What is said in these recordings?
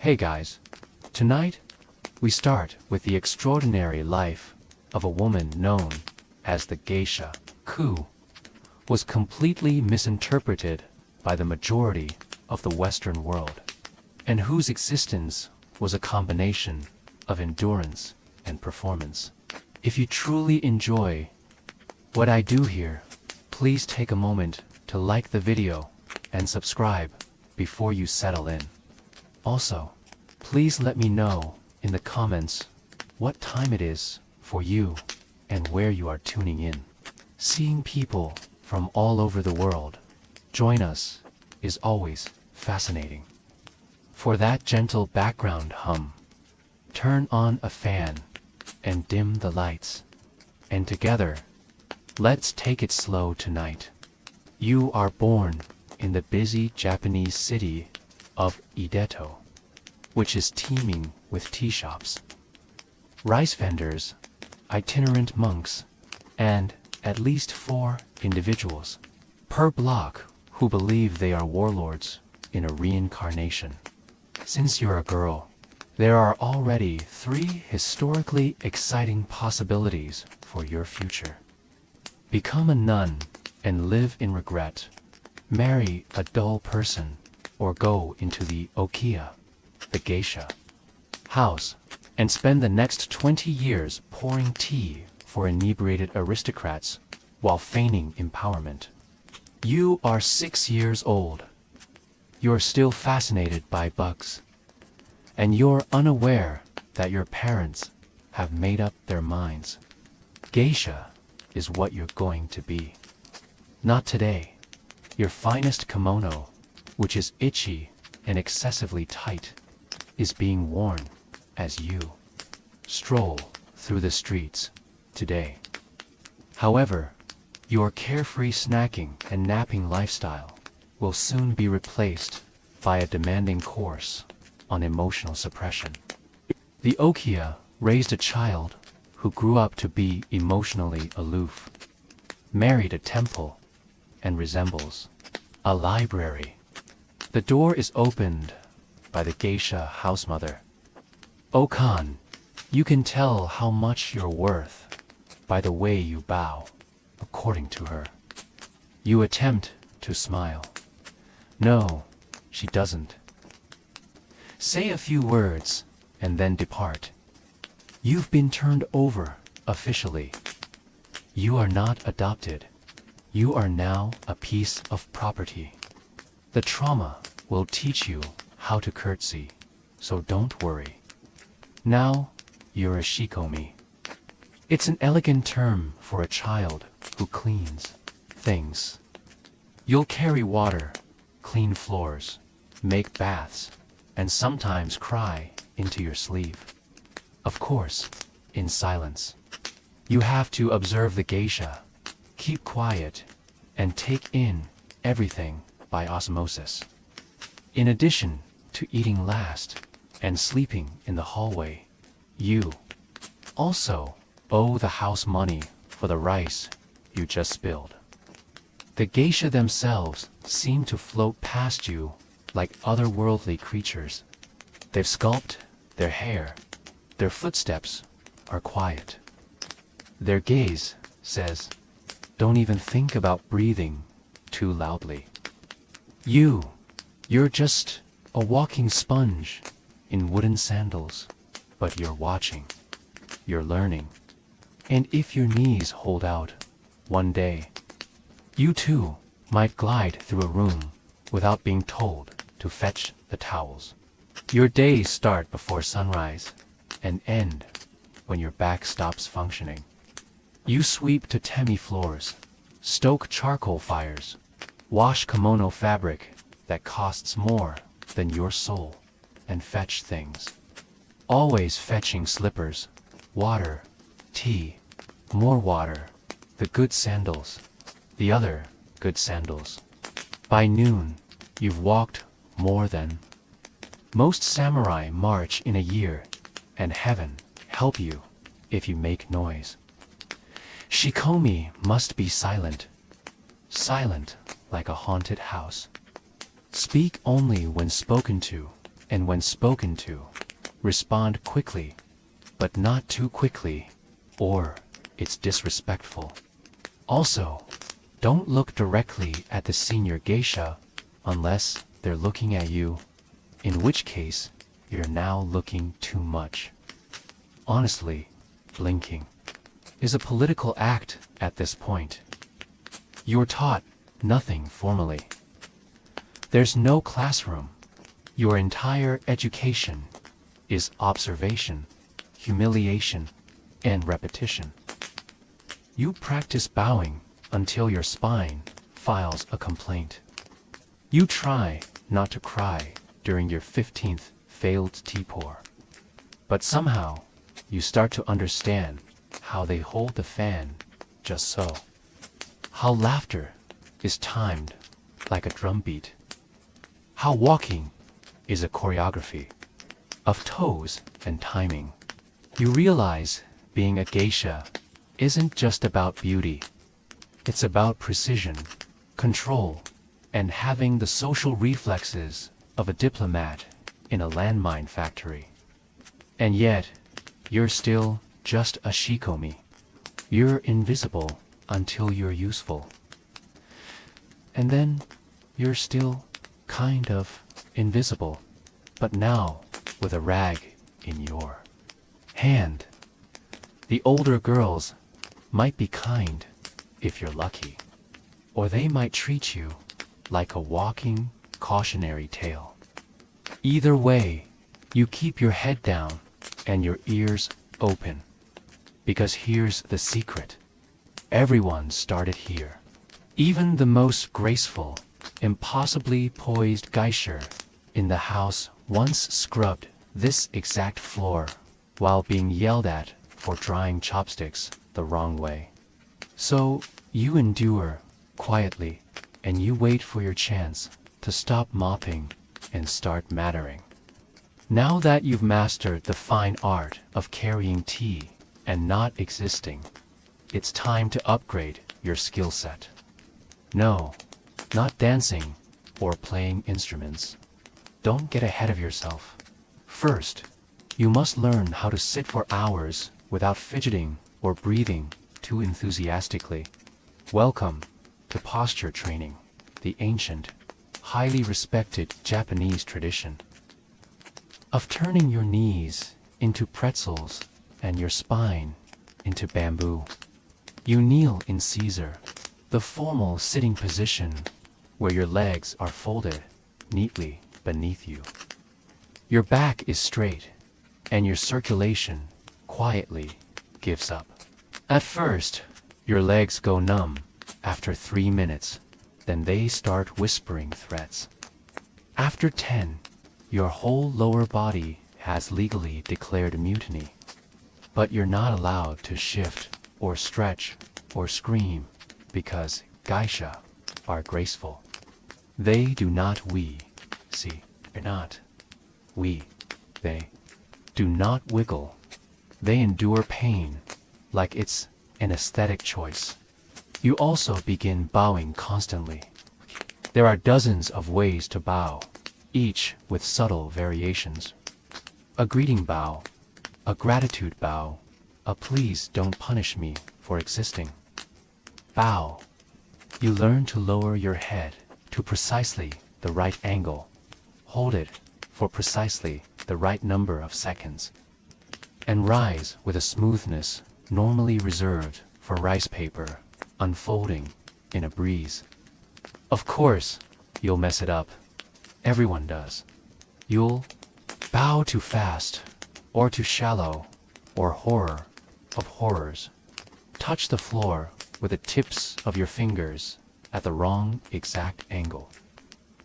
Hey guys, tonight we start with the extraordinary life of a woman known as the Geisha, who was completely misinterpreted by the majority of the Western world, and whose existence was a combination of endurance and performance. If you truly enjoy what I do here, please take a moment to like the video and subscribe before you settle in. Also, please let me know in the comments what time it is for you and where you are tuning in. Seeing people from all over the world join us is always fascinating. For that gentle background hum, turn on a fan and dim the lights, and together, let's take it slow tonight. You are born in the busy Japanese city of Ideto, which is teeming with tea shops, rice vendors, itinerant monks, and at least 4 individuals per block who believe they are warlords in a reincarnation. Since you're a girl, there are already 3 historically exciting possibilities for your future. Become a nun and live in regret, marry a dull person, or go into the okiya, the geisha, house, and spend the next 20 years pouring tea for inebriated aristocrats while feigning empowerment. You are 6 years old. You're still fascinated by bugs, and you're unaware that your parents have made up their minds. Geisha is what you're going to be. Not today. Your finest kimono, which is itchy and excessively tight, is being worn as you stroll through the streets today. However, your carefree snacking and napping lifestyle will soon be replaced by a demanding course on emotional suppression. The okiya raised a child who grew up to be emotionally aloof, married a temple, and resembles a library. The door is opened by the geisha house mother. "O Khan, you can tell how much you're worth by the way you bow," according to her. You attempt to smile. No, she doesn't. Say a few words and then depart. You've been turned over officially. You are not adopted. You are now a piece of property. The trauma will teach you how to curtsy, so don't worry. Now you're a shikomi. It's an elegant term for a child who cleans things. You'll carry water, clean floors, make baths, and sometimes cry into your sleeve. Of course, in silence. You have to observe the geisha, keep quiet, and take in everything by osmosis. In addition to eating last and sleeping in the hallway, you also owe the house money for the rice you just spilled. The geisha themselves seem to float past you like otherworldly creatures. They've sculpted their hair. Their footsteps are quiet. Their gaze says, "Don't even think about breathing too loudly." You're just a walking sponge in wooden sandals, but you're watching, you're learning. And if your knees hold out, one day, you too might glide through a room without being told to fetch the towels. Your days start before sunrise and end when your back stops functioning. You sweep tatami floors, stoke charcoal fires, wash kimono fabric that costs more than your soul, and fetch things. Always fetching slippers, water, tea, more water, the good sandals, the other good sandals. By noon, you've walked more than most samurai march in a year, and heaven help you if you make noise. Shikomi must be silent, silent like a haunted house. Speak only when spoken to, And when spoken to, respond quickly, but not too quickly, or it's disrespectful. Also, don't look directly at the senior geisha unless they're looking at you, in which case you're now looking too much. Honestly, blinking is a political act at this point. You're taught nothing formally. There's no classroom. Your entire education is observation, humiliation, and repetition. You practice bowing until your spine files a complaint. You try not to cry during your 15th failed tea pour. But somehow, you start to understand how they hold the fan just so. How laughter is timed like a drum beat. How walking is a choreography of toes and timing. You realize being a geisha isn't just about beauty. It's about precision, control, and having the social reflexes of a diplomat in a landmine factory. And yet, you're still just a shikomi. You're invisible until you're useful. And then, you're still kind of invisible, but now with a rag in your hand. The older girls might be kind if you're lucky, or they might treat you like a walking cautionary tale. Either way, you keep your head down and your ears open, because here's the secret. Everyone started here. Even the most graceful, impossibly poised geisha in the house once scrubbed this exact floor while being yelled at for drying chopsticks the wrong way. So you endure quietly, and you wait for your chance to stop mopping and start mattering. Now that you've mastered the fine art of carrying tea and not existing, it's time to upgrade your skill set. No, not dancing or playing instruments. Don't get ahead of yourself. First, you must learn how to sit for hours without fidgeting or breathing too enthusiastically. Welcome to posture training, the ancient, highly respected Japanese tradition of turning your knees into pretzels and your spine into bamboo. You kneel in Caesar, the formal sitting position where your legs are folded neatly beneath you. Your back is straight, and your circulation quietly gives up. At first, your legs go numb after 3 minutes, then they start whispering threats. After 10, your whole lower body has legally declared mutiny, but you're not allowed to shift or stretch or scream because geisha are graceful. They do not see, they're not they do not wiggle. They endure pain like it's an aesthetic choice. You also begin bowing constantly. There are dozens of ways to bow, each with subtle variations. A greeting bow, a gratitude bow, a please don't punish me for existing bow. You learn to lower your head to precisely the right angle, hold it for precisely the right number of seconds, and rise with a smoothness normally reserved for rice paper unfolding in a breeze. Of course, you'll mess it up. Everyone does. You'll bow too fast, or too shallow, or horror of horrors. Touch the floor with the tips of your fingers at the wrong exact angle.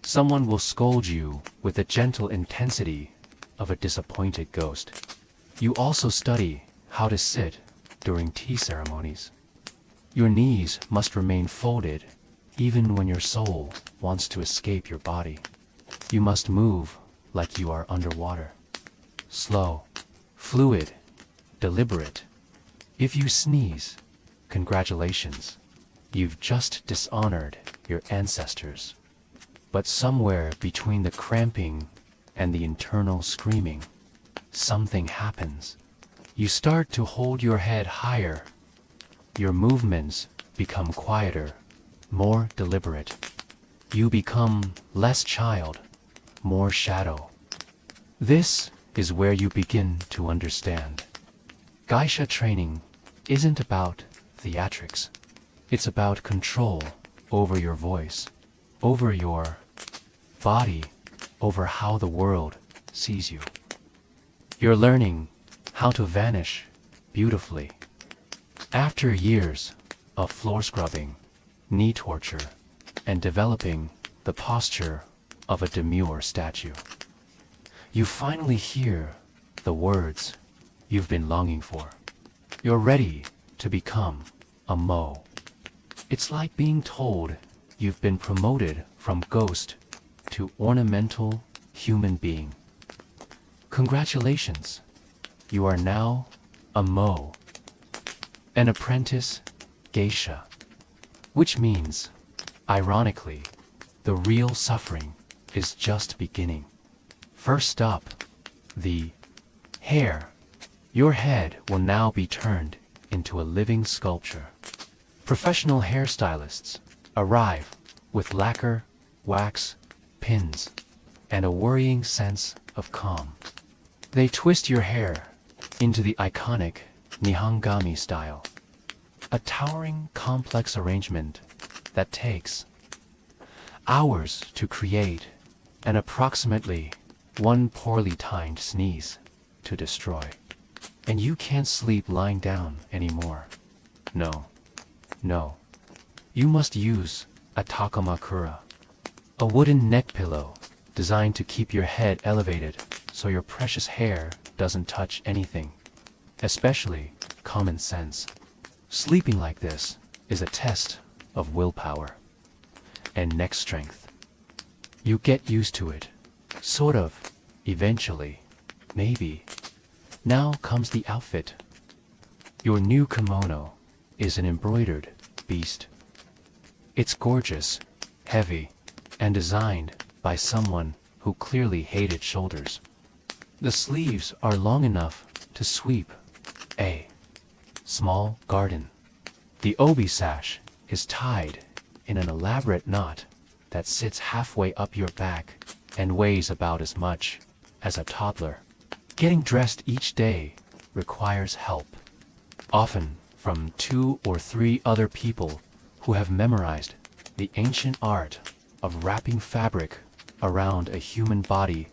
Someone will scold you with the gentle intensity of a disappointed ghost. You also study how to sit during tea ceremonies. Your knees must remain folded even when your soul wants to escape your body. You must move like you are underwater. Slow, fluid, deliberate. If you sneeze, congratulations. You've just dishonored your ancestors. But somewhere between the cramping and the internal screaming, something happens. You start to hold your head higher. Your movements become quieter, more deliberate. You become less child, more shadow. This is where you begin to understand. Geisha training isn't about theatrics. It's about control over your voice, over your body, over how the world sees you. You're learning how to vanish beautifully. After years of floor scrubbing, knee torture, and developing the posture of a demure statue, you finally hear the words you've been longing for. You're ready to become a Mo. It's like being told you've been promoted from ghost to ornamental human being. Congratulations, you are now a Mo, an apprentice geisha, which means, ironically, the real suffering is just beginning. First up, the hair. Your head will now be turned into a living sculpture. Professional hairstylists arrive with lacquer, wax, pins, and a worrying sense of calm. They twist your hair into the iconic Nihongami style, a towering, complex arrangement that takes hours to create and approximately one poorly timed sneeze to destroy. And you can't sleep lying down anymore. No. You must use a takamakura, a wooden neck pillow designed to keep your head elevated so your precious hair doesn't touch anything, especially common sense. Sleeping like this is a test of willpower and neck strength. You get used to it, sort of, eventually, maybe. Now comes the outfit. Your new kimono is an embroidered beast. It's gorgeous, heavy, and designed by someone who clearly hated shoulders. The sleeves are long enough to sweep a small garden. The obi sash is tied in an elaborate knot that sits halfway up your back and weighs about as much as a toddler. Getting dressed each day requires help, often from 2 or 3 other people who have memorized the ancient art of wrapping fabric around a human body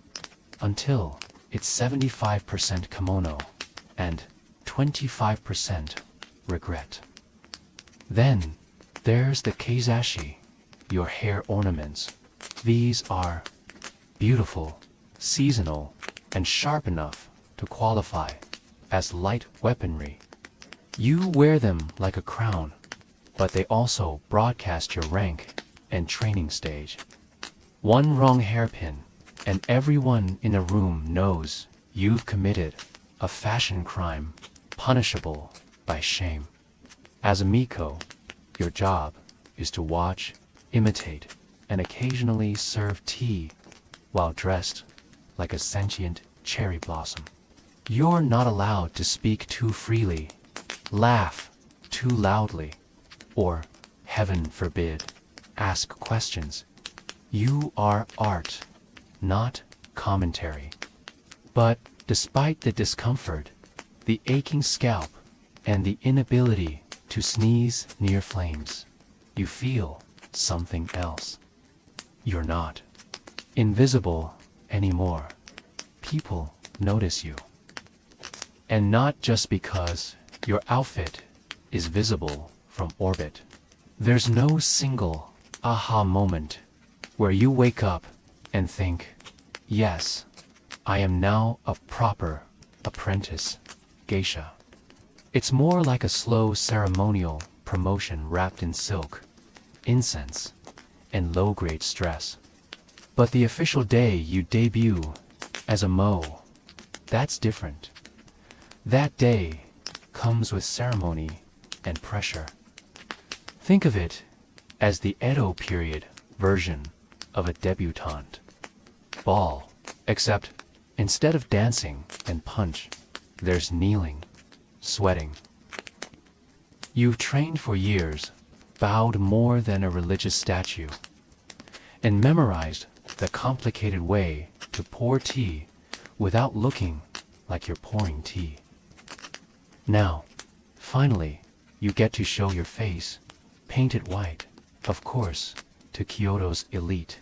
until it's 75% kimono and 25% regret. Then there's the keizashi, your hair ornaments. These are beautiful, seasonal, and sharp enough to qualify as light weaponry. You wear them like a crown, but they also broadcast your rank and training stage. One wrong hairpin, and everyone in a room knows you've committed a fashion crime punishable by shame. As a Miko, your job is to watch, imitate, and occasionally serve tea while dressed like a sentient cherry blossom. You're not allowed to speak too freely, laugh too loudly, or, heaven forbid, ask questions. You are art, not commentary. But despite the discomfort, the aching scalp, and the inability to sneeze near flames, you feel something else. You're not invisible anymore. People notice you. And not just because your outfit is visible from orbit. There's no single aha moment where you wake up and think, yes, I am now a proper apprentice geisha. It's more like a slow ceremonial promotion wrapped in silk, incense, and low-grade stress. But the official day you debut as a Mo, that's different. That day comes with ceremony and pressure. Think of it as the Edo period version of a debutante. Ball, Except, instead of dancing and punch, there's kneeling, sweating. You've trained for years, bowed more than a religious statue, and memorized the complicated way to pour tea without looking like you're pouring tea. Now, finally, you get to show your face, painted white, of course, to Kyoto's elite.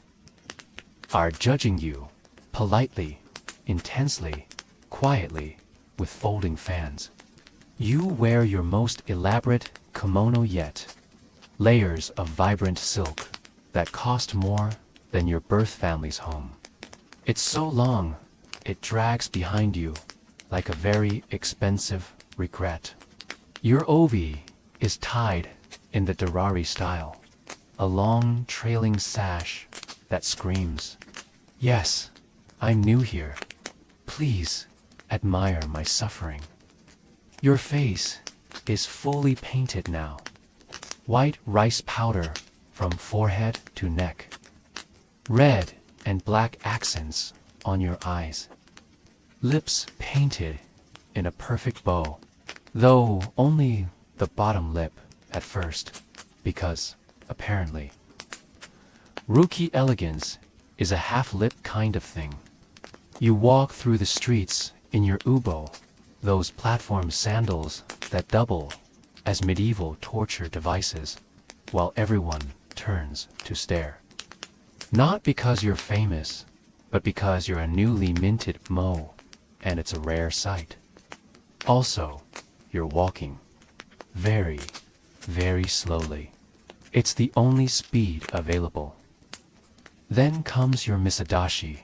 Are judging you, politely, intensely, quietly, with folding fans. You wear your most elaborate kimono yet, layers of vibrant silk that cost more than your birth family's home. It's so long, it drags behind you like a very expensive regret. Your obi is tied in the Derari style, a long trailing sash that screams, "Yes, I'm new here. Please admire my suffering." Your face is fully painted now. White rice powder from forehead to neck. Red and black accents on your eyes. Lips painted in a perfect bow, though only the bottom lip at first, because, apparently, rookie elegance is a half-lip kind of thing. You walk through the streets in your ubo, those platform sandals that double as medieval torture devices, while everyone turns to stare. Not because you're famous, but because you're a newly minted mo, and it's a rare sight. Also, you're walking very, very slowly. It's the only speed available. Then comes your misadashi,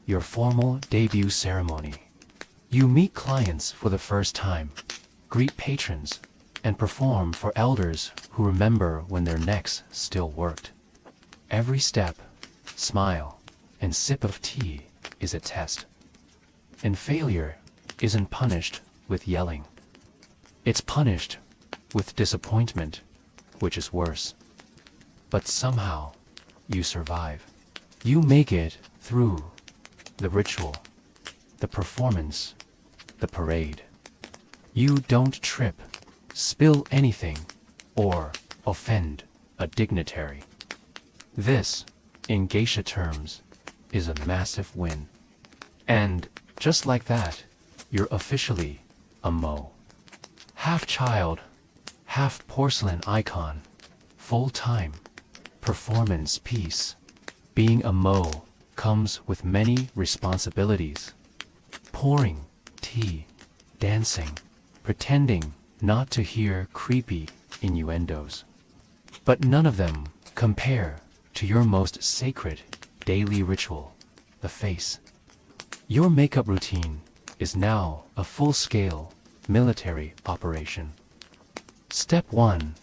your formal debut ceremony. You meet clients for the first time, greet patrons, and perform for elders who remember when their necks still worked. Every step, smile, and sip of tea is a test. And failure isn't punished with yelling. It's punished with disappointment, which is worse. But somehow, you survive. You make it through the ritual, the performance, the parade. You don't trip, spill anything, or offend a dignitary. This, in geisha terms, is a massive win. And, just like that, you're officially a mo. Half child, half porcelain icon, full-time, performance piece. Being a mo comes with many responsibilities. Pouring tea, dancing, pretending not to hear creepy innuendos. But none of them compare to your most sacred daily ritual, the face. Your makeup routine is now a full-scale military operation. Step 1.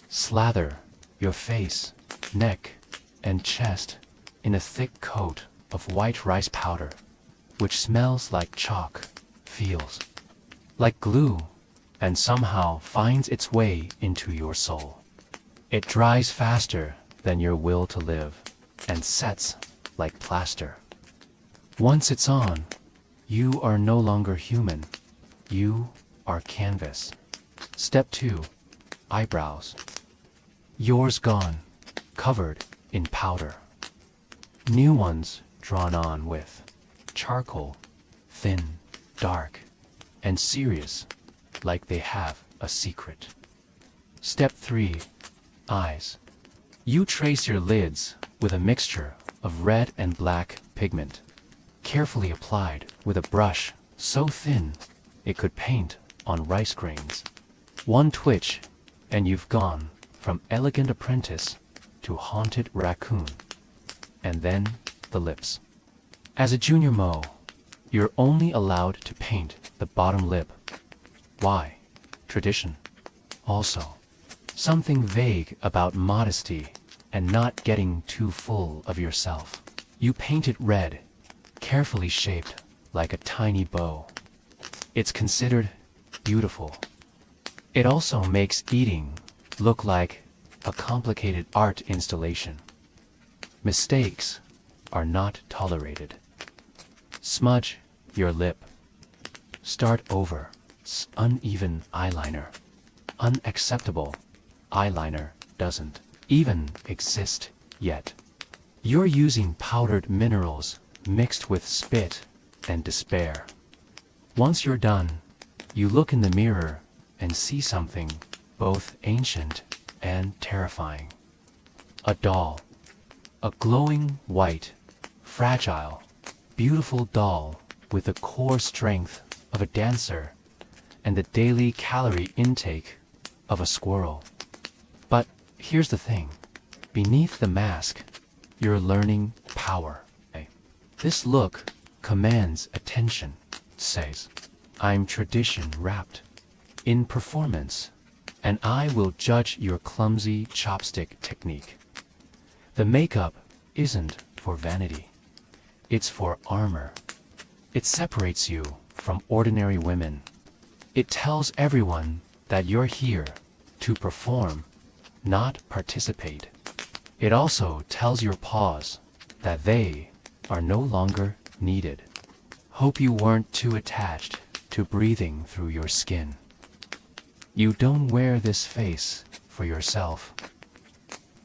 Slather your face, neck, and chest in a thick coat of white rice powder, which smells like chalk, feels like glue, and somehow finds its way into your soul. It dries faster than your will to live, and sets like plaster. Once it's on, you are no longer human. You are canvas. Step 2. Eyebrows. Yours gone, covered in powder. New ones drawn on with charcoal, thin, dark, and serious, like they have a secret. Step 3. Eyes. You trace your lids with a mixture of red and black pigment, carefully applied with a brush so thin it could paint on rice grains. One twitch, and you've gone from elegant apprentice to haunted raccoon. And then the lips. As a junior mo, you're only allowed to paint the bottom lip. Why? Tradition. Also, something vague about modesty and not getting too full of yourself. You paint it red, carefully shaped like a tiny bow. It's considered beautiful. It also makes eating look like a complicated art installation. Mistakes are not tolerated. Smudge your lip. Start over. Uneven eyeliner. Unacceptable. Eyeliner doesn't even exist yet. You're using powdered minerals mixed with spit and despair. Once you're done, you look in the mirror and see something both ancient and terrifying. A doll. A glowing white, fragile, beautiful doll with the core strength of a dancer and the daily calorie intake of a squirrel. But here's the thing. Beneath the mask, you're learning power. This look commands attention, says, I'm tradition wrapped in performance, and I will judge your clumsy chopstick technique. The makeup isn't for vanity. It's for armor. It separates you from ordinary women. It tells everyone that you're here to perform, not participate. It also tells your paws that they are no longer needed. Hope you weren't too attached to breathing through your skin. You don't wear this face for yourself.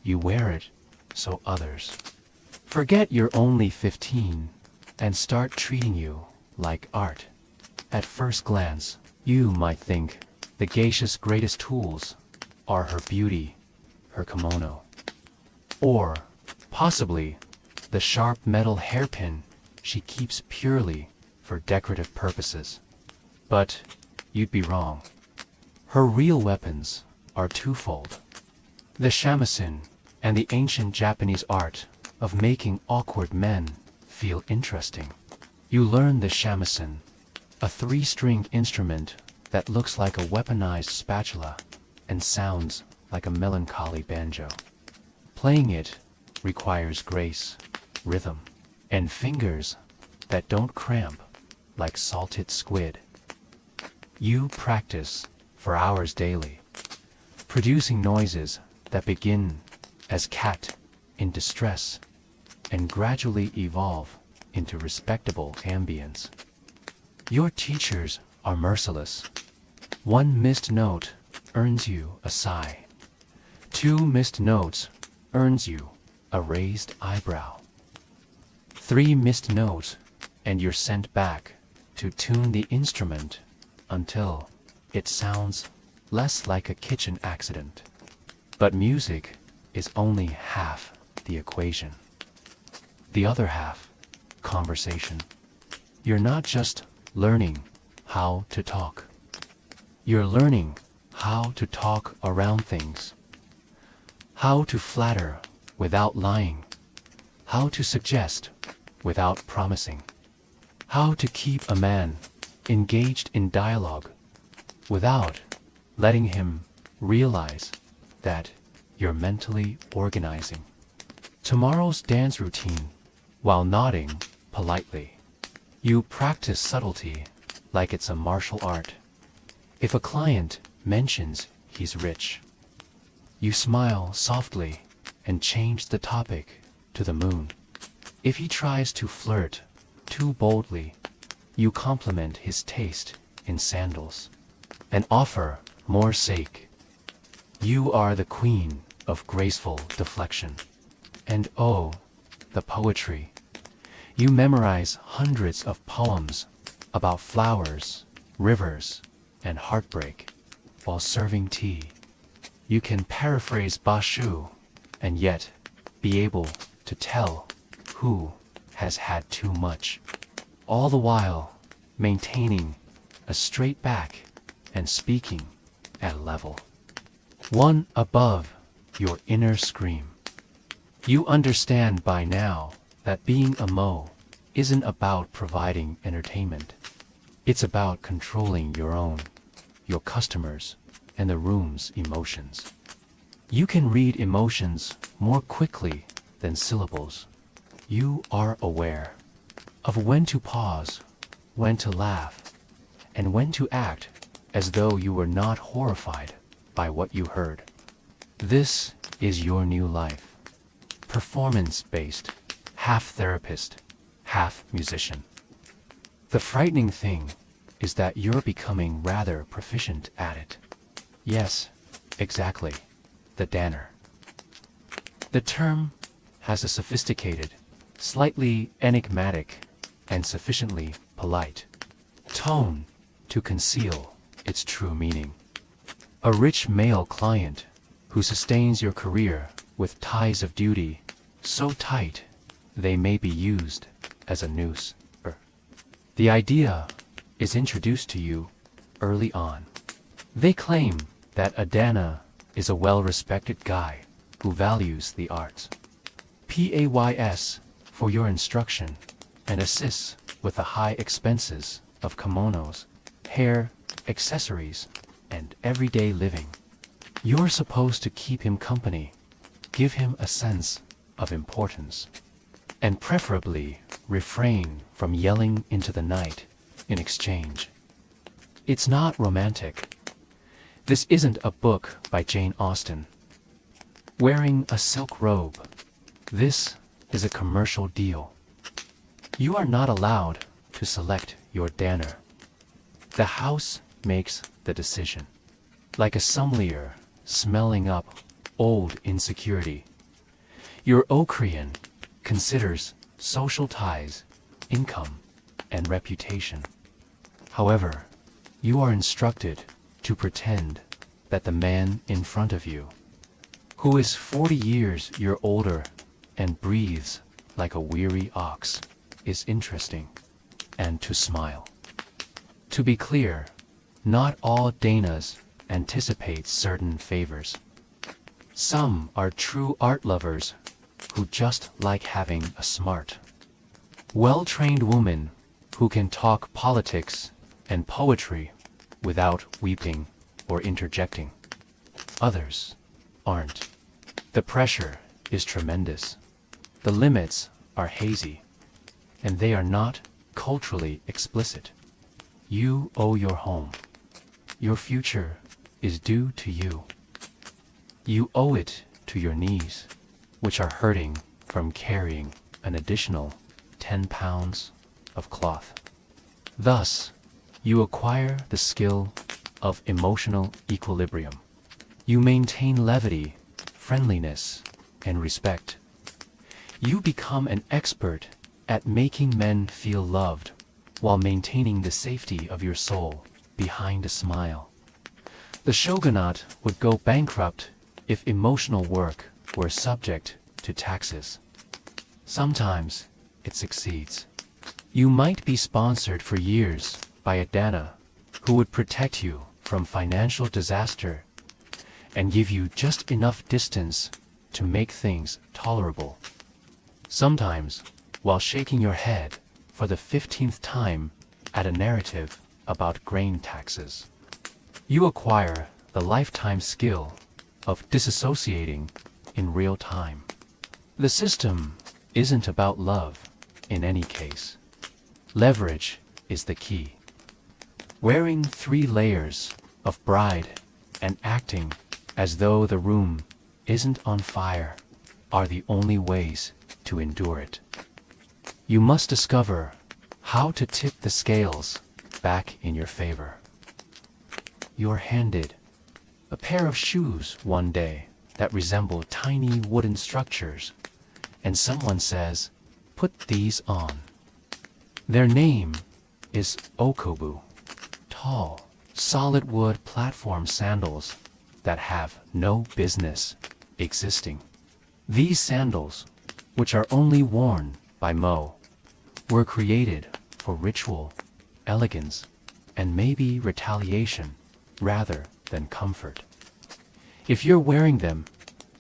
You wear it so others forget you're only 15 and start treating you like art. At first glance, you might think the geisha's greatest tools are her beauty, her kimono, or possibly the sharp metal hairpin she keeps purely for decorative purposes. But you'd be wrong. Her real weapons are twofold: the shamisen and the ancient Japanese art of making awkward men feel interesting. You learn the shamisen, a 3-stringed instrument that looks like a weaponized spatula and sounds like a melancholy banjo. Playing it requires grace, rhythm, and fingers that don't cramp like salted squid. You practice for hours daily, producing noises that begin as cat in distress and gradually evolve into respectable ambience. Your teachers are merciless. 1 missed note earns you a sigh. 2 missed notes earns you a raised eyebrow. 3 missed notes and you're sent back to tune the instrument until it sounds less like a kitchen accident. But music is only half the equation. The other half, conversation. You're not just learning how to talk. You're learning how to talk around things, how to flatter without lying, how to suggest without promising, how to keep a man engaged in dialogue without letting him realize that you're mentally organizing tomorrow's dance routine while nodding politely. You practice subtlety like it's a martial art. If a client mentions he's rich, you smile softly and change the topic to the moon. If he tries to flirt too boldly, you compliment his taste in sandals and offer more sake. You are the queen of graceful deflection. And oh, the poetry. You memorize hundreds of poems about flowers, rivers, and heartbreak while serving tea. You can paraphrase Bashu and yet be able to tell who has had too much, all the while maintaining a straight back and speaking at a level 1 above your inner scream. You understand by now that being a mo isn't about providing entertainment. It's about controlling your own, your customers, and the room's emotions. You can read emotions more quickly than syllables. You are aware of when to pause, when to laugh, and when to act as though you were not horrified by what you heard. This is your new life. Performance-based, half therapist, half musician. The frightening thing is that you're becoming rather proficient at it. Yes, exactly, the danner. The term has a sophisticated, slightly enigmatic, and sufficiently polite tone to conceal its true meaning. A rich male client who sustains your career with ties of duty so tight they may be used as a noose. The idea is introduced to you early on. They claim that a danna is a well-respected guy who values the arts. Pays for your instruction and assists with the high expenses of kimonos, hair, accessories, and everyday living. You're supposed to keep him company, give him a sense of importance, and preferably refrain from yelling into the night in exchange. It's not romantic. This isn't a book by Jane Austen. Wearing a silk robe. This is a commercial deal. You are not allowed to select your danner. The house makes the decision. Like a sommelier smelling up old insecurity. Your Okrian considers social ties, income, and reputation. However, you are instructed to pretend that the man in front of you, who is 40 years your older and breathes like a weary ox, is interesting, and to smile. To be clear, not all dannas anticipate certain favors. Some are true art lovers who just like having a smart, well-trained woman who can talk politics and poetry without weeping or interjecting. Others aren't. The pressure is tremendous. The limits are hazy, and they are not culturally explicit. You owe your home. Your future is due to you. You owe it to your knees, which are hurting from carrying an additional 10 pounds of cloth. Thus, you acquire the skill of emotional equilibrium. You maintain levity, friendliness, and respect. You become an expert at making men feel loved while maintaining the safety of your soul behind a smile. The shogunate would go bankrupt if emotional work were subject to taxes. Sometimes it succeeds. You might be sponsored for years by a danna who would protect you from financial disaster and give you just enough distance to make things tolerable. Sometimes, while shaking your head for the 15th time at a narrative about grain taxes, you acquire the lifetime skill of disassociating in real time. The system isn't about love in any case. Leverage is the key. Wearing 3 layers of bride and acting as though the room isn't on fire are the only ways to endure it. You must discover how to tip the scales back in your favor. You're handed a pair of shoes one day that resemble tiny wooden structures, and someone says, "Put these on." Their name is okobu, tall, solid wood platform sandals that have no business existing. These sandals, which are only worn by Mo, were created for ritual, elegance, and maybe retaliation rather than comfort. If you're wearing them,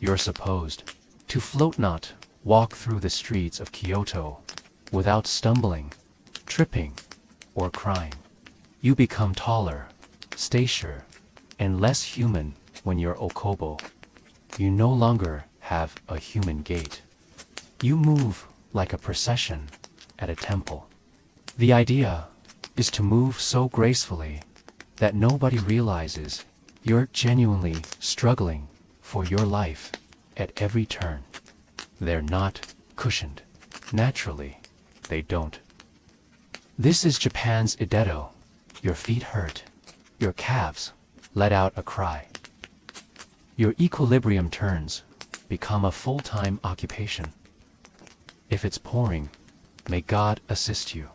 you're supposed to float, not walk through the streets of Kyoto without stumbling, tripping, or crying. You become taller, statier, and less human when you're okobo. You no longer have a human gait. You move like a procession at a temple. The idea is to move so gracefully that nobody realizes you're genuinely struggling for your life at every turn. They're not cushioned. Naturally, they don't. This is Japan's ideto. Your feet hurt. Your calves let out a cry. Your equilibrium turns, become a full-time occupation. If it's pouring, may God assist you.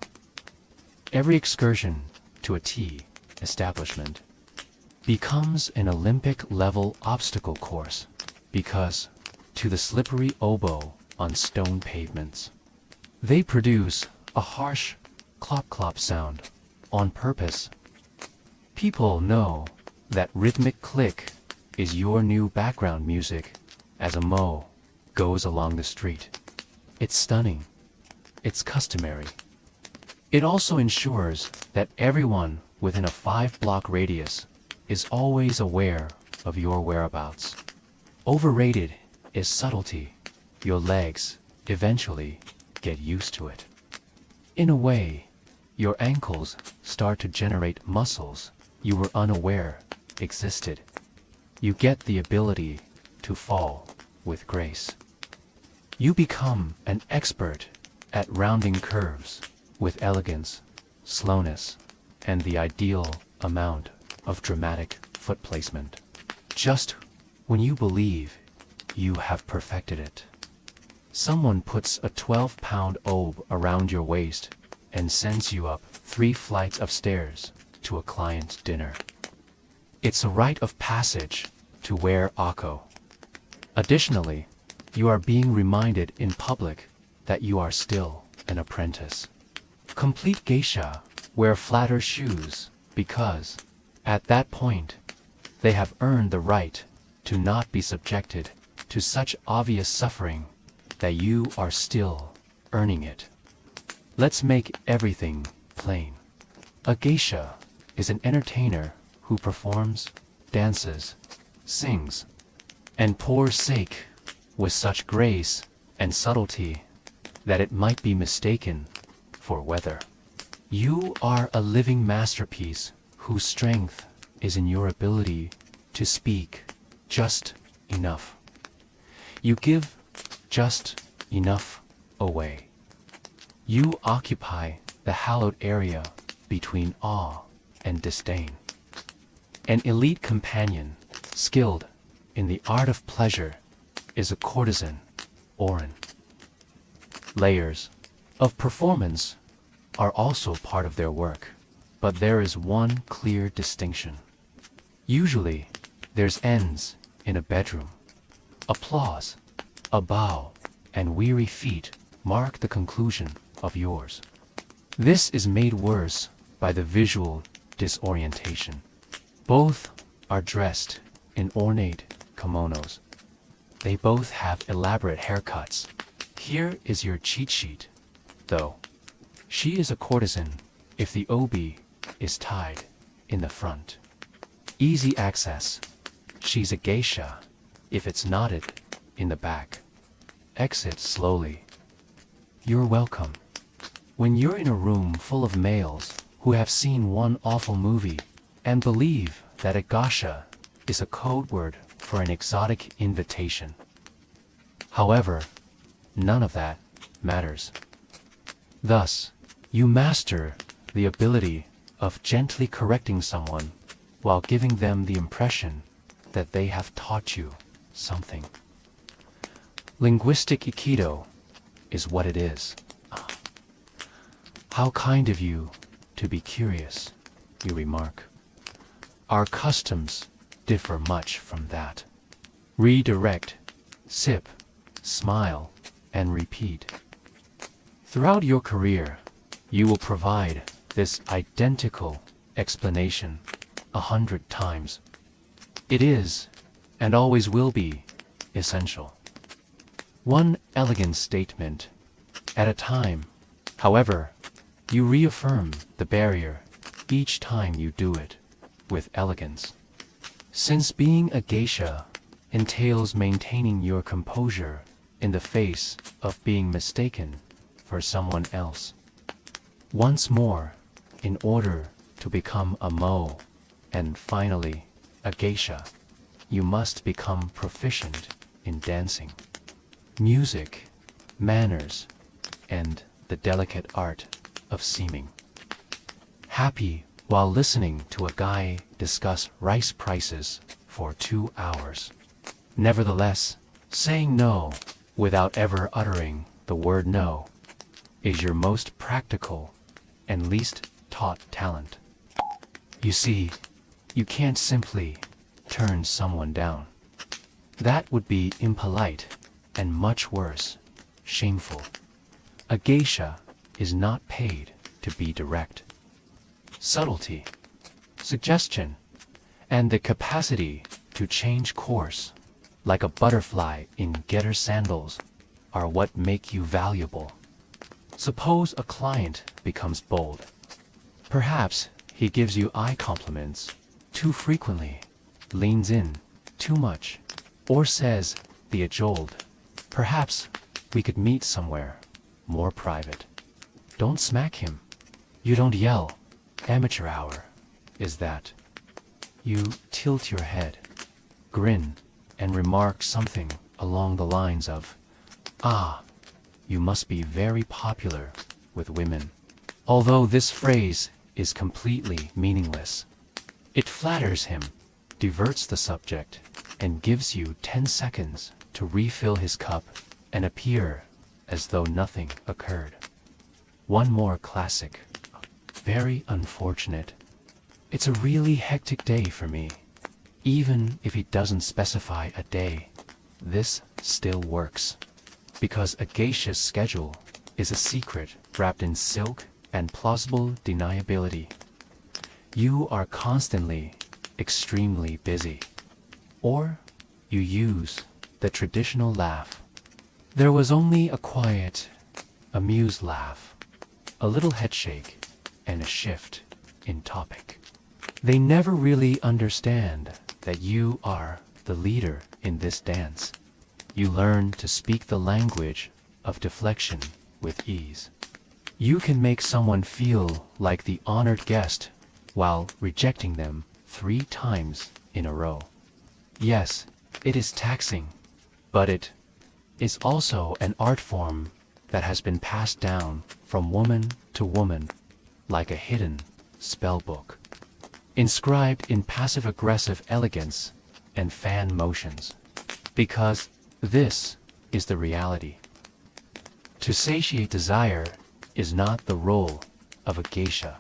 Every excursion to a tea establishment becomes an Olympic-level obstacle course, because, to the slippery oboe on stone pavements, they produce a harsh clop-clop sound on purpose. People know that rhythmic click is your new background music as a mo goes along the street. It's stunning. It's customary. It also ensures that everyone within a 5-block radius is always aware of your whereabouts. Overrated is subtlety. Your legs eventually get used to it. In a way, your ankles start to generate muscles you were unaware existed. You get the ability to fall with grace. You become an expert at rounding curves with elegance, slowness, and the ideal amount of dramatic foot placement. Just when you believe you have perfected it, someone puts a 12-pound obe around your waist and sends you up 3 flights of stairs to a client's dinner. It's a rite of passage to wear ako. Additionally, you are being reminded in public that you are still an apprentice. Complete geisha wear flatter shoes because, at that point, they have earned the right to not be subjected to such obvious suffering that you are still earning it. Let's make everything plain. A geisha is an entertainer who performs, dances, sings, and pours sake with such grace and subtlety that it might be mistaken for weather. You are a living masterpiece whose strength is in your ability to speak just enough. You give just enough away. You occupy the hallowed area between awe and disdain. An elite companion, skilled in the art of pleasure, is a courtesan, orin. Layers of performance are also part of their work, but there is one clear distinction. Usually, there's ends in a bedroom. Applause, a bow, and weary feet mark the conclusion of yours. This is made worse by the visual disorientation. Both are dressed in ornate kimonos. They both have elaborate haircuts. Here is your cheat sheet, though. She is a courtesan if the obi is tied in the front. Easy access. She's a geisha if it's knotted in the back. Exit slowly. You're welcome. When you're in a room full of males who have seen one awful movie and believe that a geisha is a code word for an exotic invitation. However, none of that matters. Thus, you master the ability of gently correcting someone while giving them the impression that they have taught you something. Linguistic aikido is what it is. How kind of you to be curious, you remark. Our customs differ much from that. Redirect, sip, smile, and repeat. Throughout your career, you will provide this identical explanation 100 times. It is, and always will be, essential. One elegant statement at a time. However, you reaffirm the barrier each time you do it with elegance. Since being a geisha entails maintaining your composure in the face of being mistaken for someone else. Once more, in order to become a mo, and finally, a geisha, you must become proficient in dancing, music, manners, and the delicate art of seeming. happy while listening to a guy discuss rice prices for 2 hours. Nevertheless, saying no without ever uttering the word no is your most practical and least taught talent. You see, you can't simply turn someone down. That would be impolite and much worse, shameful. A geisha is not paid to be direct. Subtlety, suggestion, and the capacity to change course, like a butterfly in getter sandals, are what make you valuable. Suppose a client becomes bold. Perhaps he gives you eye compliments too frequently, leans in too much, or says the age-old, "Perhaps we could meet somewhere more private." Don't smack him. You don't yell, "Amateur hour, is that?" You tilt your head, grin, and remark something along the lines of, "Ah, you must be very popular with women." Although this phrase is completely meaningless, it flatters him, diverts the subject, and gives you 10 seconds to refill his cup and appear as though nothing occurred. One more classic. Very unfortunate. It's a really hectic day for me. Even if he doesn't specify a day, this still works. Because a geisha's schedule is a secret wrapped in silk and plausible deniability. You are constantly extremely busy. Or you use the traditional laugh. There was only a quiet, amused laugh, a little headshake, and a shift in topic. They never really understand that you are the leader in this dance. You learn to speak the language of deflection with ease. You can make someone feel like the honored guest while rejecting them 3 times in a row. Yes, it is taxing, but it is also an art form that has been passed down from woman to woman like a hidden spell book, inscribed in passive-aggressive elegance and fan motions. Because this is the reality. To satiate desire is not the role of a geisha.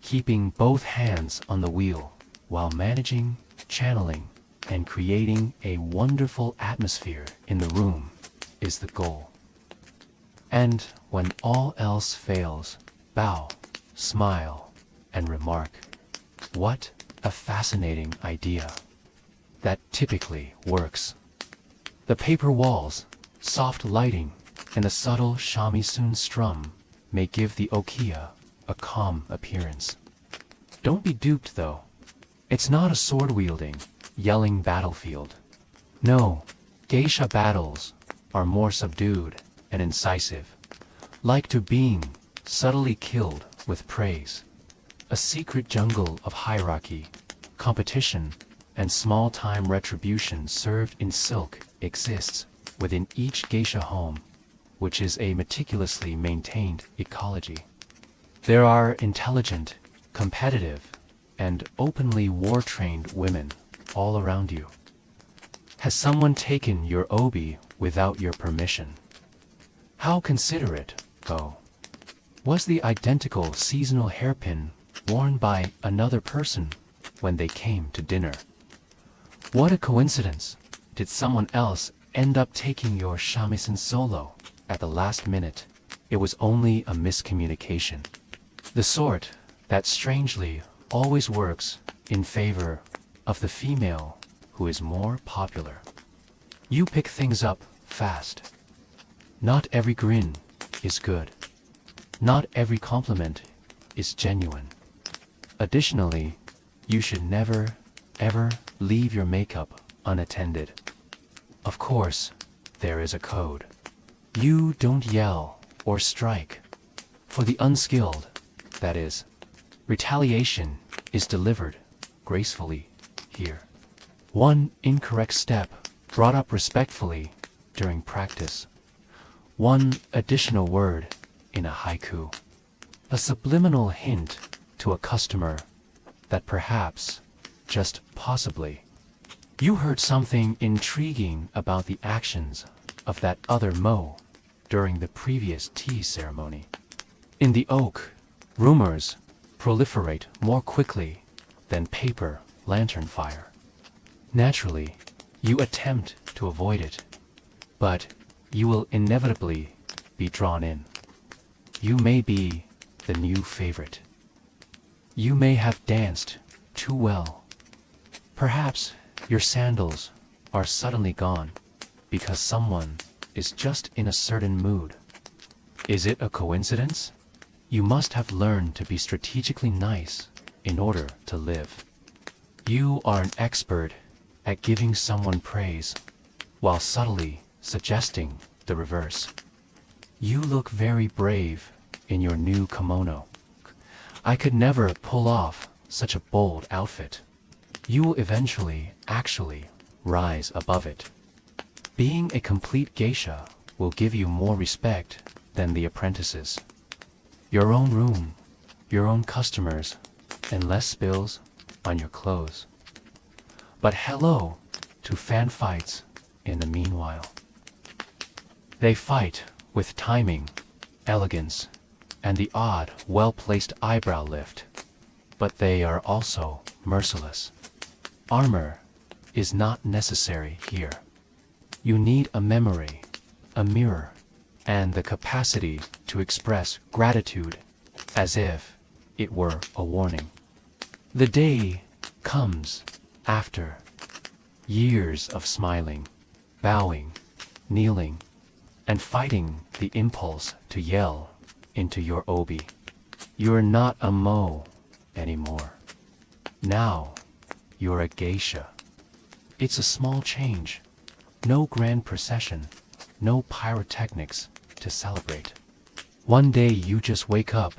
Keeping both hands on the wheel while managing, channeling, and creating a wonderful atmosphere in the room is the goal. And when all else fails, bow, smile, and remark, "What a fascinating idea." That typically works. The paper walls, soft lighting, and a subtle shamisen strum may give the okiya a calm appearance. Don't be duped, though. It's not a sword-wielding, yelling battlefield. No, geisha battles are more subdued and incisive, like to being subtly killed with praise. A secret jungle of hierarchy, competition, and small-time retribution served in silk exists within each geisha home, which is a meticulously maintained ecology. There are intelligent, competitive, and openly war-trained women all around you. Has someone taken your obi without your permission? How considerate, though. Was the identical seasonal hairpin worn by another person when they came to dinner? What a coincidence! Did someone else end up taking your shamisen solo at the last minute? It was only a miscommunication. The sort that strangely always works in favor of the female who is more popular. You pick things up fast. Not every grin is good. Not every compliment is genuine. Additionally, you should never, ever leave your makeup unattended. Of course, there is a code. You don't yell or strike. For the unskilled, that is, retaliation is delivered gracefully here. One incorrect step brought up respectfully during practice. One additional word in a haiku. A subliminal hint to a customer that perhaps, just possibly, you heard something intriguing about the actions of that other Mo during the previous tea ceremony. In the oak, rumors proliferate more quickly than paper lantern fire. Naturally, you attempt to avoid it, but you will inevitably be drawn in. You may be the new favorite. You may have danced too well. Perhaps your sandals are suddenly gone because someone is just in a certain mood. Is it a coincidence? You must have learned to be strategically nice in order to live. You are an expert at giving someone praise while subtly suggesting the reverse. You look very brave in your new kimono. I could never pull off such a bold outfit. You will eventually actually rise above it. Being a complete geisha will give you more respect than the apprentices. Your own room, your own customers, and less spills on your clothes. But hello to fan fights in the meanwhile. They fight with timing, elegance, and the odd, well-placed eyebrow lift, but they are also merciless. Armor is not necessary here. You need a memory, a mirror, and the capacity to express gratitude as if it were a warning. The day comes after years of smiling, bowing, kneeling, and fighting the impulse to yell into your obi. You're not a Mo anymore. Now, you're a geisha. It's a small change. No grand procession, no pyrotechnics to celebrate. One day you just wake up,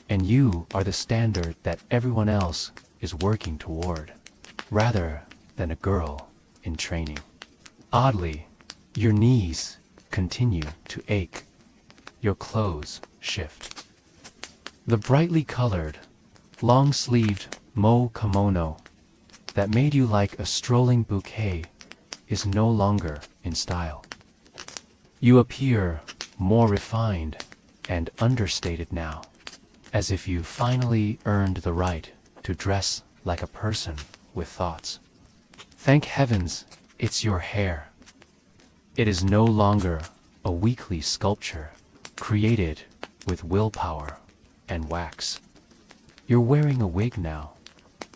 and you are the standard that everyone else is working toward, rather than a girl in training. Oddly, your knees continue to ache. Your clothes shift. The brightly colored, long-sleeved Mo kimono that made you like a strolling bouquet is no longer in style. You appear more refined and understated now, as if you finally earned the right to dress like a person with thoughts. Thank heavens it's your hair. It is no longer a weekly sculpture created with willpower and wax. You're wearing a wig now,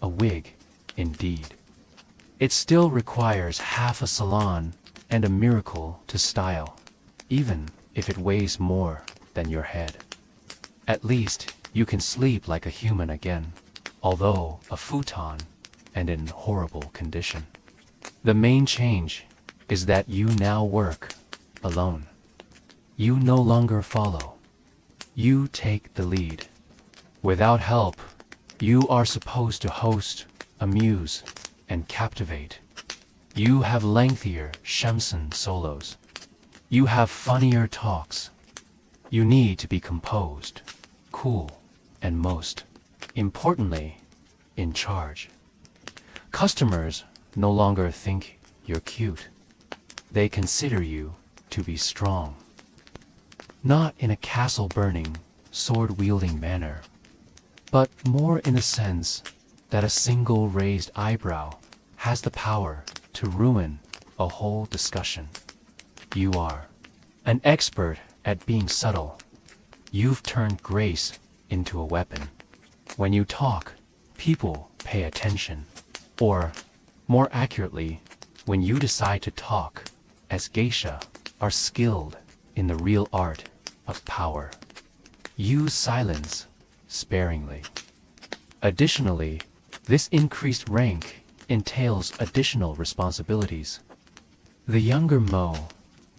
a wig indeed. It still requires half a salon and a miracle to style, even if it weighs more than your head. At least you can sleep like a human again, although a futon and in horrible condition. The main change is that you now work alone. You no longer follow. You take the lead. Without help, you are supposed to host, amuse, and captivate. You have lengthier shamisen solos. You have funnier talks. You need to be composed, cool, and most importantly, in charge. Customers no longer think you're cute. They consider you to be strong. Not in a castle-burning, sword-wielding manner, but more in the sense that a single raised eyebrow has the power to ruin a whole discussion. You are an expert at being subtle. You've turned grace into a weapon. When you talk, people pay attention. Or, more accurately, when you decide to talk, as geisha are skilled in the real art of power. Use silence sparingly. Additionally, this increased rank entails additional responsibilities. The younger Mo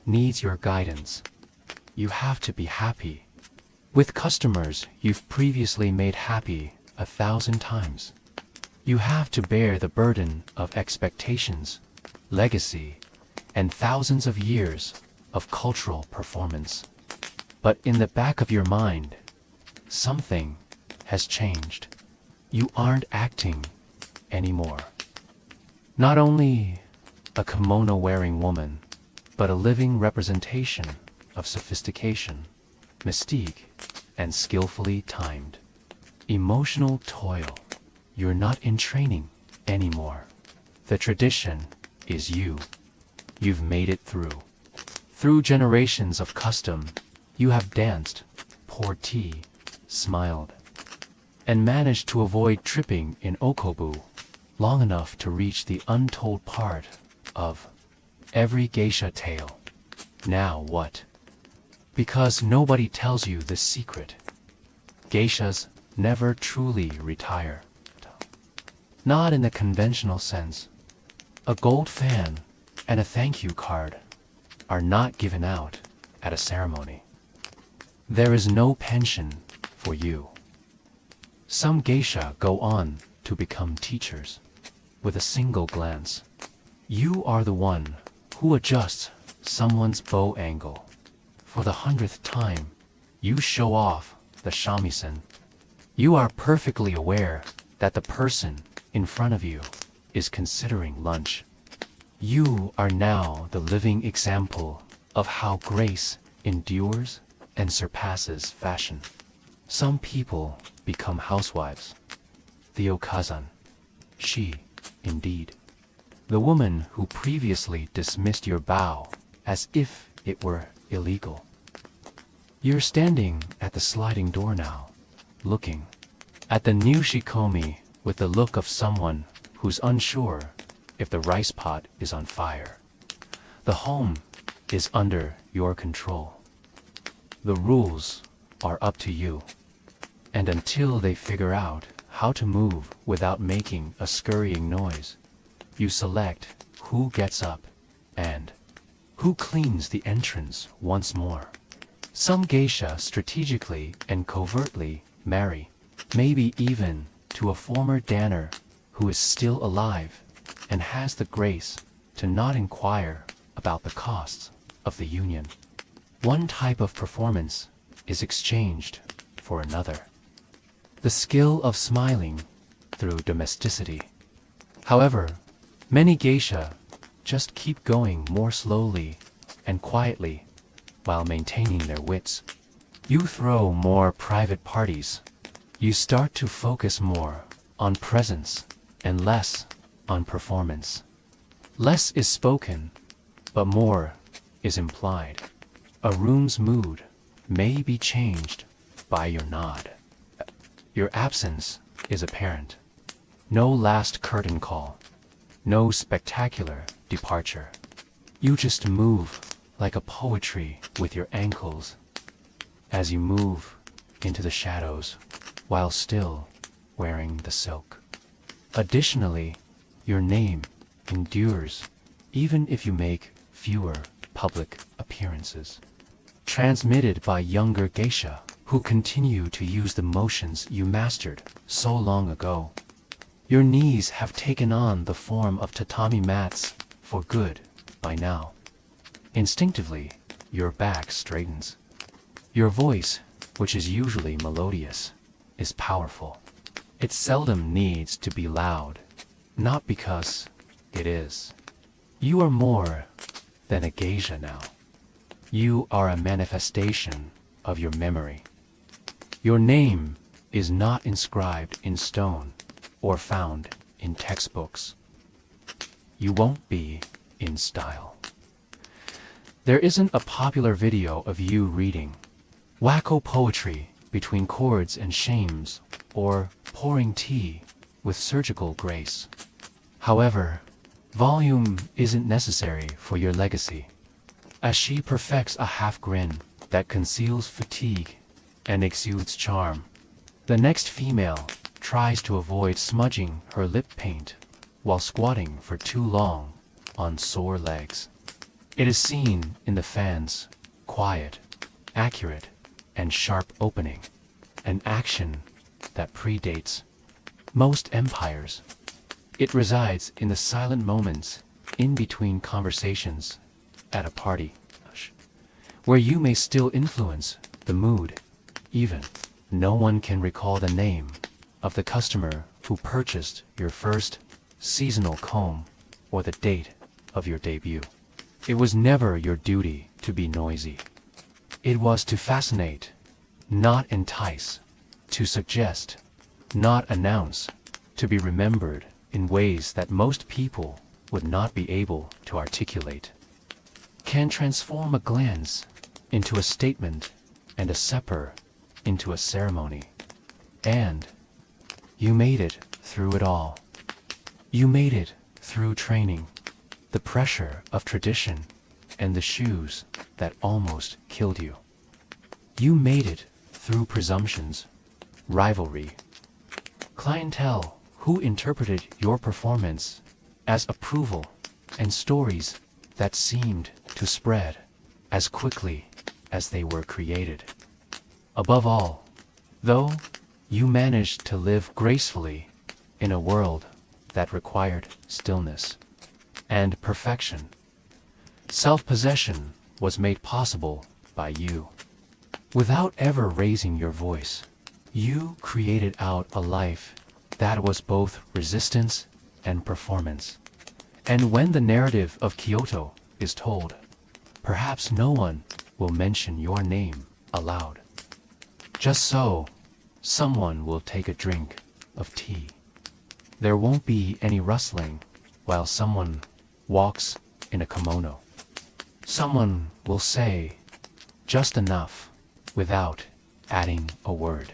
needs your guidance. You have to be happy with customers you've previously made happy 1,000 times. You have to bear the burden of expectations, legacy, and thousands of years of cultural performance. But in the back of your mind, something has changed. You aren't acting anymore. Not only a kimono-wearing woman, but a living representation of sophistication, mystique, and skillfully timed emotional toil. You're not in training anymore. The tradition is you. You've made it through. Through generations of custom, you have danced, poured tea, smiled, and managed to avoid tripping in okobu long enough to reach the untold part of every geisha tale. Now what? Because nobody tells you this secret. Geishas never truly retire. Not in the conventional sense. A gold fan and a thank you card are not given out at a ceremony. There is no pension for you. Some geisha go on to become teachers with a single glance. You are the one who adjusts someone's bow angle. For the 100th time, you show off the shamisen. You are perfectly aware that the person in front of you is considering lunch. You are now the living example of how grace endures and surpasses fashion. Some people become housewives. The okazan. She, indeed. The woman who previously dismissed your bow as if it were illegal. You're standing at the sliding door now, looking at the new shikomi with the look of someone who's unsure if the rice pot is on fire. The home is under your control. The rules are up to you. And until they figure out how to move without making a scurrying noise, you select who gets up and who cleans the entrance once more. Some geisha strategically and covertly marry, maybe even to a former danner who is still alive and has the grace to not inquire about the costs of the union. One type of performance is exchanged for another. The skill of smiling through domesticity. However, many geisha just keep going more slowly and quietly while maintaining their wits. You throw more private parties. You start to focus more on presence and less on performance. Less is spoken, but more is implied. A room's mood may be changed by your nod. Your absence is apparent. No last curtain call. No spectacular departure. You just move like a poetry with your ankles as you move into the shadows while still wearing the silk. Additionally, your name endures even if you make fewer public appearances. Transmitted by younger geisha who continue to use the motions you mastered so long ago. Your knees have taken on the form of tatami mats for good by now. Instinctively, your back straightens. Your voice, which is usually melodious, is powerful. It seldom needs to be loud, not because it is. You are more than a geisha now. You are a manifestation of your memory. Your name is not inscribed in stone or found in textbooks. You won't be in style. There isn't a popular video of you reading wacko poetry between chords and shames or pouring tea with surgical grace. However, volume isn't necessary for your legacy, as she perfects a half grin that conceals fatigue and exudes charm. The next female tries to avoid smudging her lip paint while squatting for too long on sore legs. It is seen in the fan's quiet, accurate, and sharp opening, an action that predates most empires. It resides in the silent moments in between conversations at a party, where you may still influence the mood, even no one can recall the name of the customer who purchased your first seasonal comb or the date of your debut. It was never your duty to be noisy. It was to fascinate, not entice, to suggest, not announce, to be remembered in ways that most people would not be able to articulate. Can transform a glance into a statement and a supper into a ceremony. And you made it through it all. You made it through training, the pressure of tradition, and the shoes that almost killed you. You made it through presumptions, rivalry, clientele who interpreted your performance as approval, and stories that seemed to spread as quickly as they were created. Above all, though, you managed to live gracefully in a world that required stillness and perfection. Self-possession was made possible by you. Without ever raising your voice, you created out a life that was both resistance and performance. And when the narrative of Kyoto is told, perhaps no one will mention your name aloud. Just so, someone will take a drink of tea. There won't be any rustling while someone walks in a kimono. Someone will say just enough without adding a word,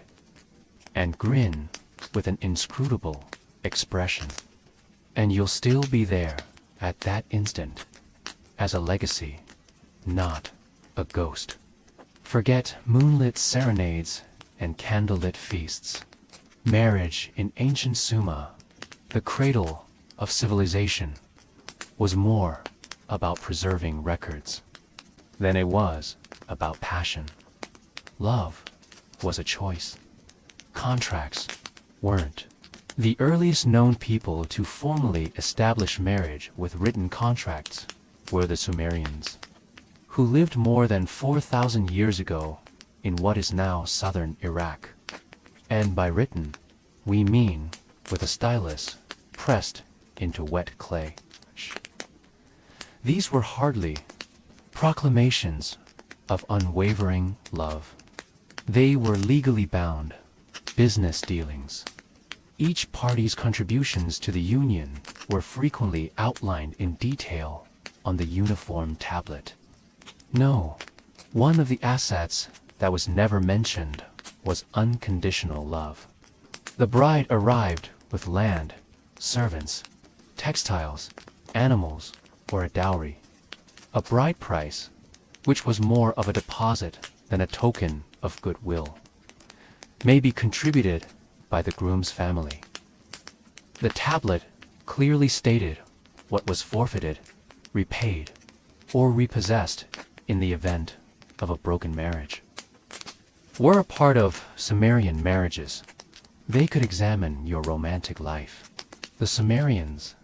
and grin with an inscrutable expression. And you'll still be there at that instant as a legacy, not a ghost. Forget moonlit serenades and candlelit feasts. Marriage in ancient Suma, the cradle of civilization, was more about preserving records than it was about passion. Love was a choice. Contracts weren't. The earliest known people to formally establish marriage with written contracts were the Sumerians, who lived more than 4,000 years ago in what is now southern Iraq. And by written, we mean with a stylus pressed into wet clay. These were hardly proclamations of unwavering love. They were legally bound business dealings. Each party's contributions to the union were frequently outlined in detail on the uniform tablet. No, one of the assets that was never mentioned was unconditional love. The bride arrived with land, servants, textiles, animals, or a dowry. A bride price, which was more of a deposit than a token of goodwill, may be contributed by the groom's family. The tablet clearly stated what was forfeited, repaid, or repossessed in the event of a broken marriage. Were a part of Sumerian marriages, they could examine your romantic life. The Sumerians,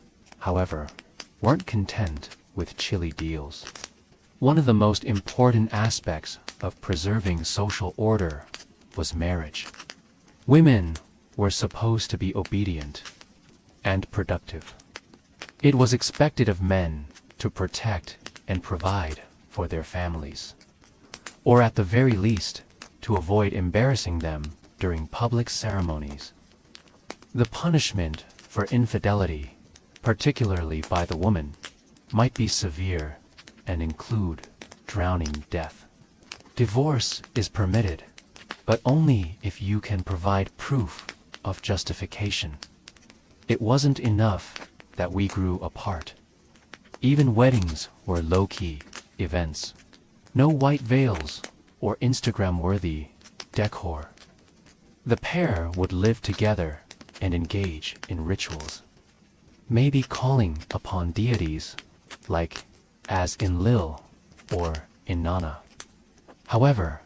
however, weren't content with chilly deals. One of the most important aspects of preserving social order was marriage. Women were supposed to be obedient and productive. It was expected of men to protect and provide for their families, or at the very least, to avoid embarrassing them during public ceremonies. The punishment for infidelity, particularly by the woman, might be severe and include drowning death. Divorce is permitted, but only if you can provide proof of justification. It wasn't enough that we grew apart. Even weddings were low-key events. No white veils or Instagram-worthy decor. The pair would live together and engage in rituals, maybe calling upon deities like as Enlil or Inanna. However,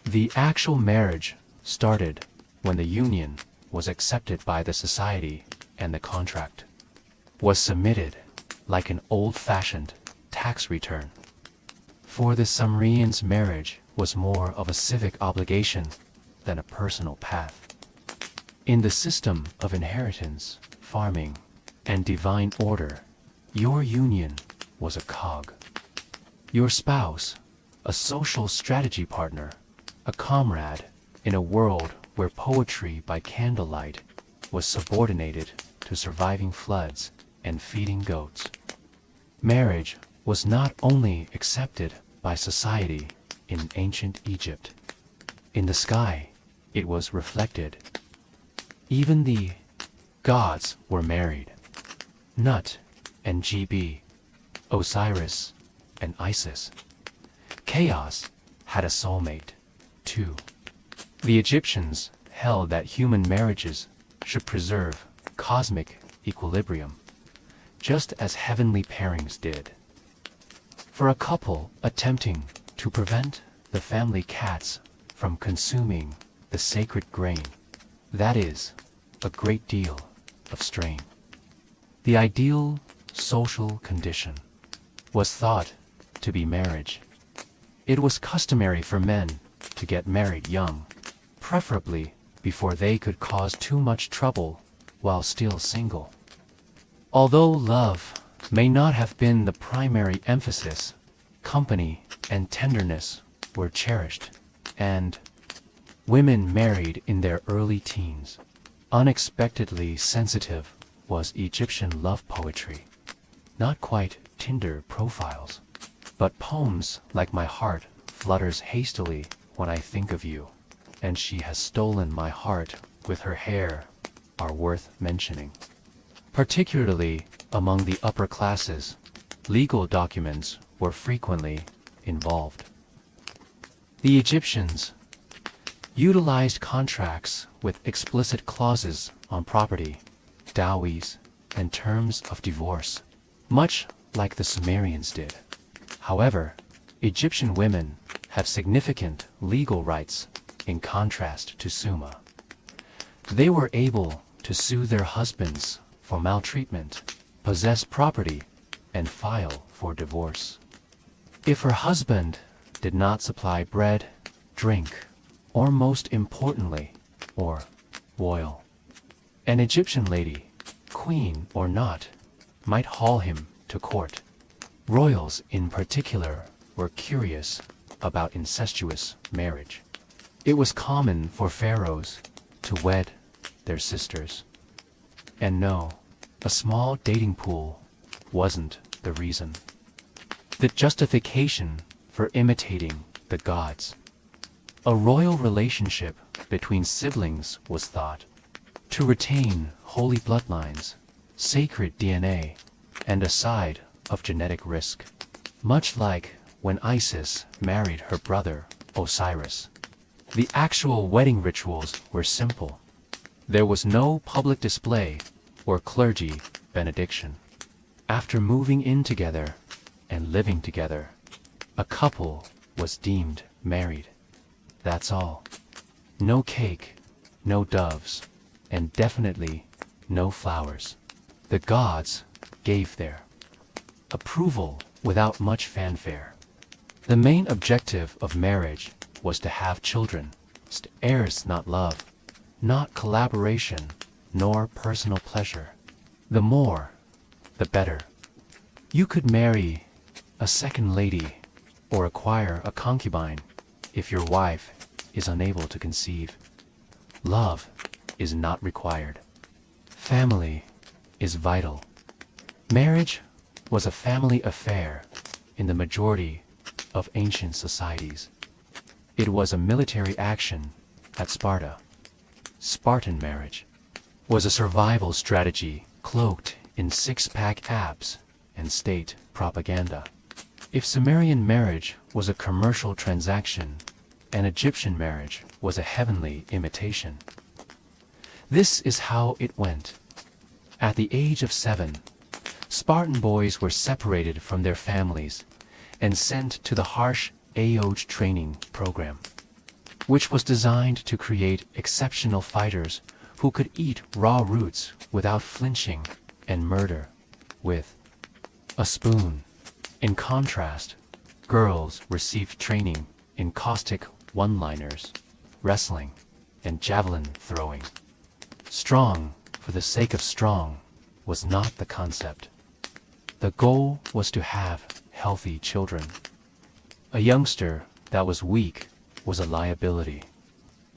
the actual marriage started when the union was accepted by the society and the contract was submitted like an old-fashioned tax return. For the Sumerians, marriage was more of a civic obligation than a personal path. In the system of inheritance, farming, and divine order, your union was a cog. Your spouse, a social strategy partner, a comrade in a world where poetry by candlelight was subordinated to surviving floods and feeding goats. Marriage was not only accepted by society in ancient Egypt. In the sky, it was reflected. Even the gods were married. Nut and GB, Osiris and Isis. Chaos had a soulmate, too. The Egyptians held that human marriages should preserve cosmic equilibrium, just as heavenly pairings did. For a couple attempting to prevent the family cats from consuming the sacred grain, that is a great deal of strain. The ideal social condition was thought to be marriage. It was customary for men to get married young, preferably before they could cause too much trouble while still single. Although love may not have been the primary emphasis, company and tenderness were cherished, and women married in their early teens. Unexpectedly sensitive was Egyptian love poetry. Not quite Tinder profiles, but poems like My Heart Flutters Hastily When I Think of You, and She Has Stolen My Heart with Her Hair are worth mentioning. Particularly among the upper classes, legal documents were frequently involved. The Egyptians utilized contracts with explicit clauses on property, dowries, and terms of divorce, much like the Sumerians did. However, Egyptian women have significant legal rights in contrast to Sumer. They were able to sue their husbands for maltreatment, possess property, and file for divorce. If her husband did not supply bread, drink, or most importantly, or oil, an Egyptian lady, queen or not, might haul him to court. Royals in particular were curious about incestuous marriage. It was common for pharaohs to wed their sisters. And no, a small dating pool wasn't the reason. The justification for imitating the gods. A royal relationship between siblings was thought to retain holy bloodlines, sacred DNA, and a side of genetic risk. Much like when Isis married her brother Osiris. The actual wedding rituals were simple. There was no public display or clergy benediction. After moving in together and living together, a couple was deemed married. That's all. No cake, no doves, and definitely no flowers. The gods gave their approval without much fanfare. The main objective of marriage was to have children, heirs, not love, not collaboration, nor personal pleasure. The more, the better. You could marry a second lady or acquire a concubine if your wife is unable to conceive. Love is not required. Family is vital. Marriage was a family affair in the majority of ancient societies. It was a military action at Sparta. Spartan marriage was a survival strategy cloaked in six-pack abs and state propaganda. If Sumerian marriage was a commercial transaction, an Egyptian marriage was a heavenly imitation. This is how it went. At the age of 7, Spartan boys were separated from their families and sent to the harsh Aoj training program, which was designed to create exceptional fighters who could eat raw roots without flinching and murder with a spoon. In contrast, girls received training in caustic one-liners, wrestling, and javelin throwing. Strong for the sake of strong was not the concept. The goal was to have healthy children. A youngster that was weak was a liability.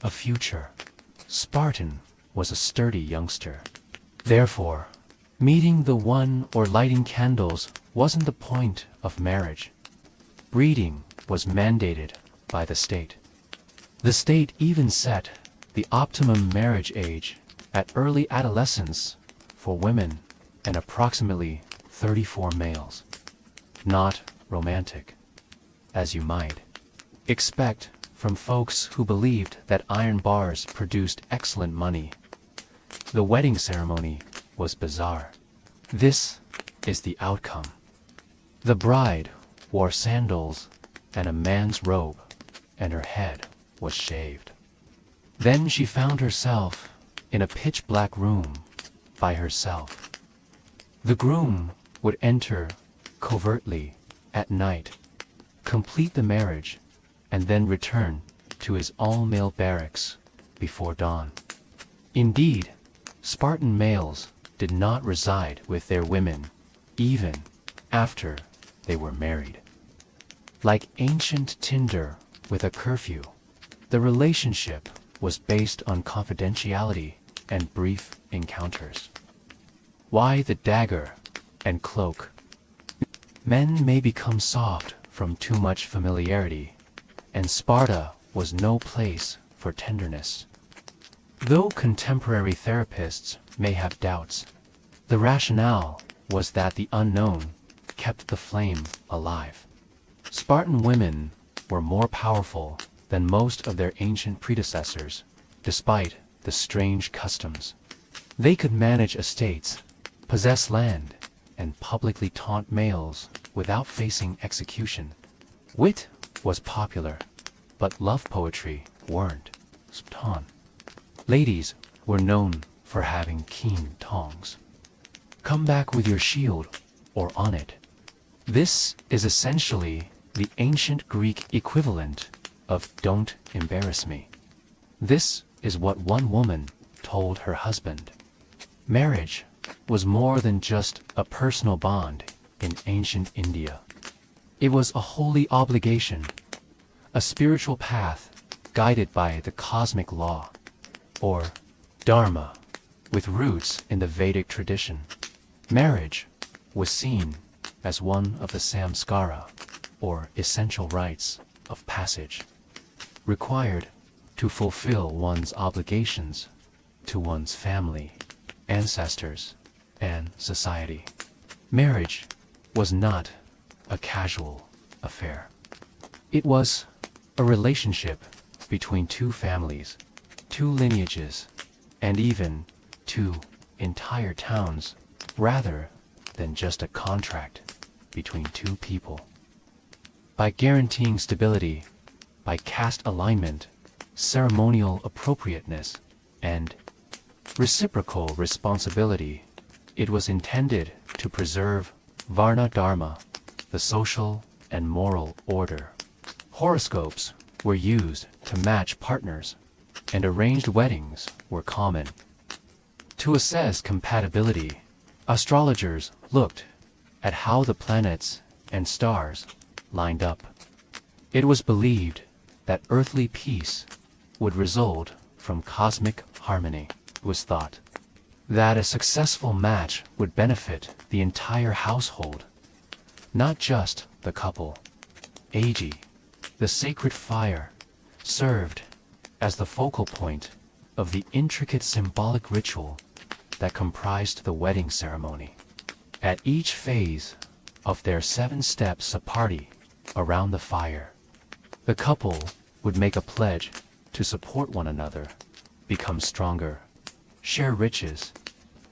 A future Spartan was a sturdy youngster. Therefore, meeting the one or lighting candles wasn't the point of marriage. Breeding was mandated by the state. The state even set the optimum marriage age at early adolescence for women and approximately 34 males. Not romantic, as you might expect from folks who believed that iron bars produced excellent money. The wedding ceremony was bizarre. This is the outcome. The bride wore sandals and a man's robe, and her head was shaved. Then she found herself in a pitch-black room by herself. The groom would enter covertly at night, complete the marriage, and then return to his all-male barracks before dawn. Indeed, Spartan males did not reside with their women even after they were married. Like ancient Tinder with a curfew, the relationship was based on confidentiality and brief encounters. Why the dagger and cloak? Men may become soft from too much familiarity, and Sparta was no place for tenderness. Though contemporary therapists may have doubts, the rationale was that the unknown kept the flame alive. Spartan women were more powerful than most of their ancient predecessors, despite the strange customs. They could manage estates, possess land, and publicly taunt males without facing execution. Wit was popular, but love poetry weren't. Spartan ladies were known for having keen tongues. Come back with your shield, or on it. This is essentially the ancient Greek equivalent of "don't embarrass me." This is what one woman told her husband. Marriage was more than just a personal bond in ancient India. It was a holy obligation, a spiritual path guided by the cosmic law, or dharma, with roots in the Vedic tradition. Marriage was seen as one of the samskara, or essential rites of passage, required to fulfill one's obligations to one's family, ancestors, and society. Marriage was not a casual affair. It was a relationship between two families, two lineages, and even two entire towns, rather than just a contract between two people. By guaranteeing stability, by caste alignment, ceremonial appropriateness, and reciprocal responsibility, it was intended to preserve Varna Dharma, the social and moral order. Horoscopes were used to match partners, and arranged weddings were common. To assess compatibility, astrologers looked at how the planets and stars lined up. It was believed that earthly peace would result from cosmic harmony. It was thought that a successful match would benefit the entire household, not just the couple. Agi, the sacred fire, served as the focal point of the intricate symbolic ritual that comprised the wedding ceremony. At each phase of their 7 steps a party around the fire, the couple would make a pledge to support one another, become stronger, share riches,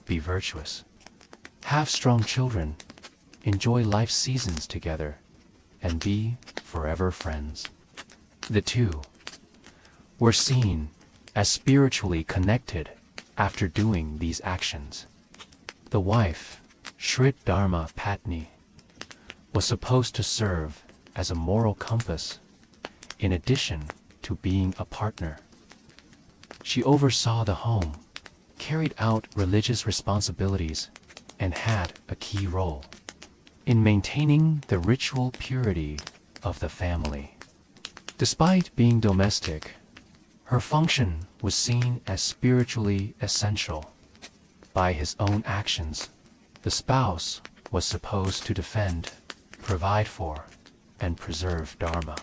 be virtuous, have strong children, enjoy life's seasons together, and be forever friends. The two were seen as spiritually connected after doing these actions. The wife, Shrit Dharma Patni, was supposed to serve as a moral compass in addition to being a partner. She oversaw the home, carried out religious responsibilities and had a key role in maintaining the ritual purity of the family. Despite being domestic, her function was seen as spiritually essential. By his own actions, the spouse was supposed to defend, provide for, and preserve Dharma.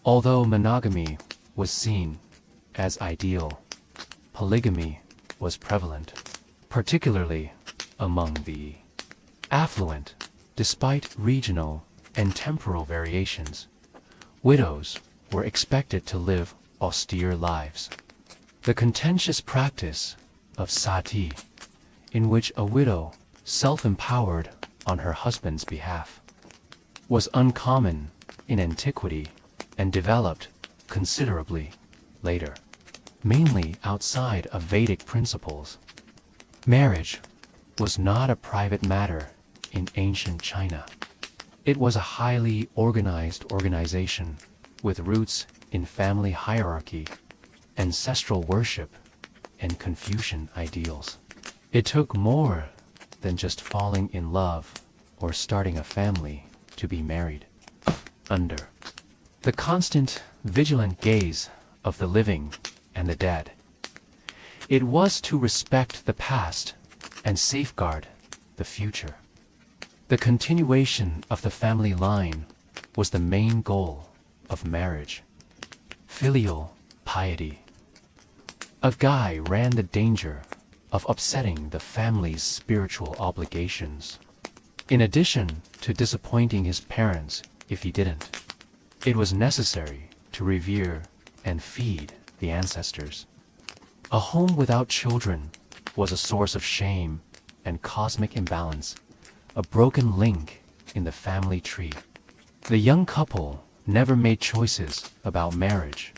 Although monogamy was seen as ideal, polygamy was prevalent, particularly among the affluent. Despite regional and temporal variations, widows were expected to live austere lives. The contentious practice of sati, in which a widow self-empowered on her husband's behalf, was uncommon in antiquity and developed considerably later, mainly outside of Vedic principles. Marriage was not a private matter in ancient China. It was a highly organized organization with roots in family hierarchy, ancestral worship, and Confucian ideals. It took more than just falling in love or starting a family to be married. Under the constant, vigilant gaze of the living and the dead, it was to respect the past and safeguard the future. The continuation of the family line was the main goal of marriage. Filial piety. A guy ran the danger of upsetting the family's spiritual obligations, in addition to disappointing his parents if he didn't. It was necessary to revere and feed the ancestors. A home without children was a source of shame and cosmic imbalance, a broken link in the family tree. The young couple never made choices about marriage.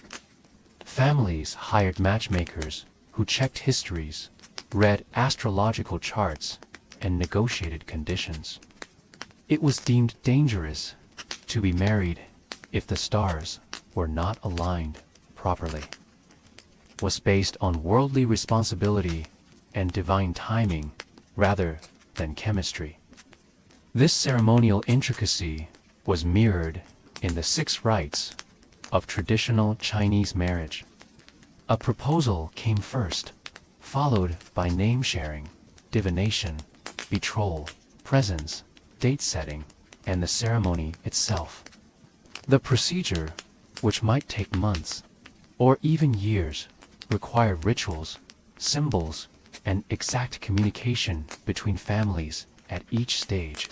Families hired matchmakers who checked histories, read astrological charts, and negotiated conditions. It was deemed dangerous to be married if the stars were not aligned properly. Was based on worldly responsibility and divine timing rather than chemistry. This ceremonial intricacy was mirrored in the 6 rites of traditional Chinese marriage. A proposal came first, followed by name-sharing, divination, betrothal, presents, date setting, and the ceremony itself. The procedure, which might take months or even years, required rituals, symbols, and exact communication between families at each stage.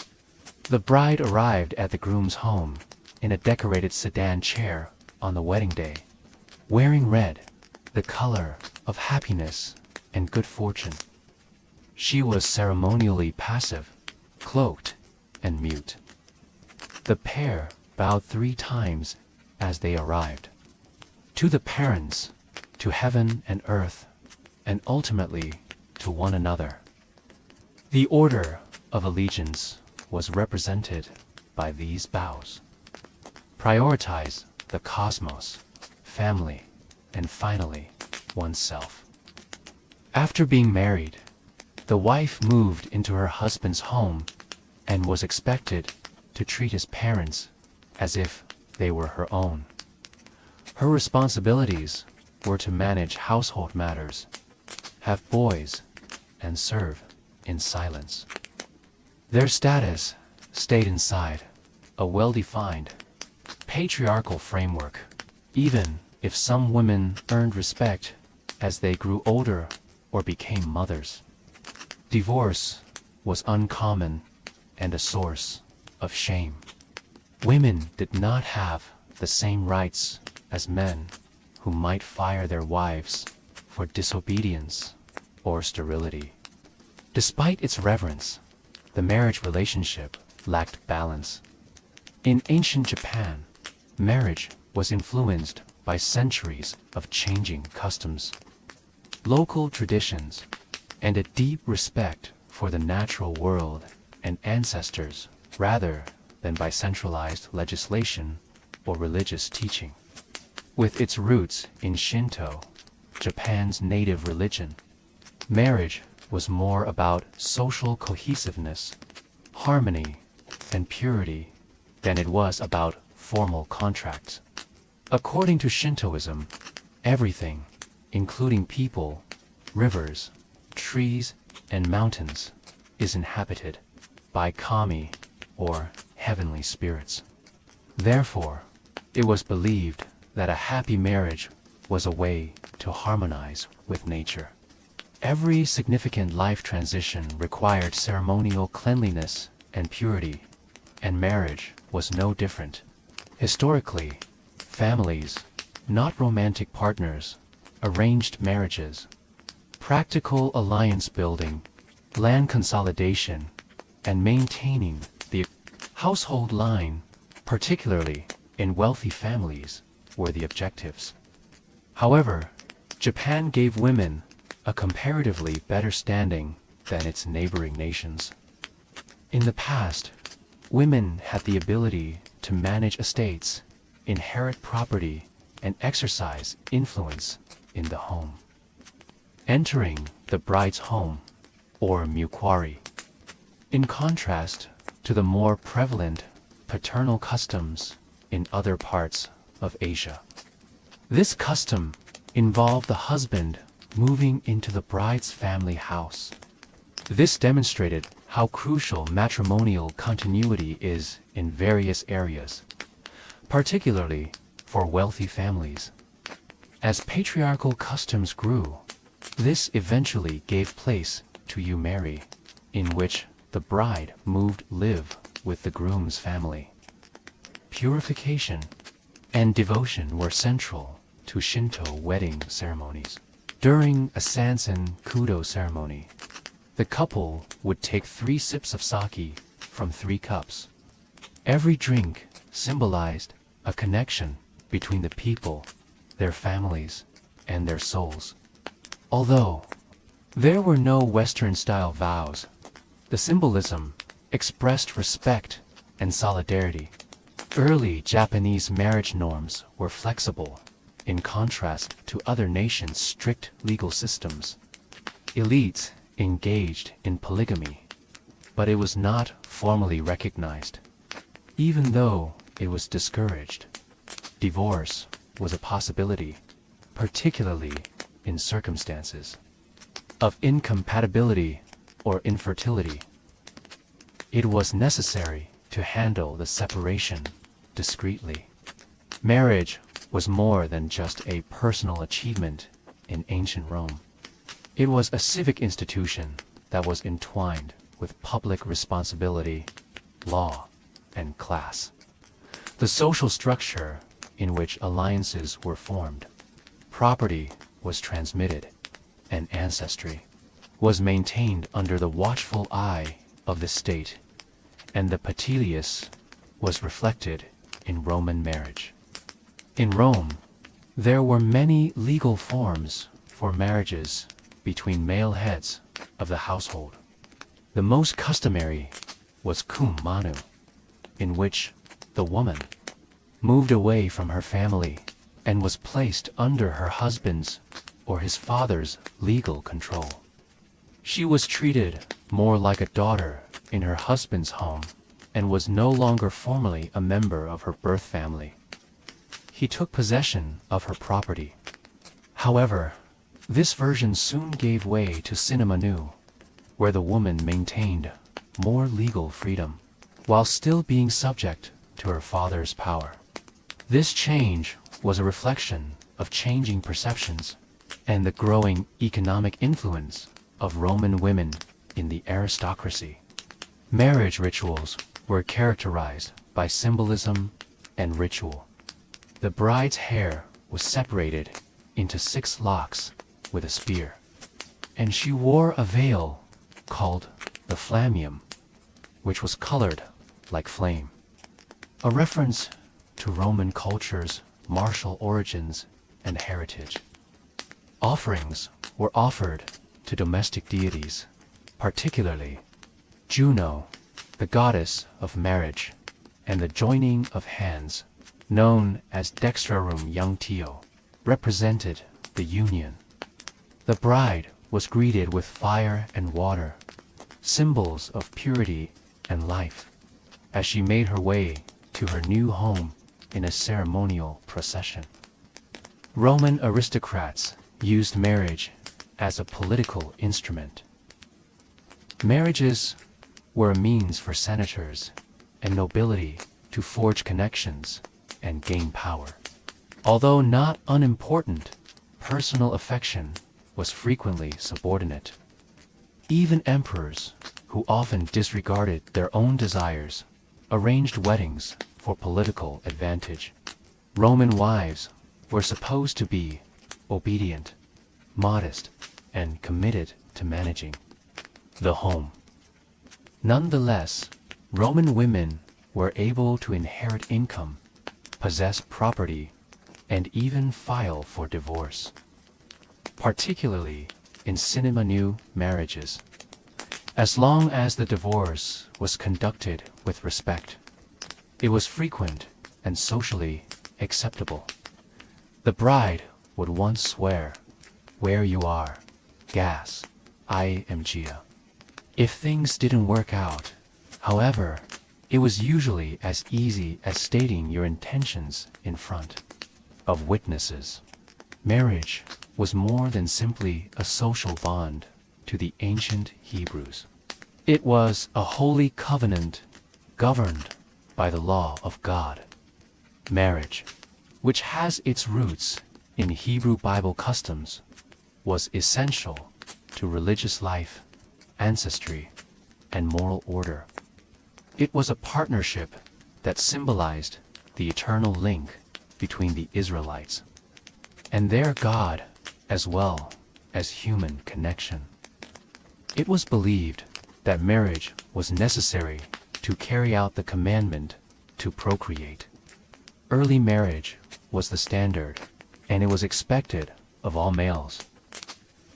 The bride arrived at the groom's home in a decorated sedan chair on the wedding day, wearing red, the color of happiness and good fortune. She was ceremonially passive, cloaked, and mute. The pair bowed 3 times as they arrived. To the parents, to heaven and earth, and ultimately to one another. The order of allegiance was represented by these bows. Prioritize the cosmos, family, and finally, oneself. After being married, the wife moved into her husband's home and was expected to treat his parents as if they were her own. Her responsibilities were to manage household matters, have boys, and serve in silence. Their status stayed inside a well-defined, patriarchal framework, even if some women earned respect as they grew older or became mothers. Divorce was uncommon and a source of shame. Women did not have the same rights as men who might fire their wives for disobedience or sterility. Despite its reverence, the marriage relationship lacked balance. In ancient Japan, marriage was influenced by centuries of changing customs, local traditions, and a deep respect for the natural world and ancestors rather than by centralized legislation or religious teaching. With its roots in Shinto, Japan's native religion, Marriage was more about social cohesiveness, harmony, and purity than it was about formal contracts. According to Shintoism, everything, including people, rivers, trees, and mountains, is inhabited by kami, or heavenly spirits. Therefore, it was believed that a happy marriage was a way to harmonize with nature. Every significant life transition required ceremonial cleanliness and purity, and marriage was no different. Historically, families, not romantic partners, arranged marriages, practical alliance building, land consolidation, and maintaining the household line, particularly in wealthy families, were the objectives. However, Japan gave women a comparatively better standing than its neighboring nations. In the past, women had the ability to manage estates, inherit property, and exercise influence in the home. Entering the bride's home, or mukwari. In contrast to the more prevalent paternal customs in other parts of Asia. This custom involved the husband moving into the bride's family house. This demonstrated how crucial matrimonial continuity is in various areas, particularly for wealthy families. As patriarchal customs grew, this eventually gave place to yumari, in which the bride moved live with the groom's family. Purification and devotion were central to Shinto wedding ceremonies. During a Sansen Kudo ceremony, the couple would take 3 sips of sake from 3 cups. Every drink symbolized a connection between the people, their families, and their souls. Although there were no Western-style vows, the symbolism expressed respect and solidarity. Early Japanese marriage norms were flexible, in contrast to other nations' strict legal systems. Elites engaged in polygamy, but it was not formally recognized. Even though it was discouraged, divorce was a possibility, particularly in circumstances of incompatibility or infertility. It was necessary to handle the separation discreetly. Marriage was more than just a personal achievement in ancient Rome. It was a civic institution that was entwined with public responsibility, law, and class. The social structure in which alliances were formed, property was transmitted, and ancestry was maintained under the watchful eye of the state, and the patilius was reflected in Roman marriage. In Rome, there were many legal forms for marriages between male heads of the household. The most customary was cum manu, in which the woman moved away from her family and was placed under her husband's or his father's legal control. She was treated more like a daughter in her husband's home and was no longer formally a member of her birth family. He took possession of her property. However, this version soon gave way to sine manu, where the woman maintained more legal freedom, while still being subject to her father's power. This change was a reflection of changing perceptions and the growing economic influence of Roman women in the aristocracy. Marriage rituals were characterized by symbolism and ritual. The bride's hair was separated into 6 locks with a spear, and she wore a veil called the flammeum, which was colored like flame, a reference to Roman culture's martial origins and heritage. Offerings were offered to domestic deities, particularly Juno, the goddess of marriage, and the joining of hands, known as dextrarum iunctio, represented the union. The bride was greeted with fire and water, symbols of purity and life, as she made her way to her new home in a ceremonial procession. Roman aristocrats used marriage as a political instrument. Marriages were a means for senators and nobility to forge connections and gain power. Although not unimportant, personal affection was frequently subordinate. Even emperors, who often disregarded their own desires, arranged weddings for political advantage. Roman wives were supposed to be obedient, modest, and committed to managing the home. Nonetheless, Roman women were able to inherit income, possess property, and even file for divorce, particularly in sine marriages, as long as the divorce was conducted with respect. It was frequent and socially acceptable. The bride would once swear, "Where you are, gas, I am Gia." If things didn't work out, however, it was usually as easy as stating your intentions in front of witnesses. Marriage was more than simply a social bond to the ancient Hebrews. It was a holy covenant governed by the law of God. Marriage, which has its roots in Hebrew Bible customs, was essential to religious life, ancestry, and moral order. It was a partnership that symbolized the eternal link between the Israelites and their God, as well as human connection. It was believed that marriage was necessary to carry out the commandment to procreate. Early marriage was the standard, and it was expected of all males.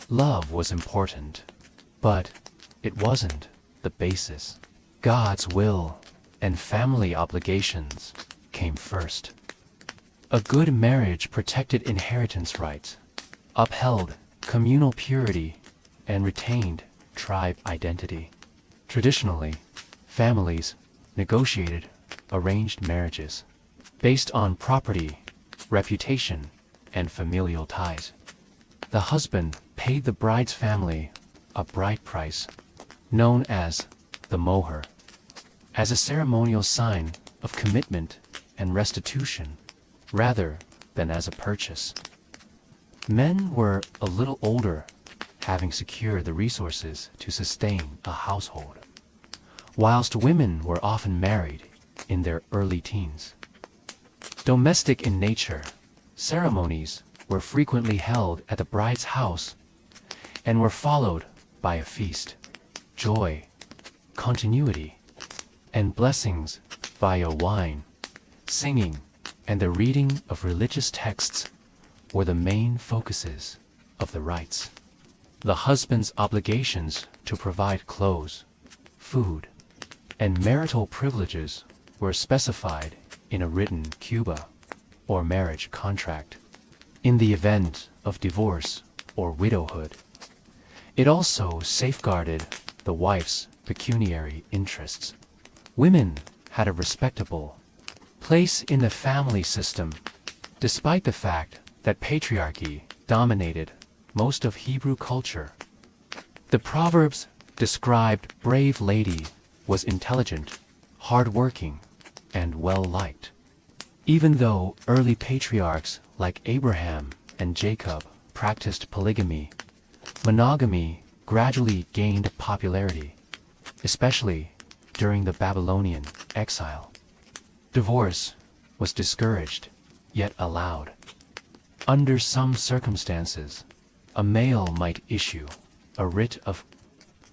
Love was important, but it wasn't the basis. God's will and family obligations came first. A good marriage protected inheritance rights, upheld communal purity, and retained tribe identity. Traditionally, families negotiated arranged marriages based on property, reputation, and familial ties. The husband paid the bride's family a bride price, known as the moher, as a ceremonial sign of commitment and restitution, rather than as a purchase. Men were a little older, having secured the resources to sustain a household, whilst women were often married in their early teens. Domestic in nature, ceremonies were frequently held at the bride's house and were followed by a feast. Joy, continuity, and blessings via wine, singing, and the reading of religious texts were the main focuses of the rites. The husband's obligations to provide clothes, food, and marital privileges were specified in a written kuba, or marriage contract. In the event of divorce or widowhood, it also safeguarded the wife's pecuniary interests. Women had a respectable place in the family system, despite the fact that patriarchy dominated most of Hebrew culture. The Proverbs described brave lady was intelligent, hardworking, and well-liked. Even though early patriarchs like Abraham and Jacob practiced polygamy, monogamy gradually gained popularity, especially during the Babylonian exile. Divorce was discouraged, yet allowed. Under some circumstances, a male might issue a writ of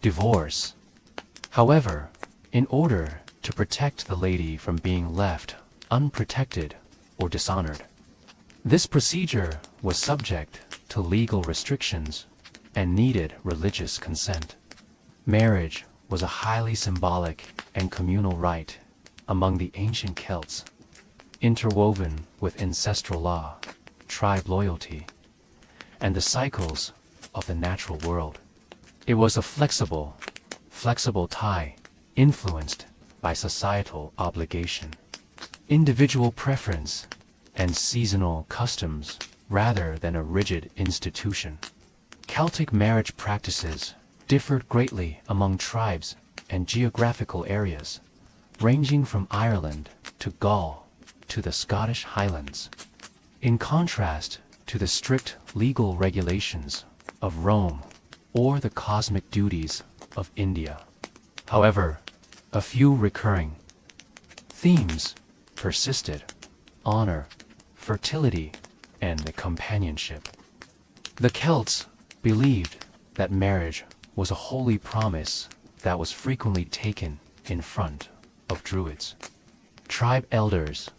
divorce. However, in order to protect the lady from being left unprotected or dishonored, this procedure was subject to legal restrictions and needed religious consent. Marriage was a highly symbolic and communal rite among the ancient Celts, interwoven with ancestral law, tribe loyalty, and the cycles of the natural world. It was a flexible tie influenced by societal obligation, individual preference, and seasonal customs rather than a rigid institution. Celtic marriage practices differed greatly among tribes and geographical areas, ranging from Ireland to Gaul to the Scottish Highlands. In contrast to the strict legal regulations of Rome or the cosmic duties of India. However, a few recurring themes persisted: honor, fertility, and companionship. The Celts believed that marriage was a holy promise that was frequently taken in front of druids, tribe elders,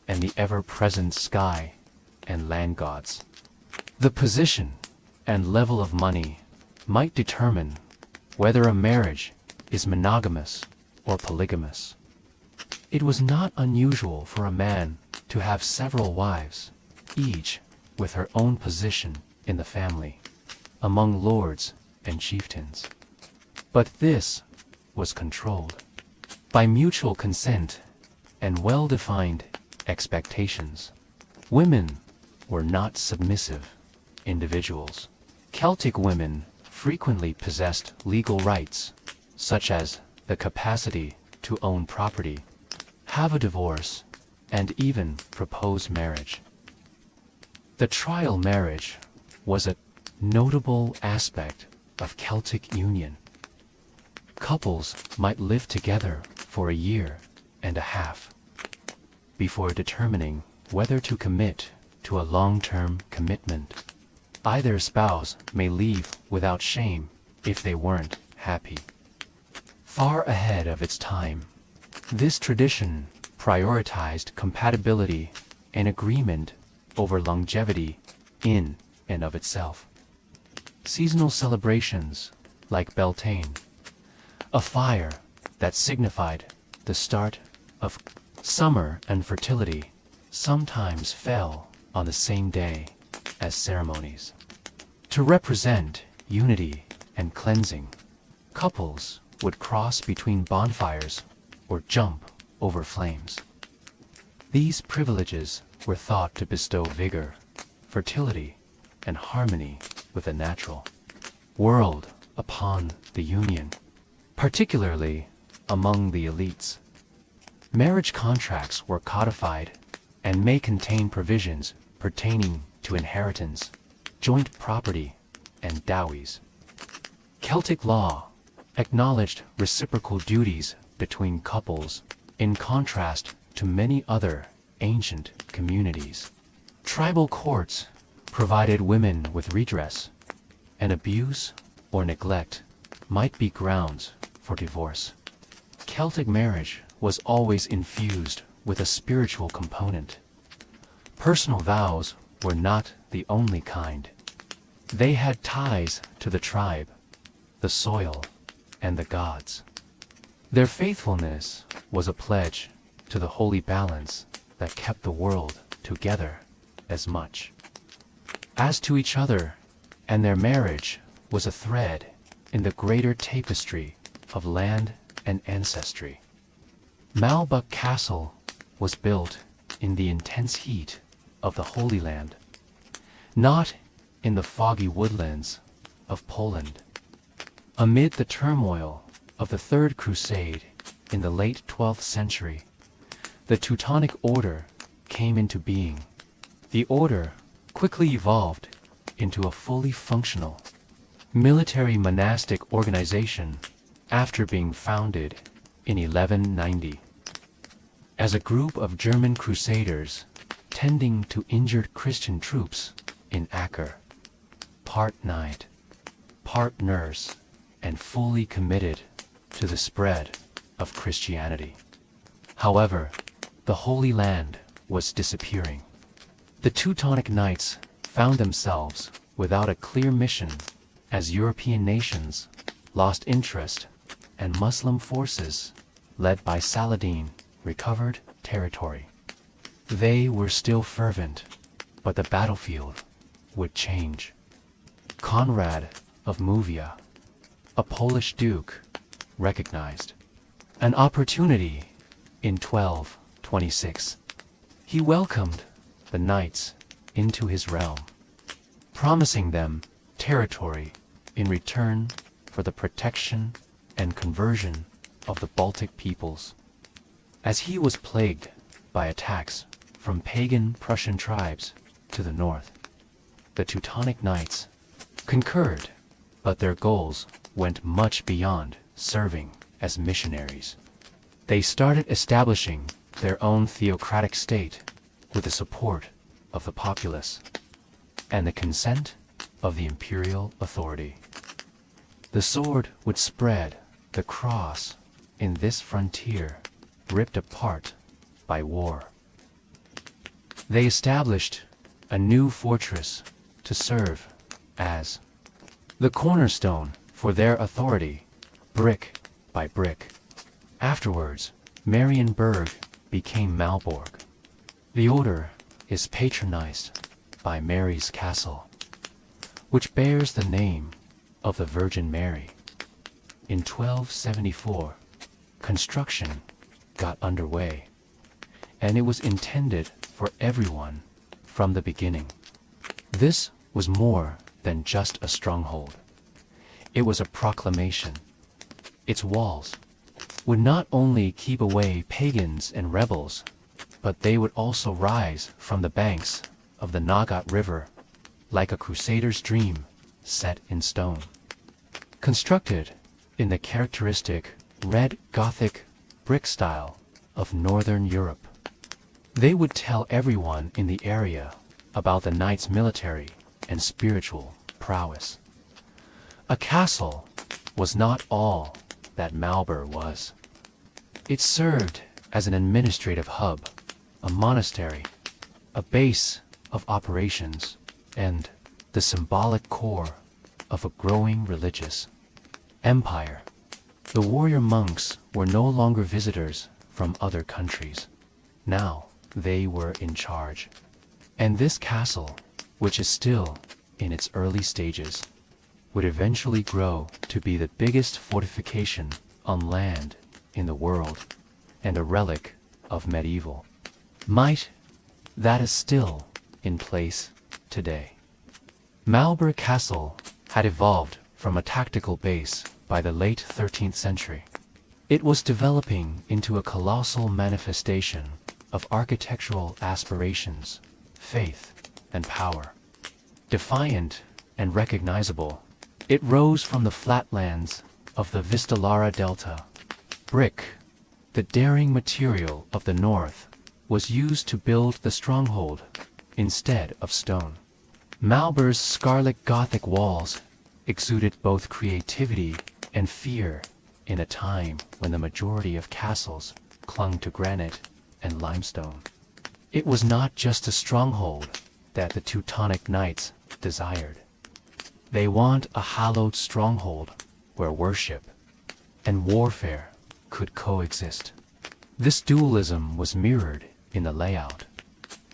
and the ever-present sky and land gods. The position and level of money might determine whether a marriage is monogamous or polygamous. It was not unusual for a man to have several wives, each with her own position in the family, among lords and chieftains. But this was controlled by mutual consent and well-defined expectations. Women were not submissive individuals. Celtic women frequently possessed legal rights, such as the capacity to own property, have a divorce, and even propose marriage. The trial marriage was a notable aspect of Celtic union. Couples might live together for a year and a half before determining whether to commit to a long-term commitment. Either spouse may leave without shame if they weren't happy. Far ahead of its time, this tradition prioritized compatibility and agreement over longevity in and of itself. Seasonal celebrations like Beltane, a fire that signified the start of summer and fertility, sometimes fell on the same day as ceremonies. To represent unity and cleansing, couples would cross between bonfires or jump over flames. These privileges were thought to bestow vigor, fertility, and harmony with the natural world upon the union, particularly among the elites. Marriage contracts were codified and may contain provisions pertaining to inheritance, joint property, and dowees. Celtic law acknowledged reciprocal duties between couples, in contrast to many other ancient communities. Tribal courts provided women with redress, and abuse or neglect might be grounds for divorce. Celtic marriage was always infused with a spiritual component. Personal vows were not the only kind. They had ties to the tribe, the soil, and the gods. Their faithfulness was a pledge to the holy balance that kept the world together as much as to each other, and their marriage was a thread in the greater tapestry of land and ancestry. Malbuck Castle was built in the intense heat of the Holy Land, not in the foggy woodlands of Poland. Amid the turmoil of the Third Crusade in the late 12th century, the Teutonic Order came into being. The order quickly evolved into a fully functional military monastic organization after being founded in 1190. As a group of German crusaders tending to injured Christian troops in Acre, part knight, part nurse, and fully committed to the spread of Christianity. However, the Holy Land was disappearing. The Teutonic Knights found themselves without a clear mission as European nations lost interest and Muslim forces, led by Saladin, recovered territory. They were still fervent, but the battlefield would change. Conrad of Movia, a Polish duke, recognized an opportunity in 1226. He welcomed the knights into his realm, promising them territory in return for the protection and conversion of the Baltic peoples. As he was plagued by attacks from pagan Prussian tribes to the north, the Teutonic Knights concurred, but their goals went much beyond serving as missionaries. They started establishing their own theocratic state with the support of the populace and the consent of the imperial authority. The sword would spread, the cross in this frontier ripped apart by war. They established a new fortress to serve as the cornerstone for their authority, brick by brick. Afterwards, Marienburg became Malborg. The order is patronized by Mary's Castle, which bears the name of the Virgin Mary. In 1274, construction got underway, and it was intended for everyone from the beginning. This was more than just a stronghold. It was a proclamation. Its walls would not only keep away pagans and rebels, but they would also rise from the banks of the Nagat River like a crusader's dream set in stone. Constructed in the characteristic red Gothic brick style of Northern Europe, they would tell everyone in the area about the knights' military and spiritual prowess. A castle was not all that Malborg was. It served as an administrative hub, a monastery, a base of operations, and the symbolic core of a growing religious empire. The warrior monks were no longer visitors from other countries. Now they were in charge. And this castle, which is still in its early stages, would eventually grow to be the biggest fortification on land in the world and a relic of medieval might that is still in place today. Malborg Castle had evolved from a tactical base by the late 13th century. It was developing into a colossal manifestation of architectural aspirations, faith, and power. Defiant and recognizable, it rose from the flatlands of the Vistalara Delta. Brick, the daring material of the north, was used to build the stronghold instead of stone. Malborg's scarlet Gothic walls exuded both creativity and fear in a time when the majority of castles clung to granite and limestone. It was not just a stronghold that the Teutonic Knights desired. They want a hallowed stronghold where worship and warfare could coexist. This dualism was mirrored in the layout.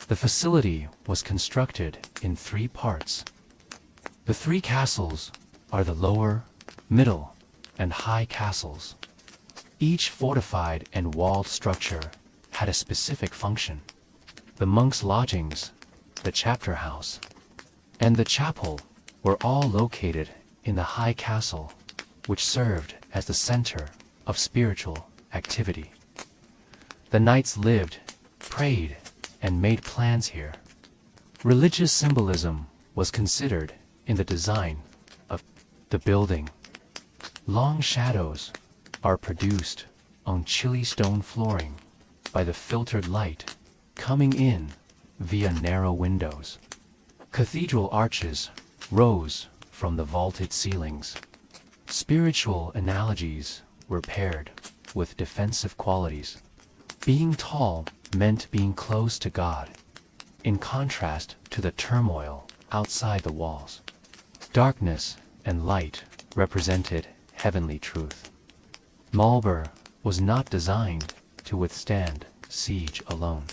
The facility was constructed in 3 parts. The 3 castles are the lower, middle, and high castles. Each fortified and walled structure had a specific function. The monks' lodgings, the chapter house, and the chapel were all located in the high castle, which served as the center of spiritual activity. The knights lived, prayed, and made plans here. Religious symbolism was considered in the design of the building. Long shadows are produced on chilly stone flooring by the filtered light coming in via narrow windows. Cathedral arches rose from the vaulted ceilings. Spiritual analogies were paired with defensive qualities. Being tall meant being close to God, in contrast to the turmoil outside the walls. Darkness and light represented heavenly truth. Malborg was not designed to withstand siege alone.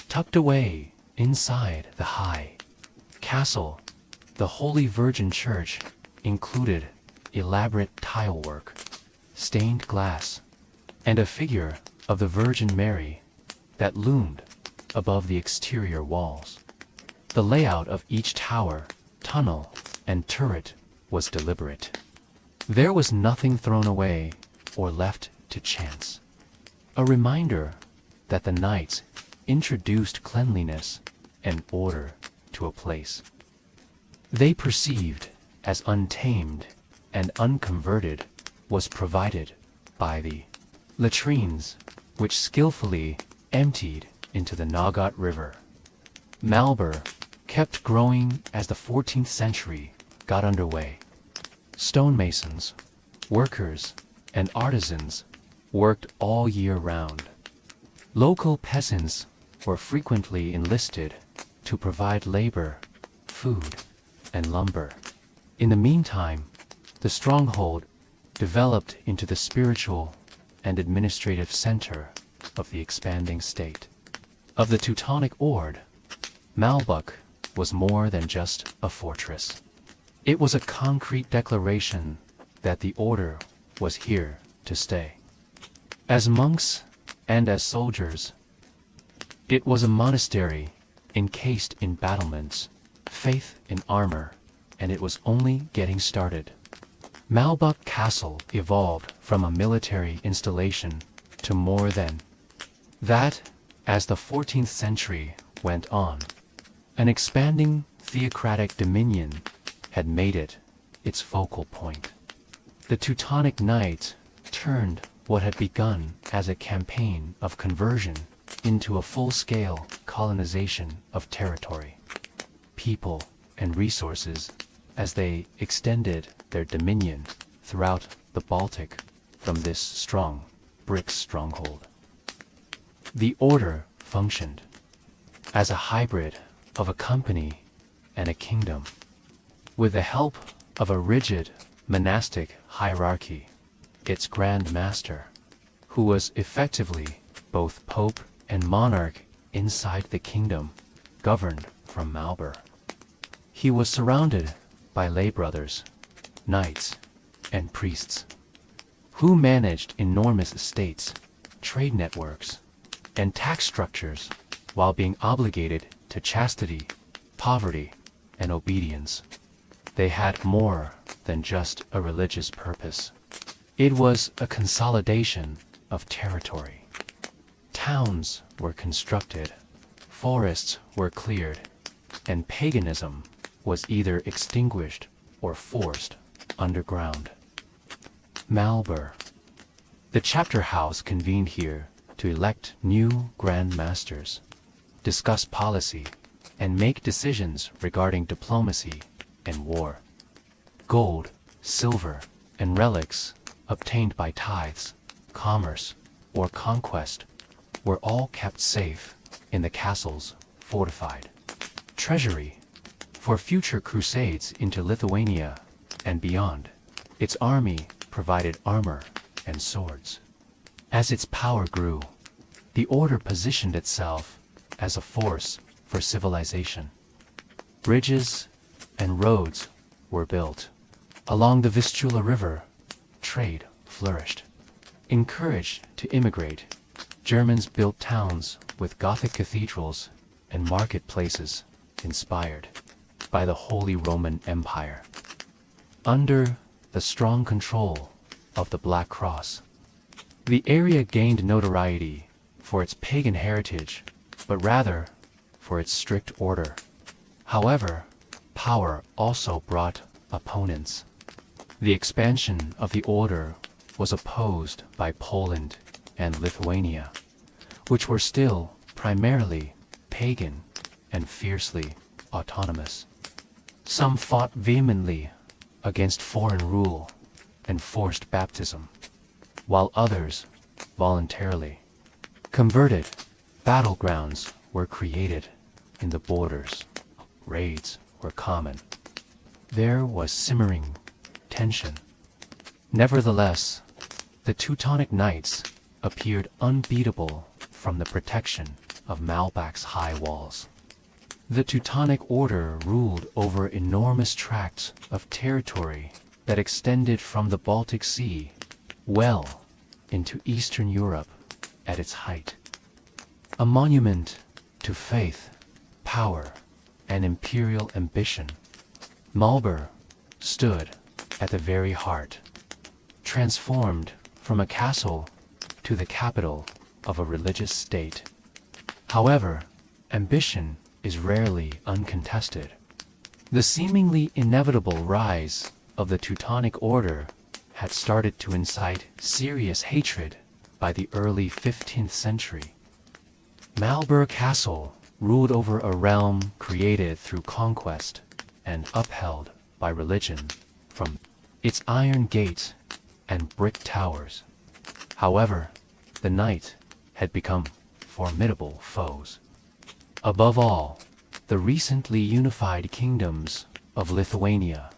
Tucked away inside the high castle, The Holy Virgin Church included elaborate tilework, stained glass, and a figure of the Virgin Mary that loomed above the exterior walls. The layout of each tower, tunnel, and turret was deliberate. There was nothing thrown away or left to chance. A reminder that the knights introduced cleanliness and order to a place they perceived as untamed and unconverted was provided by the latrines, which skillfully emptied into the Nagat River. Malber kept growing as the 14th century got underway. Stonemasons, workers, and artisans worked all year round. Local peasants were frequently enlisted to provide labor, food, and lumber. In the meantime, the stronghold developed into the spiritual and administrative center of the expanding state. Of the Teutonic Ord, Malbuk was more than just a fortress. It was a concrete declaration that the order was here to stay. As monks and as soldiers, it was a monastery encased in battlements, faith in armor, and it was only getting started. Malbuk Castle evolved from a military installation to more than that as the 14th century went on. An expanding theocratic dominion had made it its focal point. The Teutonic Knights turned what had begun as a campaign of conversion into a full-scale colonization of territory, people, and resources as they extended their dominion throughout the Baltic from this strong brick stronghold. The order functioned as a hybrid of a company and a kingdom, with the help of a rigid monastic hierarchy. Its Grand Master, who was effectively both pope and monarch inside the kingdom, governed from Malber. He was surrounded by lay brothers, knights, and priests, who managed enormous estates, trade networks, and tax structures while being obligated to chastity, poverty, and obedience. They had more than just a religious purpose. It was a consolidation of territory. Towns were constructed, forests were cleared, and paganism was either extinguished or forced underground. Malber. The chapter house convened here to elect new Grand Masters, discuss policy, and make decisions regarding diplomacy and war. Gold, silver, and relics obtained by tithes, commerce, or conquest were all kept safe in the castles fortified. Treasury, for future crusades into Lithuania and beyond. Its army provided armor and swords. As its power grew, the order positioned itself as a force for civilization. Bridges and roads were built. Along the Vistula River, trade flourished. Encouraged to immigrate, Germans built towns with Gothic cathedrals and marketplaces inspired by the Holy Roman Empire. Under the strong control of the Black Cross, the area gained notoriety for its pagan heritage, but rather for its strict order. However, power also brought opponents. The expansion of the order was opposed by Poland and Lithuania, which were still primarily pagan and fiercely autonomous. Some fought vehemently against foreign rule and forced baptism, while others voluntarily converted. Battlegrounds were created in the borders. Raids were common. There was simmering tension. Nevertheless, the Teutonic Knights appeared unbeatable from the protection of Malbak's high walls. The Teutonic Order ruled over enormous tracts of territory that extended from the Baltic Sea well into Eastern Europe at its height. A monument to faith, power, and imperial ambition, Marlborough stood at the very heart, transformed from a castle to the capital of a religious state. However, ambition is rarely uncontested. The seemingly inevitable rise of the Teutonic Order had started to incite serious hatred by the early 15th century. Marlborough Castle ruled over a realm created through conquest and upheld by religion from its iron gates and brick towers. However, the knights had become formidable foes. Above all, the recently unified kingdoms of Lithuania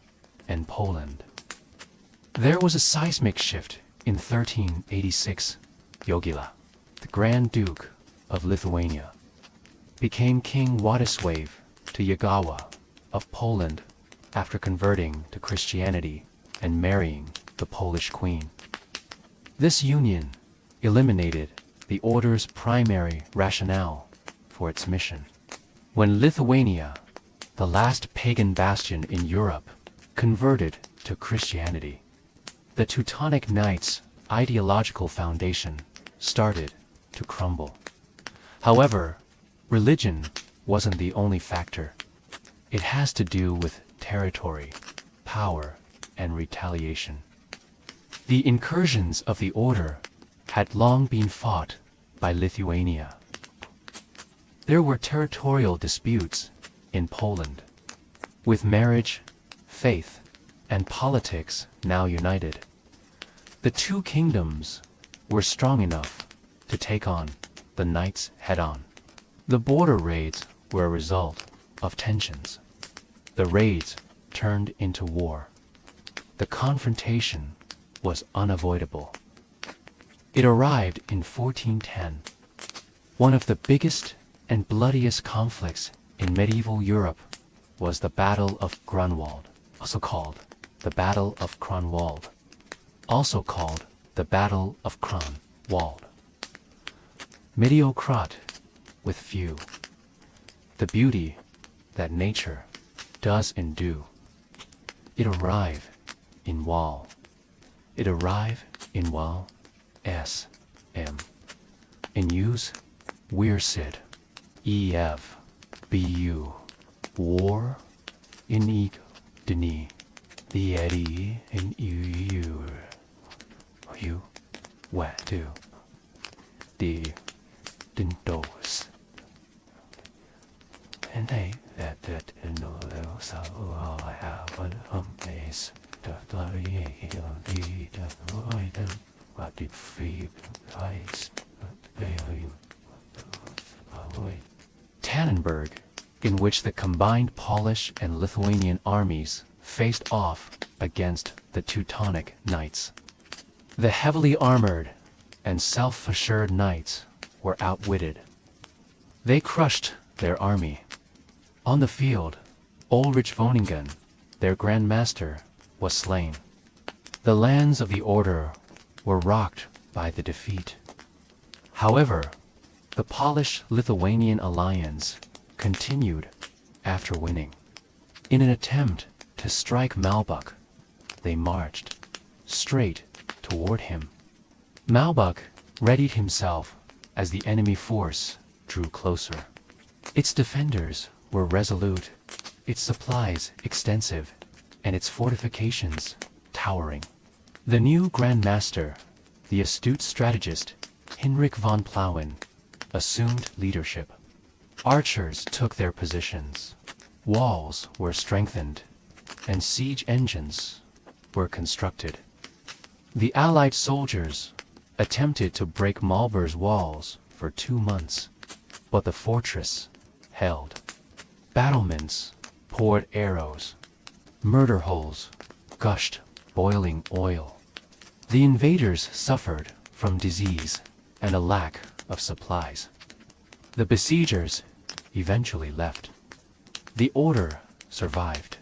and Poland. There was a seismic shift in 1386. Jogaila, the Grand Duke of Lithuania, became King Władysław Tokugawa of Poland after converting to Christianity and marrying the Polish queen. This union eliminated the order's primary rationale for its mission. When Lithuania, the last pagan bastion in Europe, converted to Christianity, the Teutonic Knights' ideological foundation started to crumble. However, religion wasn't the only factor. It has to do with territory, power, and retaliation. The incursions of the order had long been fought by Lithuania. There were territorial disputes in Poland. With marriage, faith, and politics now united, the two kingdoms were strong enough to take on the knights head-on. The border raids were a result of tensions. The raids turned into war. The confrontation was unavoidable. It arrived in 1410, one of the biggest and bloodiest conflicts in medieval Europe was the Battle of Grunwald, also called the Battle of Kronwald, also called the Battle of Kronwald. Mediocrat with few. The beauty that nature does and do. It arrive in wall. It arrive in wall S M. In use we're Sid. EF BU War in Eek Dini the Eddie in you wet to the Dindos and they that no so I have an place the what did free ice Tannenberg, in which the combined Polish and Lithuanian armies faced off against the Teutonic Knights. The heavily armored and self-assured knights were outwitted. They crushed their army. On the field, Ulrich von Ingen, their Grand Master, was slain. The lands of the order were rocked by the defeat. However, the Polish-Lithuanian alliance continued after winning. In an attempt to strike Malbuck, they marched straight toward him. Malbuck readied himself as the enemy force drew closer. Its defenders were resolute, its supplies extensive, and its fortifications towering. The new Grand Master, the astute strategist Hinrich von Plauen, assumed leadership. Archers took their positions. Walls were strengthened, and siege engines were constructed. The Allied soldiers attempted to break Marlborough's walls for 2 months, but the fortress held. Battlements poured arrows. Murder holes gushed boiling oil. The invaders suffered from disease and a lack of supplies. The besiegers eventually left. The order survived,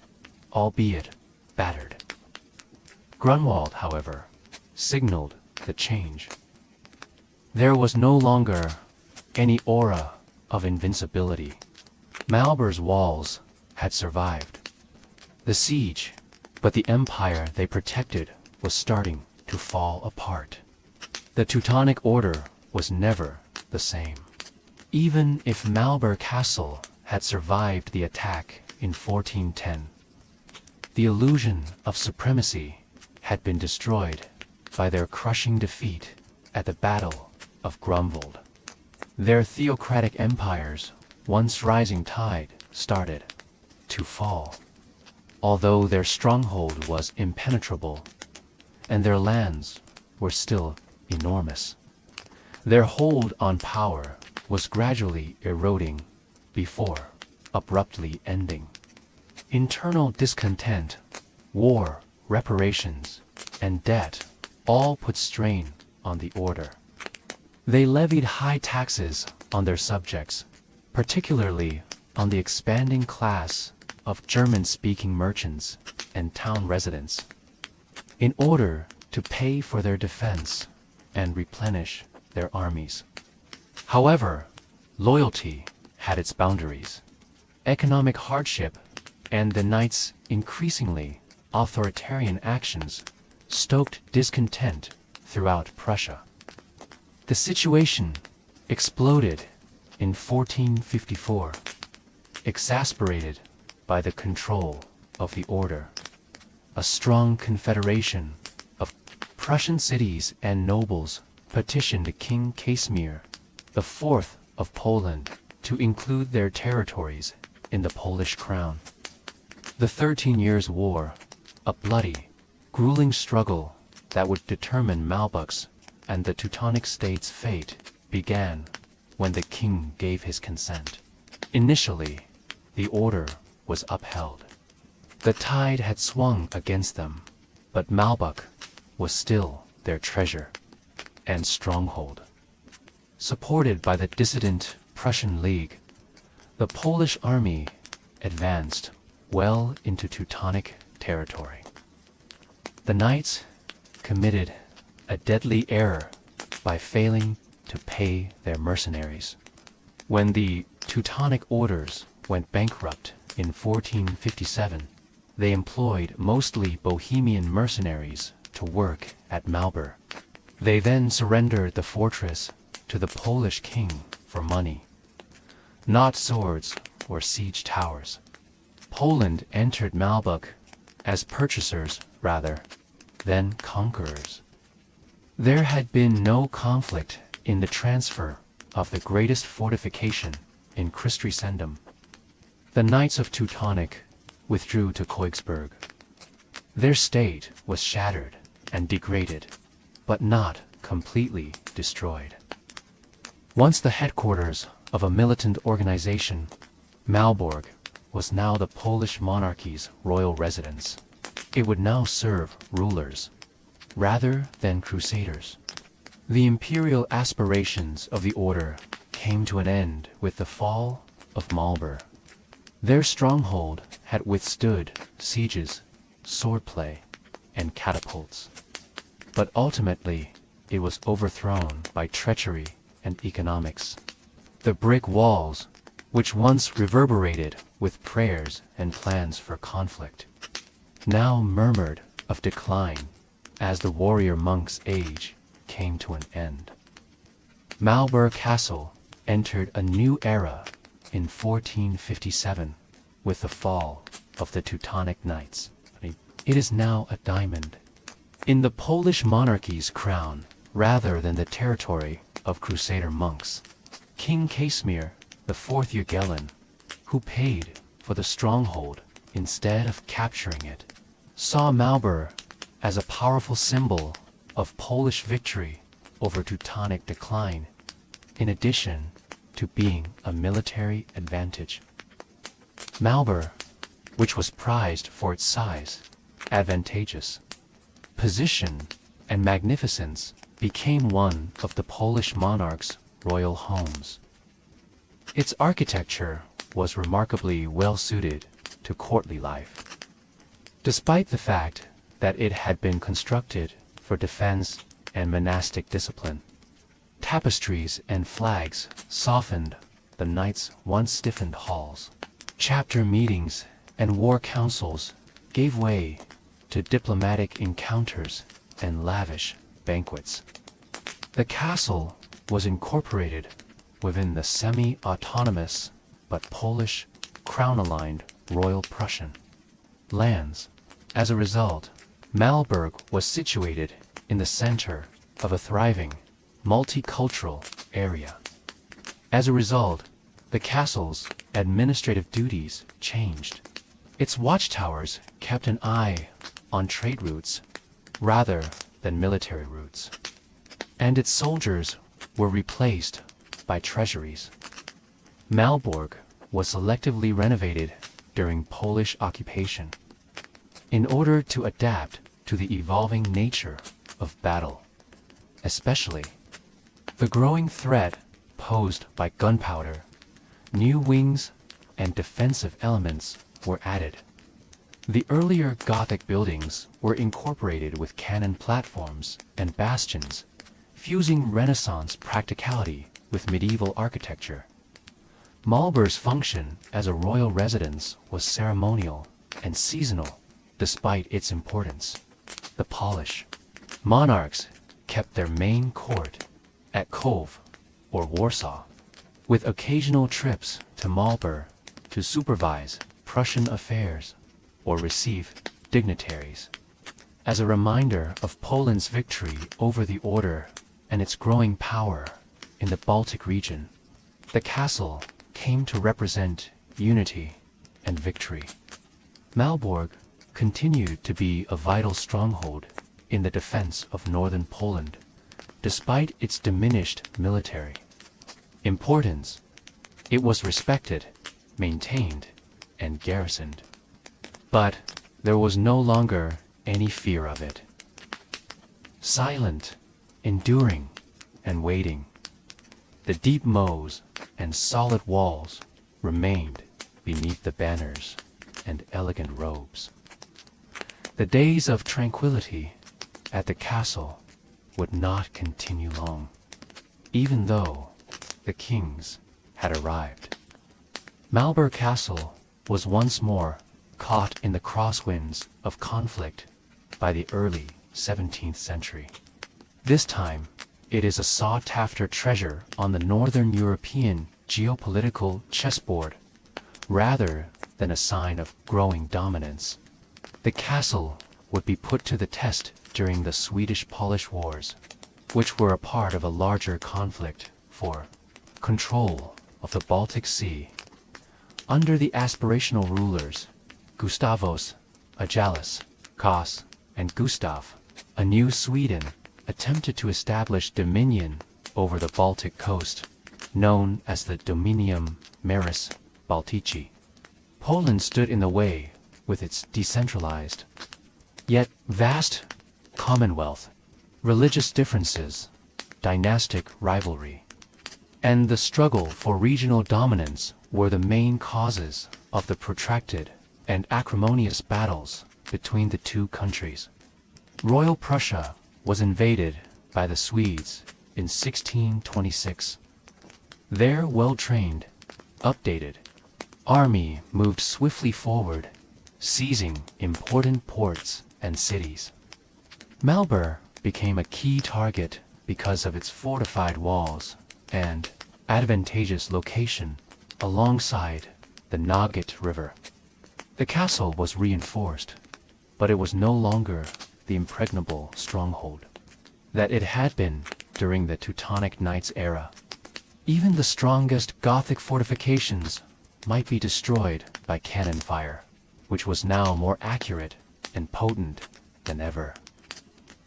albeit battered. Grunwald, however, signaled the change. There was no longer any aura of invincibility. Malber's walls had survived the siege, but the empire they protected was starting to fall apart. The Teutonic Order was never the same. Even if Malber Castle had survived the attack in 1410, the illusion of supremacy had been destroyed by their crushing defeat at the Battle of Grunwald. Their theocratic empires, once rising tide, started to fall. Although their stronghold was impenetrable, and their lands were still enormous, their hold on power was gradually eroding before abruptly ending. Internal discontent, war, reparations, and debt all put strain on the order. They levied high taxes on their subjects, particularly on the expanding class of German-speaking merchants and town residents, in order to pay for their defense and replenish their armies. However, loyalty had its boundaries. Economic hardship and the knights' increasingly authoritarian actions stoked discontent throughout Prussia. The situation exploded in 1454, exasperated by the control of the order. A strong confederation of Prussian cities and nobles petitioned King Casimir IV of Poland to include their territories in the Polish crown. The 13 Years' War, a bloody, grueling struggle that would determine Malbuk's and the Teutonic state's fate, began when the king gave his consent. Initially, the order was upheld. The tide had swung against them, but Malbuk was still their treasure and stronghold. Supported by the dissident Prussian League, the Polish army advanced well into Teutonic territory. The knights committed a deadly error by failing to pay their mercenaries. When the Teutonic orders went bankrupt in 1457, they employed mostly Bohemian mercenaries to work at Malber. They then surrendered the fortress to the Polish king for money, not swords or siege towers. Poland entered Malbuk as purchasers rather than conquerors. There had been no conflict in the transfer of the greatest fortification in Christendom. The Knights of Teutonic withdrew to Königsberg. Their state was shattered and degraded, but not completely destroyed. Once the headquarters of a militant organization, Malbork was now the Polish monarchy's royal residence. It would now serve rulers, rather than crusaders. The imperial aspirations of the order came to an end with the fall of Malber. Their stronghold had withstood sieges, swordplay, and catapults. But ultimately, it was overthrown by treachery and economics. The brick walls, which once reverberated with prayers and plans for conflict, now murmured of decline as the warrior monk's age came to an end. Malber Castle entered a new era in 1457 with the fall of the Teutonic Knights. It is now a diamond in the Polish monarchy's crown rather than the territory of Crusader monks. King Casimir IV Jagiellon, who paid for the stronghold instead of capturing it, saw Malber as a powerful symbol of Polish victory over Teutonic decline, in addition to being a military advantage. Malber, which was prized for its size, advantageous position, and magnificence, became one of the Polish monarch's royal homes. Its architecture was remarkably well suited to courtly life. Despite the fact that it had been constructed for defense and monastic discipline, tapestries and flags softened the knight's once stiffened halls. Chapter meetings and war councils gave way to diplomatic encounters and lavish banquets. The castle was incorporated within the semi-autonomous but Polish, crown-aligned Royal Prussian lands. As a result, Malberg was situated in the center of a thriving, multicultural area. As a result, the castle's administrative duties changed. Its watchtowers kept an eye on trade routes rather than military routes, and its soldiers were replaced by treasuries. Malbork was selectively renovated during Polish occupation in order to adapt to the evolving nature of battle, especially the growing threat posed by gunpowder. New wings and defensive elements were added. The earlier Gothic buildings were incorporated with cannon platforms and bastions, fusing Renaissance practicality with medieval architecture. Malberg's function as a royal residence was ceremonial and seasonal, despite its importance. The Polish monarchs kept their main court at Kiev or Warsaw, with occasional trips to Malberg to supervise Prussian affairs or receive dignitaries. As a reminder of Poland's victory over the Order and its growing power in the Baltic region, the castle came to represent unity and victory. Malbork continued to be a vital stronghold in the defense of northern Poland, despite its diminished military importance. It was respected, maintained, and garrisoned. But there was no longer any fear of it. Silent, enduring, and waiting, the deep moats and solid walls remained beneath the banners and elegant robes. The days of tranquility at the castle would not continue long, even though the kings had arrived. Malberg Castle was once more caught in the crosswinds of conflict by the early 17th century. This time, it is a sought-after treasure on the Northern European geopolitical chessboard, rather than a sign of growing dominance. The castle would be put to the test during the Swedish-Polish Wars, which were a part of a larger conflict for control of the Baltic Sea. Under the aspirational rulers, Gustavus Adolphus, Kos, and Gustav, a new Sweden attempted to establish dominion over the Baltic coast, known as the Dominium Maris Baltici. Poland stood in the way with its decentralized, yet vast commonwealth, religious differences, dynastic rivalry, and the struggle for regional dominance were the main causes of the protracted and acrimonious battles between the two countries. Royal Prussia was invaded by the Swedes in 1626. Their well-trained, updated army moved swiftly forward, seizing important ports and cities. Malberg became a key target because of its fortified walls and advantageous location alongside the Noget River. The castle was reinforced, but it was no longer the impregnable stronghold that it had been during the Teutonic Knights era. Even the strongest Gothic fortifications might be destroyed by cannon fire, which was now more accurate and potent than ever.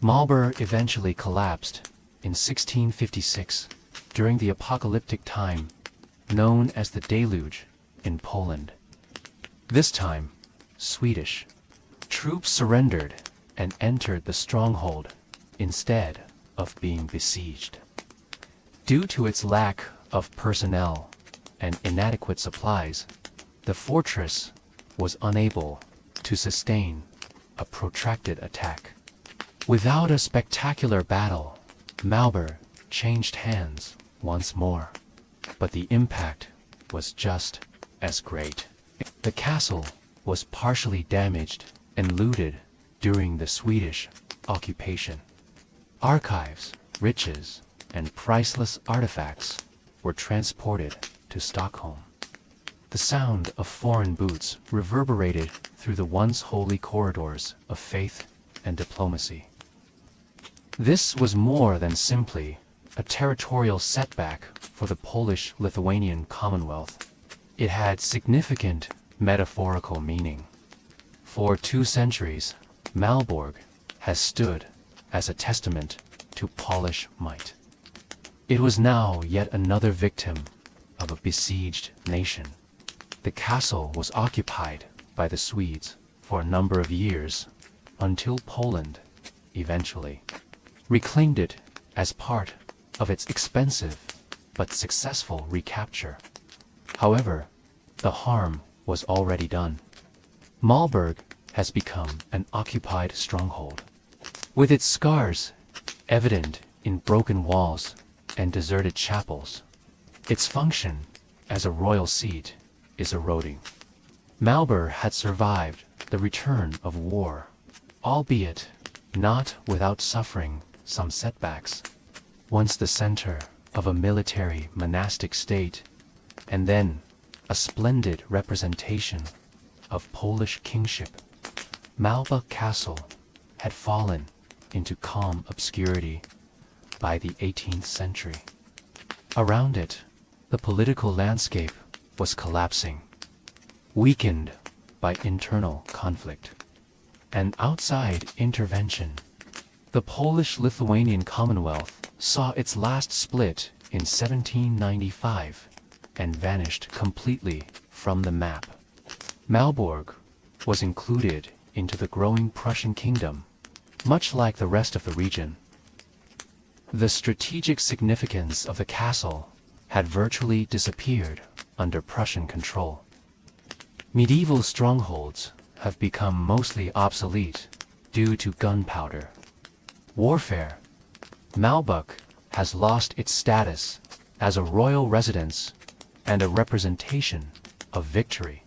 Malberg eventually collapsed in 1656 during the apocalyptic time known as the Deluge in Poland. This time, Swedish troops surrendered and entered the stronghold instead of being besieged. Due to its lack of personnel, and inadequate supplies, the fortress was unable to sustain a protracted attack. Without a spectacular battle, Malber changed hands once more, but the impact was just as great. The castle was partially damaged and looted during the Swedish occupation. Archives, riches, and priceless artifacts were transported to Stockholm. The sound of foreign boots reverberated through the once holy corridors of faith and diplomacy. This was more than simply a territorial setback for the Polish-Lithuanian Commonwealth. It had significant metaphorical meaning. For 2 centuries, Malbork has stood as a testament to Polish might. It was now yet another victim of a besieged nation. The castle was occupied by the Swedes for a number of years until Poland eventually reclaimed it as part of its expensive but successful recapture. However, the harm was already done. Malbork has become an occupied stronghold, with its scars evident in broken walls and deserted chapels. Its function as a royal seat is eroding. Malbork had survived the return of war, albeit not without suffering some setbacks. Once the center of a military monastic state, and then a splendid representation of Polish kingship, Malbork Castle had fallen into calm obscurity by the 18th century. Around it, the political landscape was collapsing, weakened by internal conflict and outside intervention. The Polish-Lithuanian Commonwealth saw its last split in 1795 and vanished completely from the map. Malbork was included into the growing Prussian kingdom, much like the rest of the region. The strategic significance of the castle had virtually disappeared under Prussian control. Medieval strongholds have become mostly obsolete due to gunpowder warfare. Malbork has lost its status as a royal residence and a representation of victory.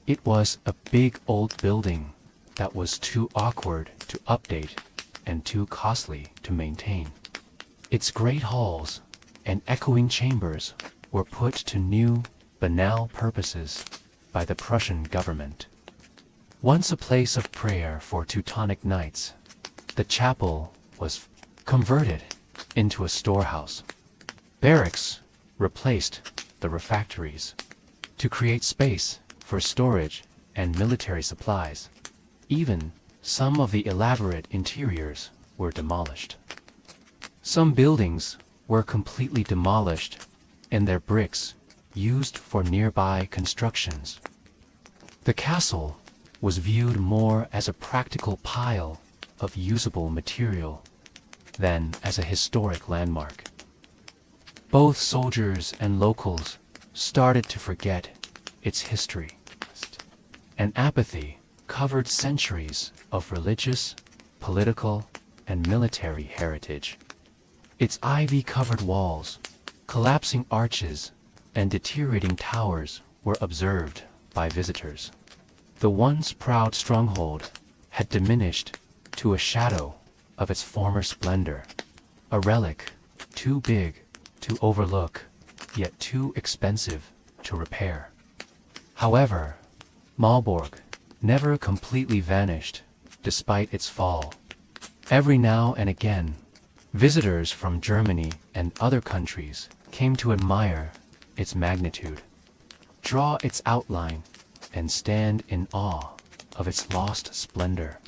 It was a big old building that was too awkward to update and too costly to maintain. Its great halls and echoing chambers were put to new, banal purposes by the Prussian government. Once a place of prayer for Teutonic knights, the chapel was converted into a storehouse. Barracks replaced the refectories to create space for storage and military supplies. Even some of the elaborate interiors were demolished. Some buildings were completely demolished and their bricks used for nearby constructions. The castle was viewed more as a practical pile of usable material than as a historic landmark. Both soldiers and locals started to forget its history, and apathy covered centuries of religious, political, and military heritage. Its ivy-covered walls, collapsing arches, and deteriorating towers were observed by visitors. The once proud stronghold had diminished to a shadow of its former splendor, a relic too big to overlook, yet too expensive to repair. However, Malbork never completely vanished despite its fall. Every now and again, visitors from Germany and other countries came to admire its magnitude, draw its outline, and stand in awe of its lost splendor.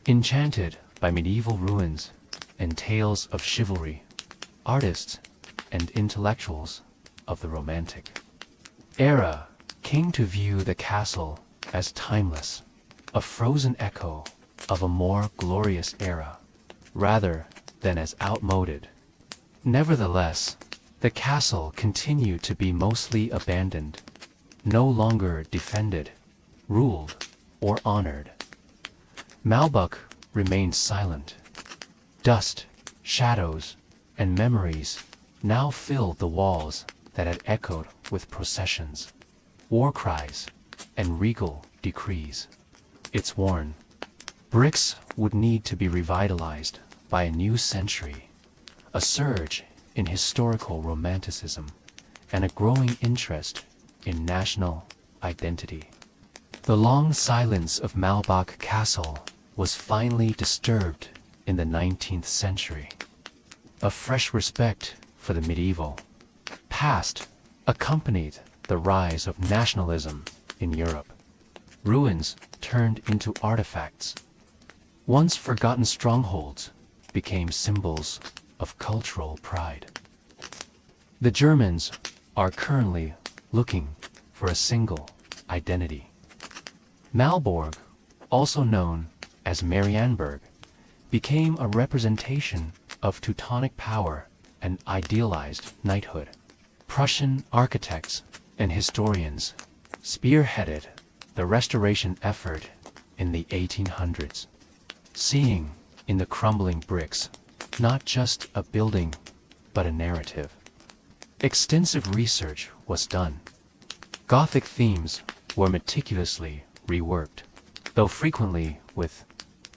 Enchanted by medieval ruins and tales of chivalry, artists and intellectuals of the Romantic era came to view the castle as timeless, a frozen echo of a more glorious era, rather than as outmoded. Nevertheless, The castle continued to be mostly abandoned, no longer defended, ruled, or honored. Malbuk remained silent. Dust, shadows, and memories now filled the walls that had echoed with processions, war cries, and regal decrees. It's worn. Bricks would need to be revitalized by a new century, a surge in historical romanticism, and a growing interest in national identity. The long silence of Malbuk Castle was finally disturbed in the 19th century. A fresh respect for the medieval past accompanied the rise of nationalism in Europe. Ruins turned into artifacts. Once forgotten strongholds became symbols of cultural pride. The Germans are currently looking for a single identity. Malborg, also known as Marienburg, became a representation of Teutonic power and idealized knighthood. Prussian architects and historians spearheaded the restoration effort in the 1800s, seeing in the crumbling bricks not just a building, but a narrative. Extensive research was done. Gothic themes were meticulously reworked, though frequently with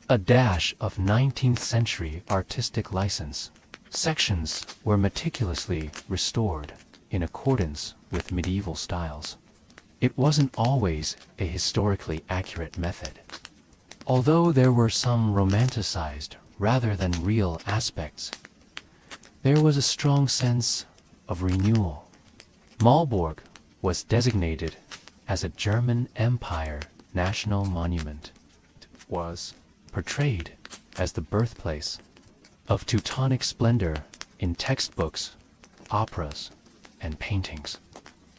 a dash of 19th century artistic license. Sections were meticulously restored in accordance with medieval styles. It wasn't always a historically accurate method. Although there were some romanticized rather than real aspects, there was a strong sense of renewal. Malborg was designated as a German Empire national monument. It was portrayed as the birthplace of Teutonic splendor in textbooks, operas, and paintings.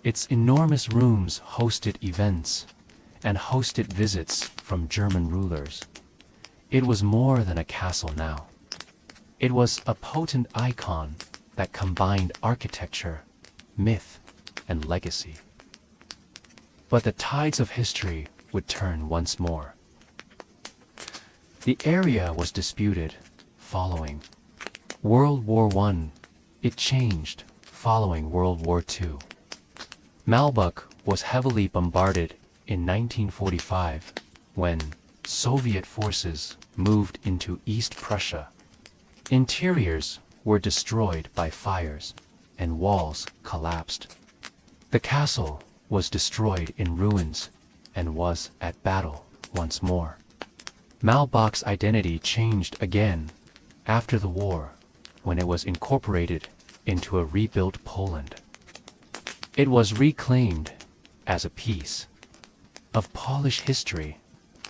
Its enormous rooms hosted events and hosted visits from German rulers. It was more than a castle now. It was a potent icon that combined architecture, myth, and legacy. But the tides of history would turn once more. The area was disputed following World War I. It changed following World War II. Malbuk was heavily bombarded in 1945 when Soviet forces moved into East Prussia. Interiors were destroyed by fires and walls collapsed. The castle was destroyed in ruins and was at battle once more. Malbuk's identity changed again after the war when it was incorporated into a rebuilt Poland. It was reclaimed as a piece of Polish history,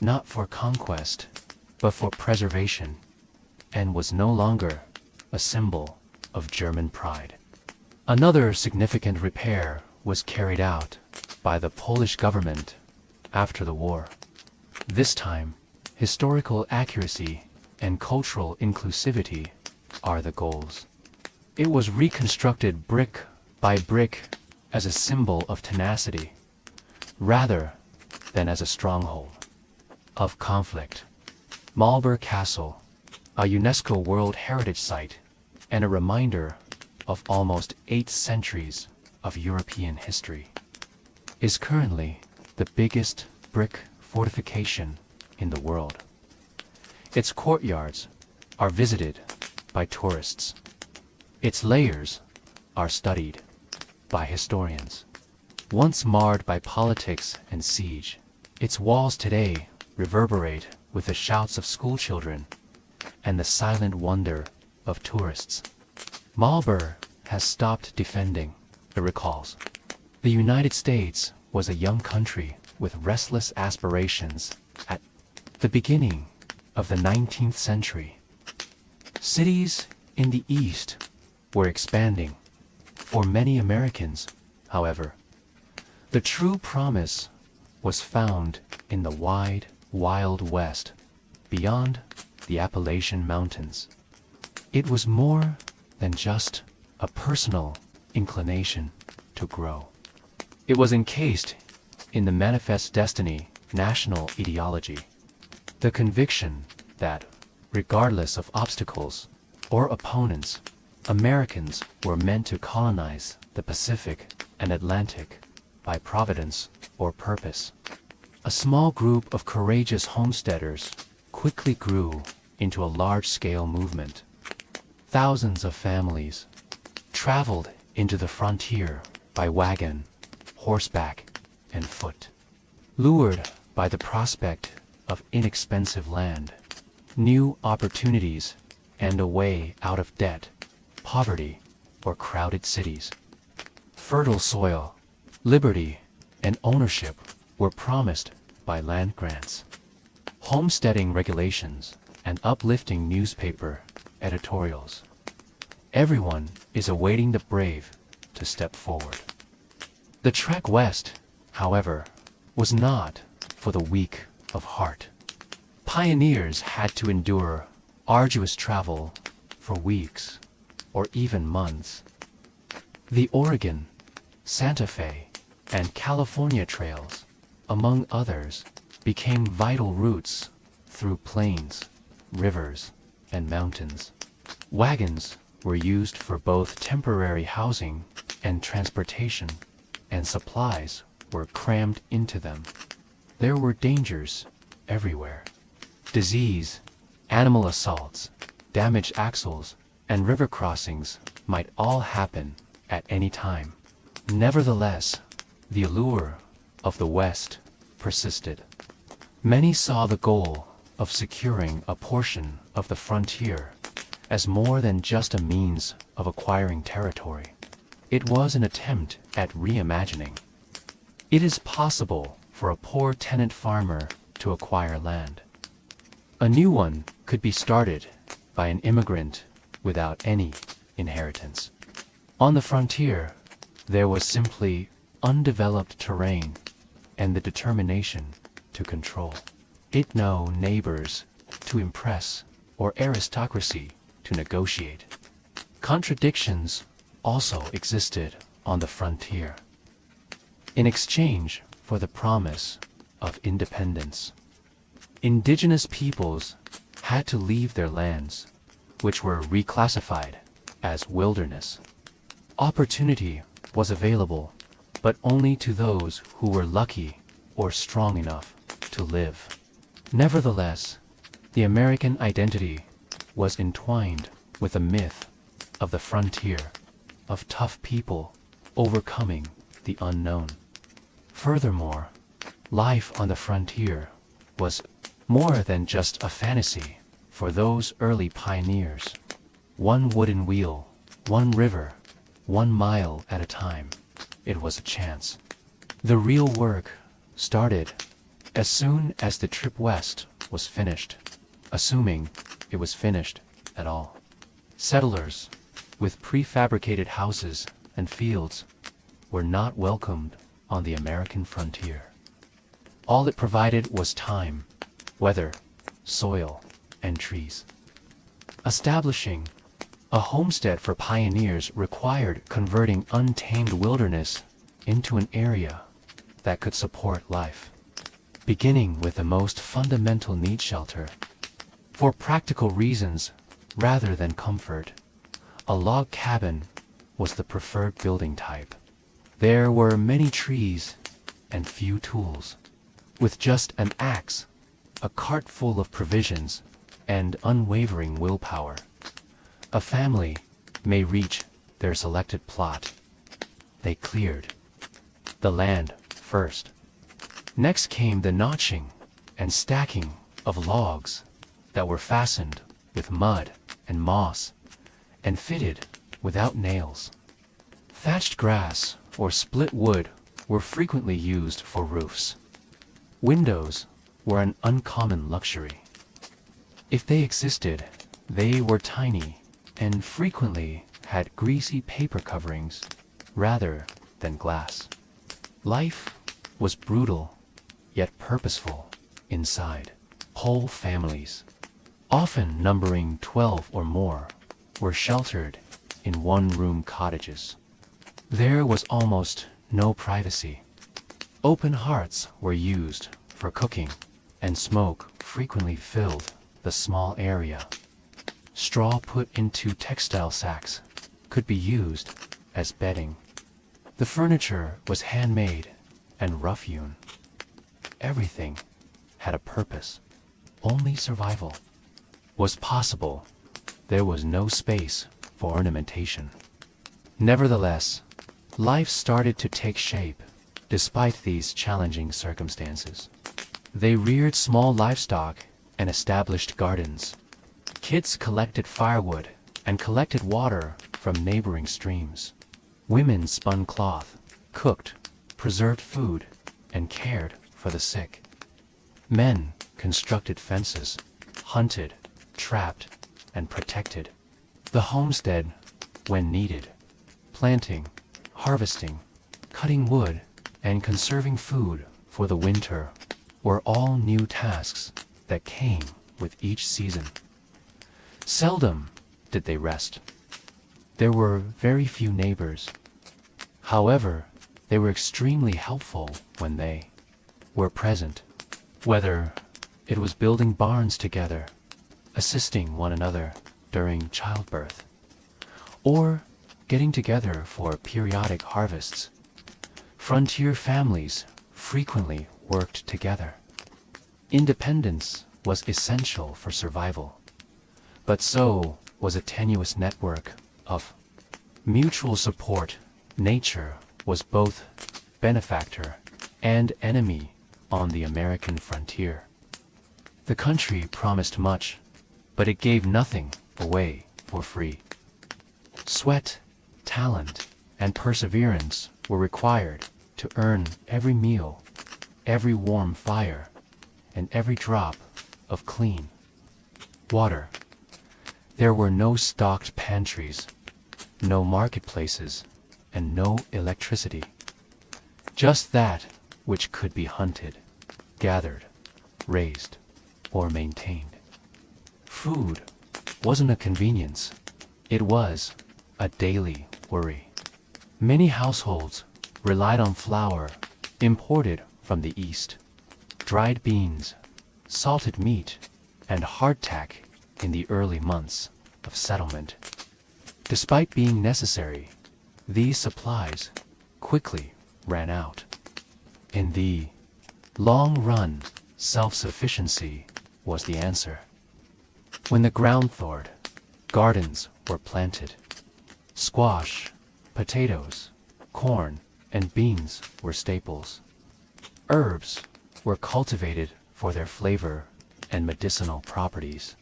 not for conquest, but for preservation, and was no longer a symbol of German pride. Another significant repair was carried out by the Polish government after the war. This time, historical accuracy and cultural inclusivity are the goals. It was reconstructed brick by brick as a symbol of tenacity, rather than as a stronghold of conflict. Malbork Castle, a UNESCO World Heritage Site and a reminder of almost 8 centuries of European history, is currently the biggest brick fortification in the world. Its courtyards are visited by tourists. Its layers are studied by historians. Once marred by politics and siege, its walls today reverberate with the shouts of schoolchildren and the silent wonder of tourists. Malbork has stopped defending, it recalls. The United States was a young country with restless aspirations at the beginning of the 19th century. Cities in the East were expanding. For many Americans, however, the true promise was found in the wide, wild West, beyond the Appalachian Mountains. It was more than just a personal inclination to grow. It was encased in the manifest destiny national ideology, the conviction that, regardless of obstacles or opponents, Americans were meant to colonize the Pacific and Atlantic by providence or purpose. A small group of courageous homesteaders quickly grew into a large-scale movement. Thousands of families traveled into the frontier by wagon, horseback, and foot. Lured by the prospect of inexpensive land, new opportunities, and a way out of debt, poverty, or crowded cities. Fertile soil, liberty, and ownership were promised by land grants, homesteading regulations, and uplifting newspaper editorials. Everyone is awaiting the brave to step forward. The trek west, however, was not for the weak of heart. Pioneers had to endure arduous travel for weeks or even months. The Oregon, Santa Fe, and California trails, among others, became vital routes through plains, rivers, and mountains. Wagons were used for both temporary housing and transportation, and supplies were crammed into them. There were dangers everywhere. Disease, animal assaults, damaged axles, and river crossings might all happen at any time. Nevertheless, the allure of the West persisted. Many saw the goal of securing a portion of the frontier as more than just a means of acquiring territory. It was an attempt at reimagining. It is possible for a poor tenant farmer to acquire land. A new one could be started by an immigrant without any inheritance. On the frontier, there was simply undeveloped terrain and the determination to control it. No neighbors to impress or aristocracy to negotiate. Contradictions also existed on the frontier. In exchange for the promise of independence, indigenous peoples had to leave their lands, which were reclassified as wilderness. Opportunity was available, but only to those who were lucky or strong enough to live. Nevertheless, the American identity was entwined with the myth of the frontier, of tough people overcoming the unknown. Furthermore, life on the frontier was more than just a fantasy for those early pioneers. One wooden wheel, one river, 1 mile at a time. It was a chance. The real work started as soon as the trip west was finished, assuming it was finished at all. Settlers, with prefabricated houses and fields, were not welcomed on the American frontier. All it provided was time, weather, soil, and trees. Establishing a homestead for pioneers required converting untamed wilderness into an area that could support life, beginning with the most fundamental need: shelter. For practical reasons, rather than comfort, a log cabin was the preferred building type. There were many trees and few tools. With just an axe, a cart full of provisions, and unwavering willpower, a family may reach their selected plot. They cleared the land first. Next came the notching and stacking of logs that were fastened with mud and moss and fitted without nails. Thatched grass or split wood were frequently used for roofs. Windows were an uncommon luxury. If they existed, they were tiny and frequently had greasy paper coverings rather than glass. Life was brutal, yet purposeful inside. Whole families, often numbering 12 or more, were sheltered in one-room cottages. There was almost no privacy. Open hearths were used for cooking, and smoke frequently filled the small area. Straw put into textile sacks could be used as bedding. The furniture was handmade and rough-hewn. Everything had a purpose. Only survival was possible. There was no space for ornamentation. Nevertheless, life started to take shape despite these challenging circumstances. They reared small livestock and established gardens. Kids collected firewood and collected water from neighboring streams. Women spun cloth, cooked, preserved food, and cared for the sick. Men constructed fences, hunted, trapped, and protected the homestead when needed. Planting, harvesting, cutting wood, and conserving food for the winter were all new tasks that came with each season. Seldom did they rest. There were very few neighbors. However, they were extremely helpful when they were present, whether it was building barns together, assisting one another during childbirth, or getting together for periodic harvests. Frontier families frequently worked together. Independence was essential for survival, but so was a tenuous network of mutual support. Nature was both benefactor and enemy on the American frontier. The country promised much, but it gave nothing away for free. Sweat, talent, and perseverance were required to earn every meal, every warm fire, and every drop of clean water. There were no stocked pantries, no marketplaces, and no electricity. Just that which could be hunted, gathered, raised, or maintained. Food wasn't a convenience, it was a daily worry. Many households relied on flour imported from the East, dried beans, salted meat, and hardtack in the early months of settlement. Despite being necessary, these supplies quickly ran out. In the long run, self-sufficiency was the answer. When the ground thawed, gardens were planted. Squash, potatoes, corn, and beans were staples. Herbs were cultivated for their flavor and medicinal properties.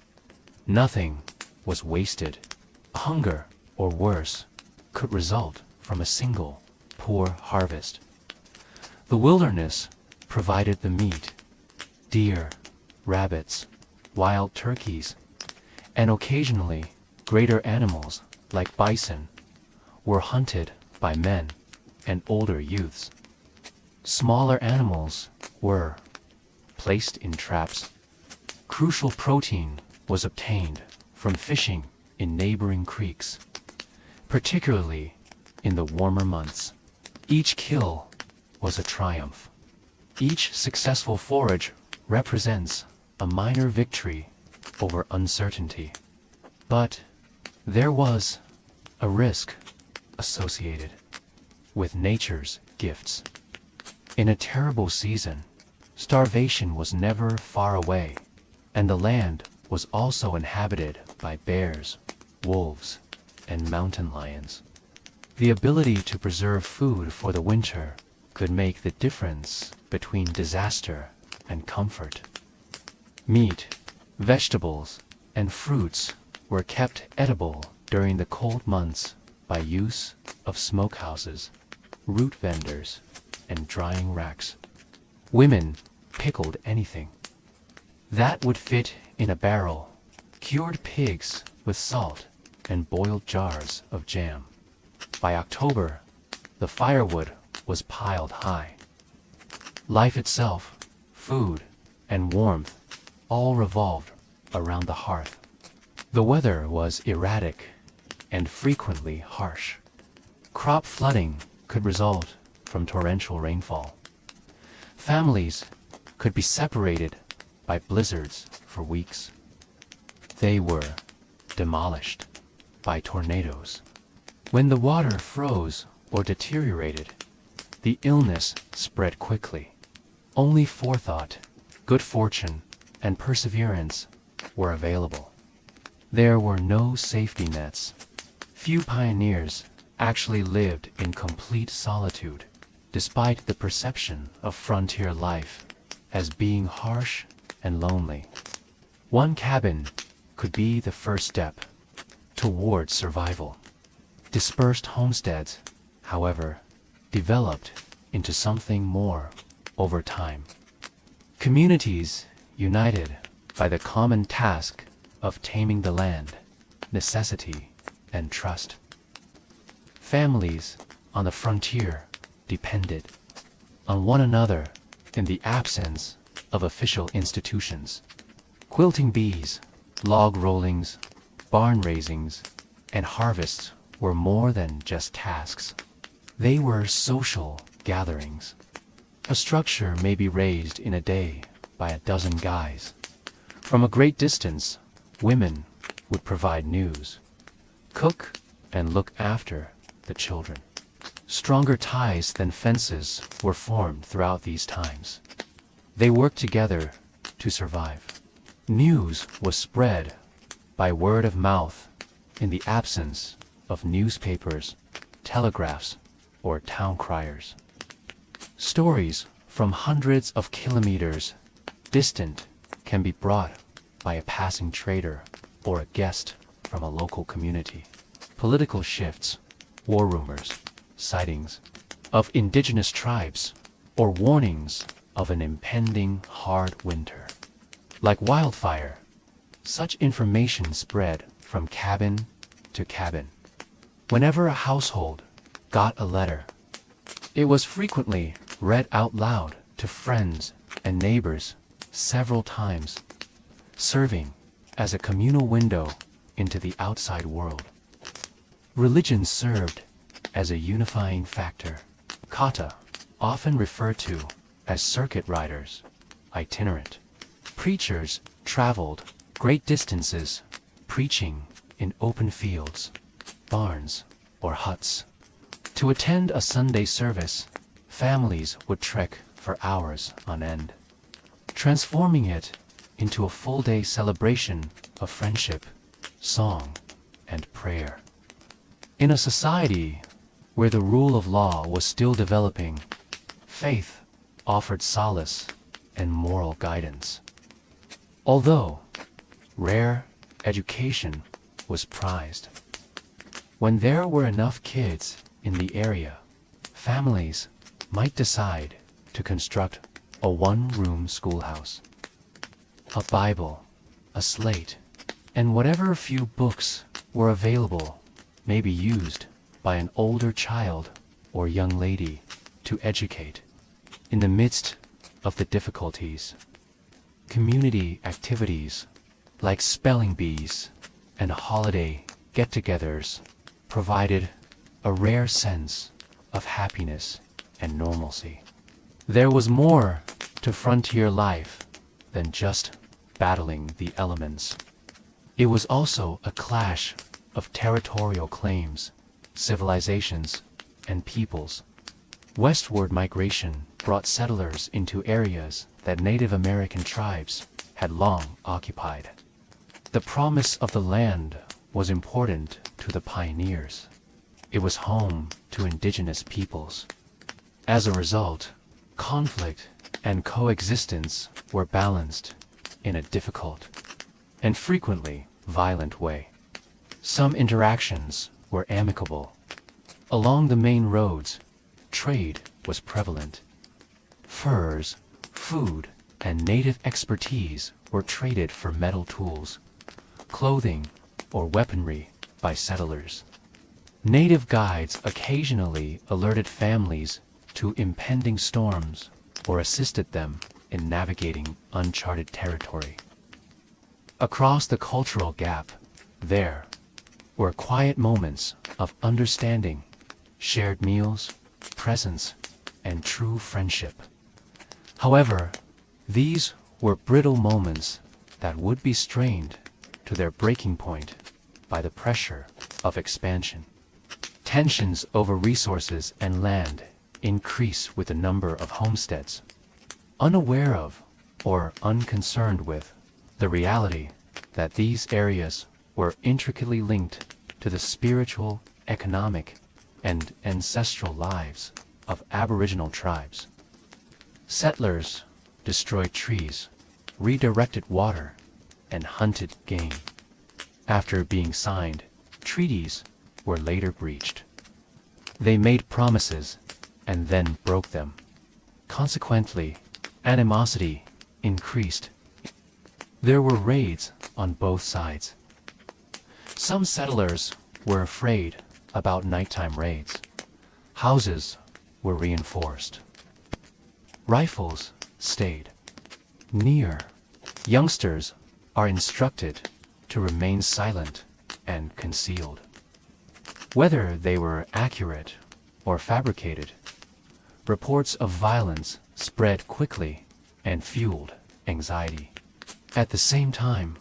Nothing was wasted. Hunger, or worse, could result from a single poor harvest. The wilderness provided the meat. Deer, rabbits, wild turkeys, and occasionally greater animals like bison were hunted by men and older youths. Smaller animals were placed in traps. Crucial protein was obtained from fishing in neighboring creeks, particularly in the warmer months. Each kill was a triumph. Each successful forage represents a minor victory over uncertainty. But there was a risk associated with nature's gifts. In a terrible season, starvation was never far away, and the land was also inhabited by bears, wolves, and mountain lions. The ability to preserve food for the winter could make the difference between disaster and comfort. Meat, vegetables, and fruits were kept edible during the cold months by use of smokehouses, root vendors, and drying racks. Women pickled anything that would fit in a barrel, cured pigs with salt, and boiled jars of jam. By October, the firewood was piled high. Life itself, food, and warmth all revolved around the hearth. The weather was erratic and frequently harsh. Crop flooding could result from torrential rainfall. Families could be separated by blizzards for weeks. They were demolished by tornadoes. When the water froze or deteriorated, the illness spread quickly. Only forethought, good fortune, and perseverance were available. There were no safety nets. Few pioneers actually lived in complete solitude, despite the perception of frontier life as being harsh and lonely. One cabin could be the first step toward survival. Dispersed homesteads, however, developed into something more over time. Communities united by the common task of taming the land, necessity, and trust. Families on the frontier depended on one another in the absence of official institutions. Quilting bees, log rollings, barn raisings, and harvests were more than just tasks. They were social gatherings. A structure may be raised in a day by a dozen guys. From a great distance, women would provide news, cook, and look after the children. Stronger ties than fences were formed throughout these times. They worked together to survive. News was spread by word of mouth in the absence of newspapers, telegraphs, or town criers. Stories from hundreds of kilometers distant can be brought by a passing trader or a guest from a local community. Political shifts, war rumors, sightings of indigenous tribes, or warnings of an impending hard winter. Like wildfire, such information spread from cabin to cabin. Whenever a household got a letter, it was frequently read out loud to friends and neighbors several times, serving as a communal window into the outside world. Religion served as a unifying factor. Kata, often referred to as circuit riders, itinerant preachers, traveled great distances, preaching in open fields, barns, or huts. To attend a Sunday service, families would trek for hours on end, transforming it into a full-day celebration of friendship, song, and prayer. In a society where the rule of law was still developing, faith offered solace and moral guidance. Although rare education was prized, when there were enough kids in the area, families might decide to construct a one-room schoolhouse. A Bible, a slate, and whatever few books were available may be used by an older child or young lady to educate. In the midst of the difficulties, community activities like spelling bees and holiday get-togethers provided a rare sense of happiness and normalcy. There was more to frontier life than just battling the elements. It was also a clash of territorial claims, civilizations, and peoples. Westward migration brought settlers into areas that Native American tribes had long occupied. The promise of the land was important to the pioneers. It was home to indigenous peoples. As a result, conflict and coexistence were balanced in a difficult and frequently violent way. Some interactions were amicable. Along the main roads, trade was prevalent. Furs, food, and native expertise were traded for metal tools, clothing, or weaponry by settlers. Native guides occasionally alerted families to impending storms or assisted them in navigating uncharted territory. Across the cultural gap, there were quiet moments of understanding shared meals, presents, and true friendship. However, these were brittle moments that would be strained to their breaking point by the pressure of expansion. Tensions over resources and land increase with the number of homesteads. Unaware of, or unconcerned with, the reality that these areas were intricately linked to the spiritual, economic, and ancestral lives of Aboriginal tribes. Settlers destroyed trees, redirected water, and hunted game. After being signed, treaties were later breached. They made promises and then broke them. Consequently, animosity increased. There were raids on both sides. Some settlers were afraid about nighttime raids. Houses were reinforced. Rifles stayed near. Youngsters are instructed to remain silent and concealed. Whether they were accurate or fabricated, reports of violence spread quickly and fueled anxiety. At the same time,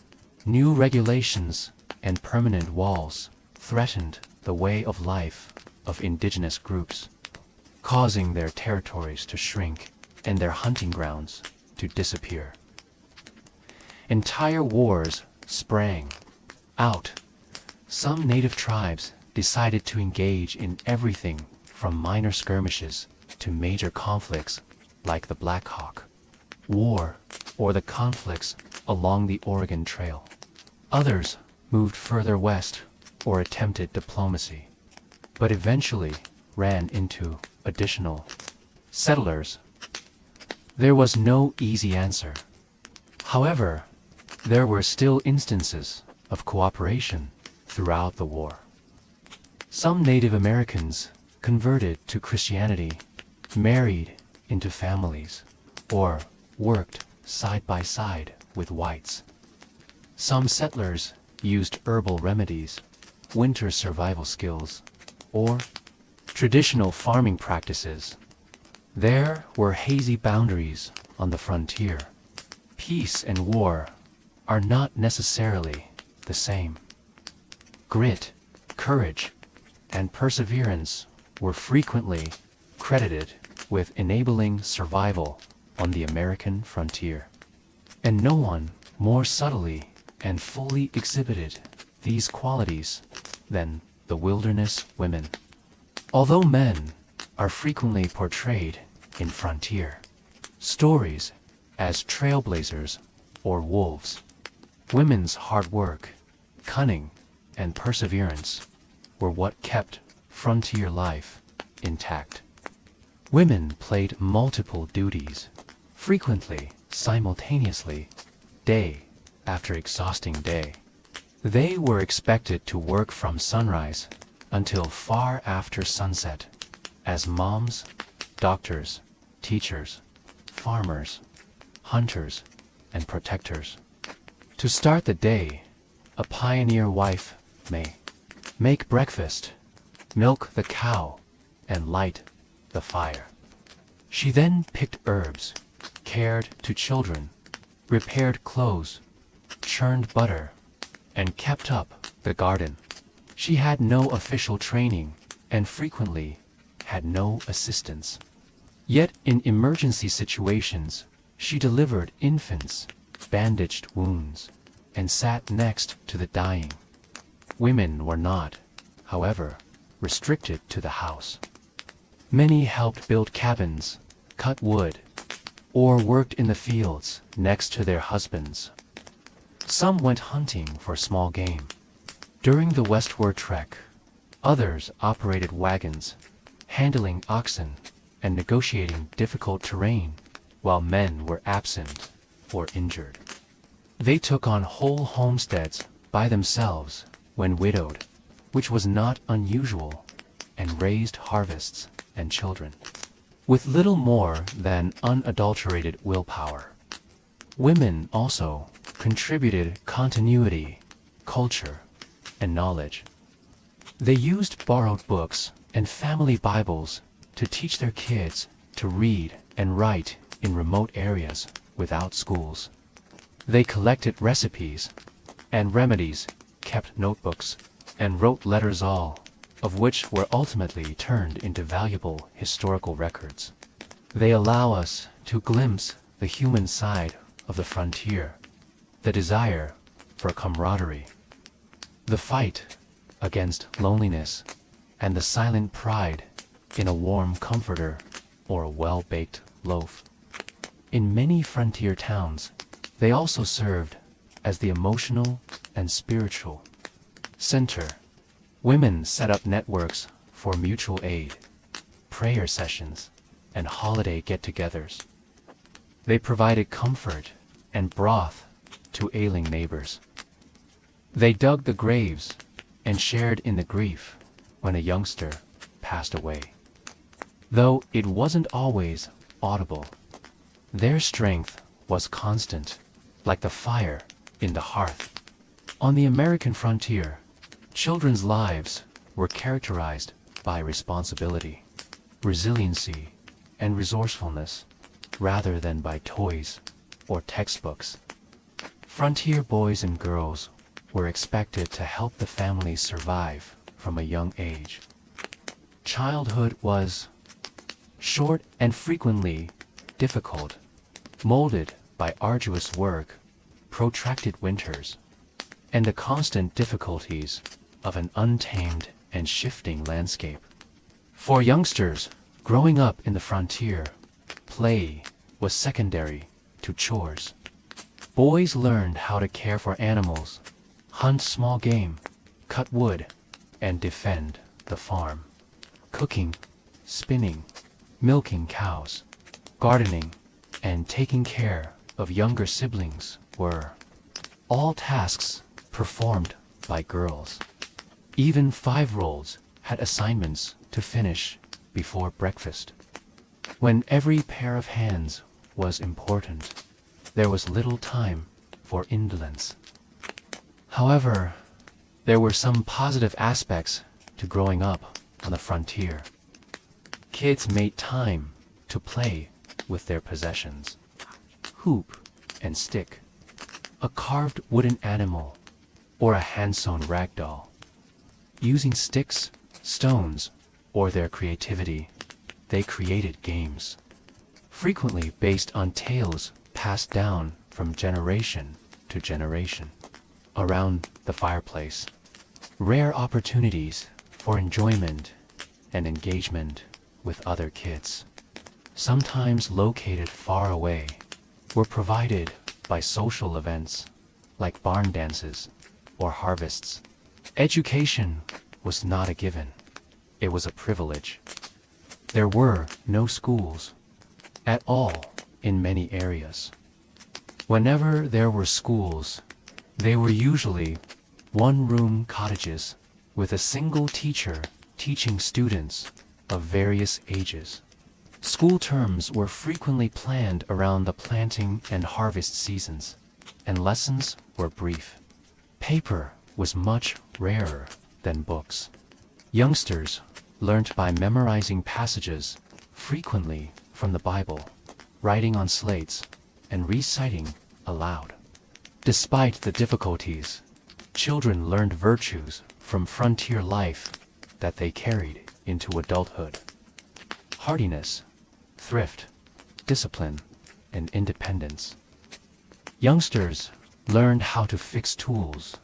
new regulations and permanent walls threatened the way of life of indigenous groups, causing their territories to shrink and their hunting grounds to disappear. Entire wars sprang out. Some native tribes decided to engage in everything from minor skirmishes to major conflicts like the Black Hawk War or the conflicts along the Oregon Trail. Others moved further west or attempted diplomacy, but eventually ran into additional settlers. There was no easy answer. However, there were still instances of cooperation throughout the war. Some Native Americans converted to Christianity, married into families, or worked side by side with whites. Some settlers used herbal remedies, winter survival skills, or traditional farming practices. There were hazy boundaries on the frontier. Peace and war are not necessarily the same. Grit, courage, and perseverance were frequently credited with enabling survival on the American frontier. And no one more subtly and fully exhibited these qualities than the wilderness women. Although men are frequently portrayed in frontier stories as trailblazers or wolves, women's hard work, cunning, and perseverance were what kept frontier life intact. Women played multiple duties, frequently simultaneously, day after exhausting day. They were expected to work from sunrise until far after sunset as moms, doctors, teachers, farmers, hunters, and protectors. To start the day, a pioneer wife may make breakfast, milk the cow, and light the fire. She then picked herbs, cared to children, repaired clothes, churned butter, and kept up the garden. She had no official training and frequently had no assistance. Yet in emergency situations, she delivered infants, bandaged wounds, and sat next to the dying. Women were not, however, restricted to the house. Many helped build cabins, cut wood, or worked in the fields next to their husbands. Some went hunting for small game. During the westward trek, others operated wagons, handling oxen and negotiating difficult terrain while men were absent or injured. They took on whole homesteads by themselves when widowed, which was not unusual, and raised harvests and children with little more than unadulterated willpower. Women also contributed continuity, culture, and knowledge. They used borrowed books and family Bibles to teach their kids to read and write in remote areas without schools. They collected recipes and remedies, kept notebooks, and wrote letters, all of which were ultimately turned into valuable historical records. They allow us to glimpse the human side of the frontier, the desire for camaraderie, the fight against loneliness, and the silent pride in a warm comforter or a well-baked loaf. In many frontier towns, they also served as the emotional and spiritual center. Women set up networks for mutual aid, prayer sessions, and holiday get-togethers. They provided comfort and broth to ailing neighbors. They dug the graves and shared in the grief when a youngster passed away. Though it wasn't always audible, their strength was constant, like the fire in the hearth. On the American frontier, children's lives were characterized by responsibility, resiliency, and resourcefulness, rather than by toys or textbooks. Frontier boys and girls were expected to help the family survive from a young age. Childhood was short and frequently difficult, molded by arduous work, protracted winters, and the constant difficulties of an untamed and shifting landscape. For youngsters growing up in the frontier, play was secondary to chores. Boys learned how to care for animals, hunt small game, cut wood, and defend the farm. Cooking, spinning, milking cows, gardening, and taking care of younger siblings were all tasks performed by girls. Even 5-year-olds had assignments to finish before breakfast. When every pair of hands was important, there was little time for indolence. However, there were some positive aspects to growing up on the frontier. Kids made time to play with their possessions: hoop and stick, a carved wooden animal, or a hand-sewn rag doll. Using sticks, stones, or their creativity, they created games, frequently based on tales passed down from generation to generation. Around the fireplace, rare opportunities for enjoyment and engagement with other kids, sometimes located far away, were provided by social events like barn dances or harvests. Education was not a given, it was a privilege. There were no schools at all in many areas. Whenever there were schools, they were usually one-room cottages with a single teacher teaching students of various ages. School terms were frequently planned around the planting and harvest seasons, and lessons were brief. Paper was much rarer than books. Youngsters learnt by memorizing passages, frequently from the Bible, writing on slates, and reciting aloud. Despite the difficulties, children learned virtues from frontier life that they carried into adulthood: hardiness, thrift, discipline, and independence. Youngsters learned how to fix tools,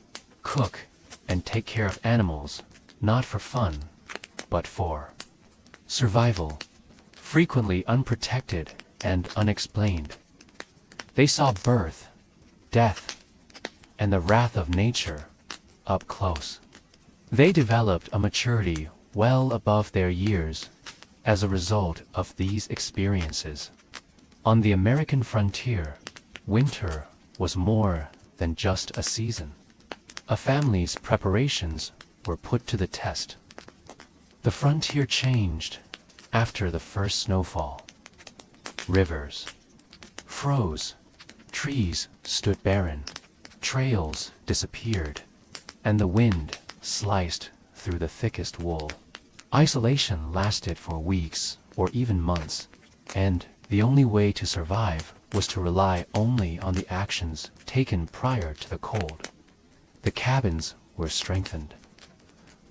cook, and take care of animals, not for fun, but for survival, frequently unprotected and unexplained. They saw birth, death, and the wrath of nature up close. They developed a maturity well above their years as a result of these experiences. On the American frontier, winter was more than just a season. A family's preparations were put to the test. The frontier changed after the first snowfall. Rivers froze, trees stood barren, trails disappeared, and the wind sliced through the thickest wool. Isolation lasted for weeks or even months, and the only way to survive was to rely only on the actions taken prior to the cold. The cabins were strengthened.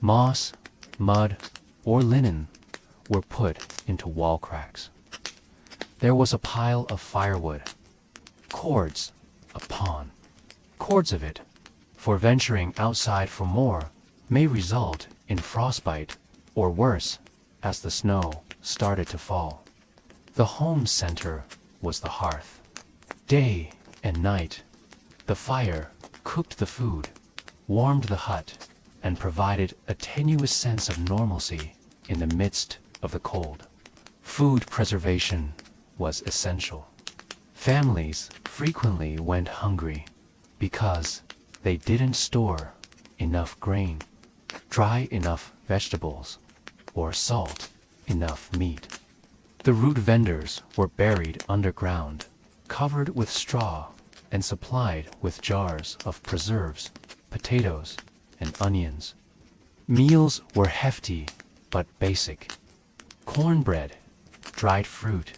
Moss, mud, or linen were put into wall cracks. There was a pile of firewood, cords upon cords of it, for venturing outside for more may result in frostbite or worse as the snow started to fall. The home center was the hearth. Day and night, the fire cooked the food, warmed the hut, and provided a tenuous sense of normalcy in the midst of the cold. Food preservation was essential. Families frequently went hungry because they didn't store enough grain, dry enough vegetables, or salt enough meat. The root vendors were buried underground, covered with straw, and supplied with jars of preserves, potatoes, and onions. Meals were hefty but basic. Cornbread, dried fruit,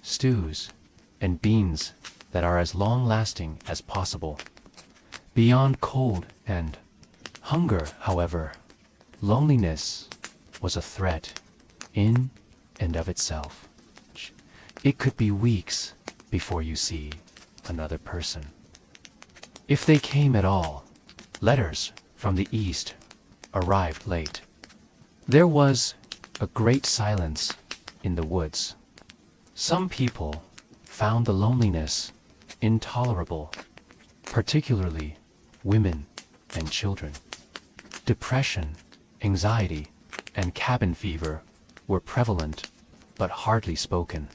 stews, and beans that are as long-lasting as possible. Beyond cold and hunger, however, loneliness was a threat in and of itself. It could be weeks before you see another person. If they came at all, letters from the East arrived late. There was a great silence in the woods. Some people found the loneliness intolerable, particularly women and children. Depression, anxiety, and cabin fever were prevalent but hardly spoken.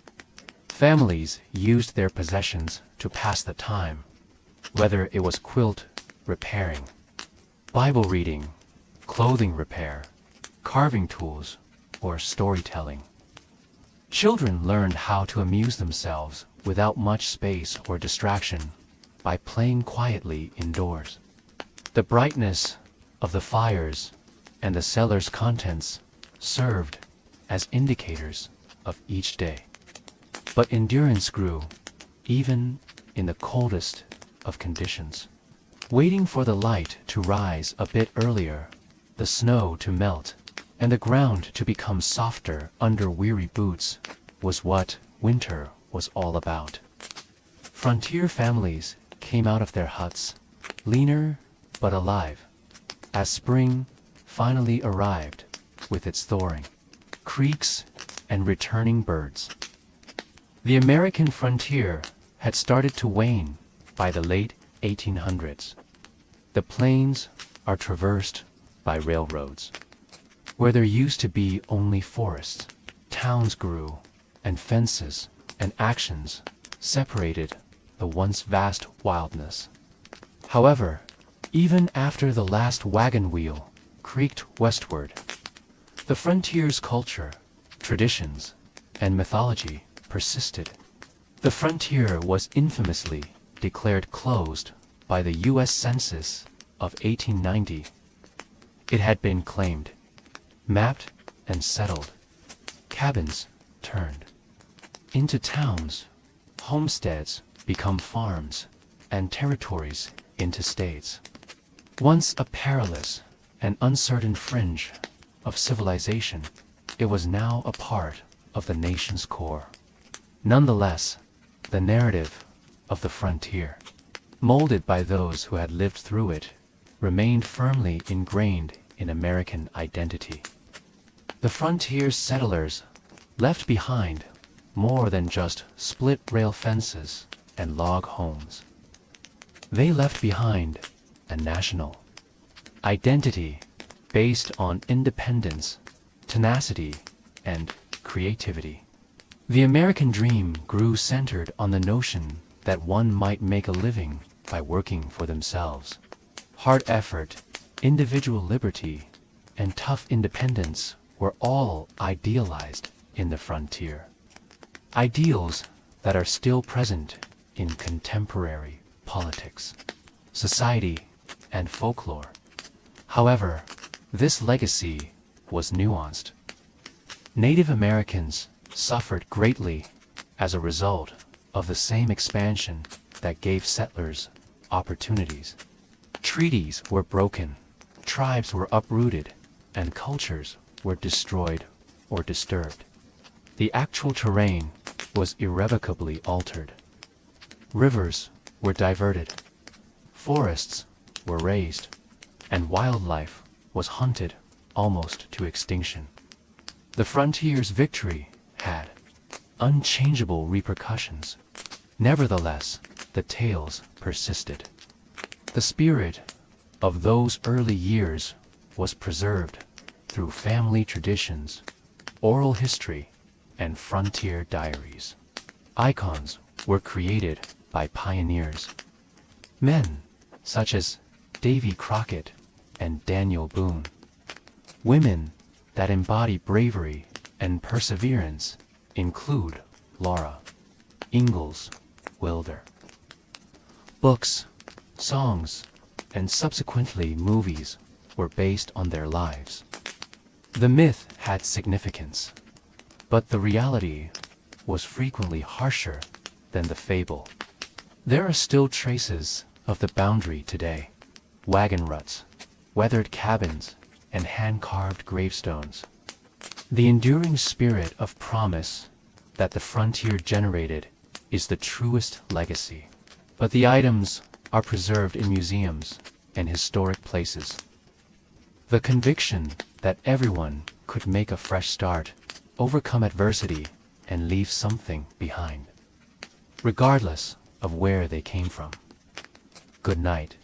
Families used their possessions to pass the time, whether it was quilt repairing, Bible reading, clothing repair, carving tools, or storytelling. Children learned how to amuse themselves without much space or distraction by playing quietly indoors. The brightness of the fires and the cellar's contents served as indicators of each day. But endurance grew, even in the coldest of conditions. Waiting for the light to rise a bit earlier, the snow to melt, and the ground to become softer under weary boots was what winter was all about. Frontier families came out of their huts, leaner but alive, as spring finally arrived with its thawing, creeks, and returning birds. The American frontier had started to wane by the late 1800s. The plains are traversed by railroads. Where there used to be only forests, towns grew, and fences and actions separated the once vast wilderness. However, even after the last wagon wheel creaked westward, the frontier's culture, traditions, and mythology persisted. The frontier was infamously declared closed by the U.S. Census of 1890. It had been claimed, mapped, and settled. Cabins turned into towns, homesteads become farms, and territories into states. Once a perilous and uncertain fringe of civilization, it was now a part of the nation's core. Nonetheless, the narrative of the frontier, molded by those who had lived through it, remained firmly ingrained in American identity. The frontier settlers left behind more than just split rail fences and log homes. They left behind a national identity based on independence, tenacity, and creativity. The American dream grew centered on the notion that one might make a living by working for themselves. Hard effort, individual liberty, and tough independence were all idealized in the frontier. Ideals that are still present in contemporary politics, society, and folklore. However, this legacy was nuanced. Native Americans suffered greatly as a result of the same expansion that gave settlers opportunities. Treaties were broken, tribes were uprooted, and cultures were destroyed or disturbed. The actual terrain was irrevocably altered. Rivers were diverted, forests were razed, and wildlife was hunted almost to extinction. The frontier's victory had unchangeable repercussions. Nevertheless, the tales persisted. The spirit of those early years was preserved through family traditions, oral history, and frontier diaries. Icons were created by pioneers. Men such as Davy Crockett and Daniel Boone. Women that embody bravery and perseverance include Laura Ingalls Wilder. Books, songs, and subsequently movies were based on their lives. The myth had significance, but the reality was frequently harsher than the fable. There are still traces of the boundary today: wagon ruts, weathered cabins, and hand-carved gravestones. The enduring spirit of promise that the frontier generated is the truest legacy. But the items are preserved in museums and historic places. The conviction that everyone could make a fresh start, overcome adversity, and leave something behind, regardless of where they came from. Good night.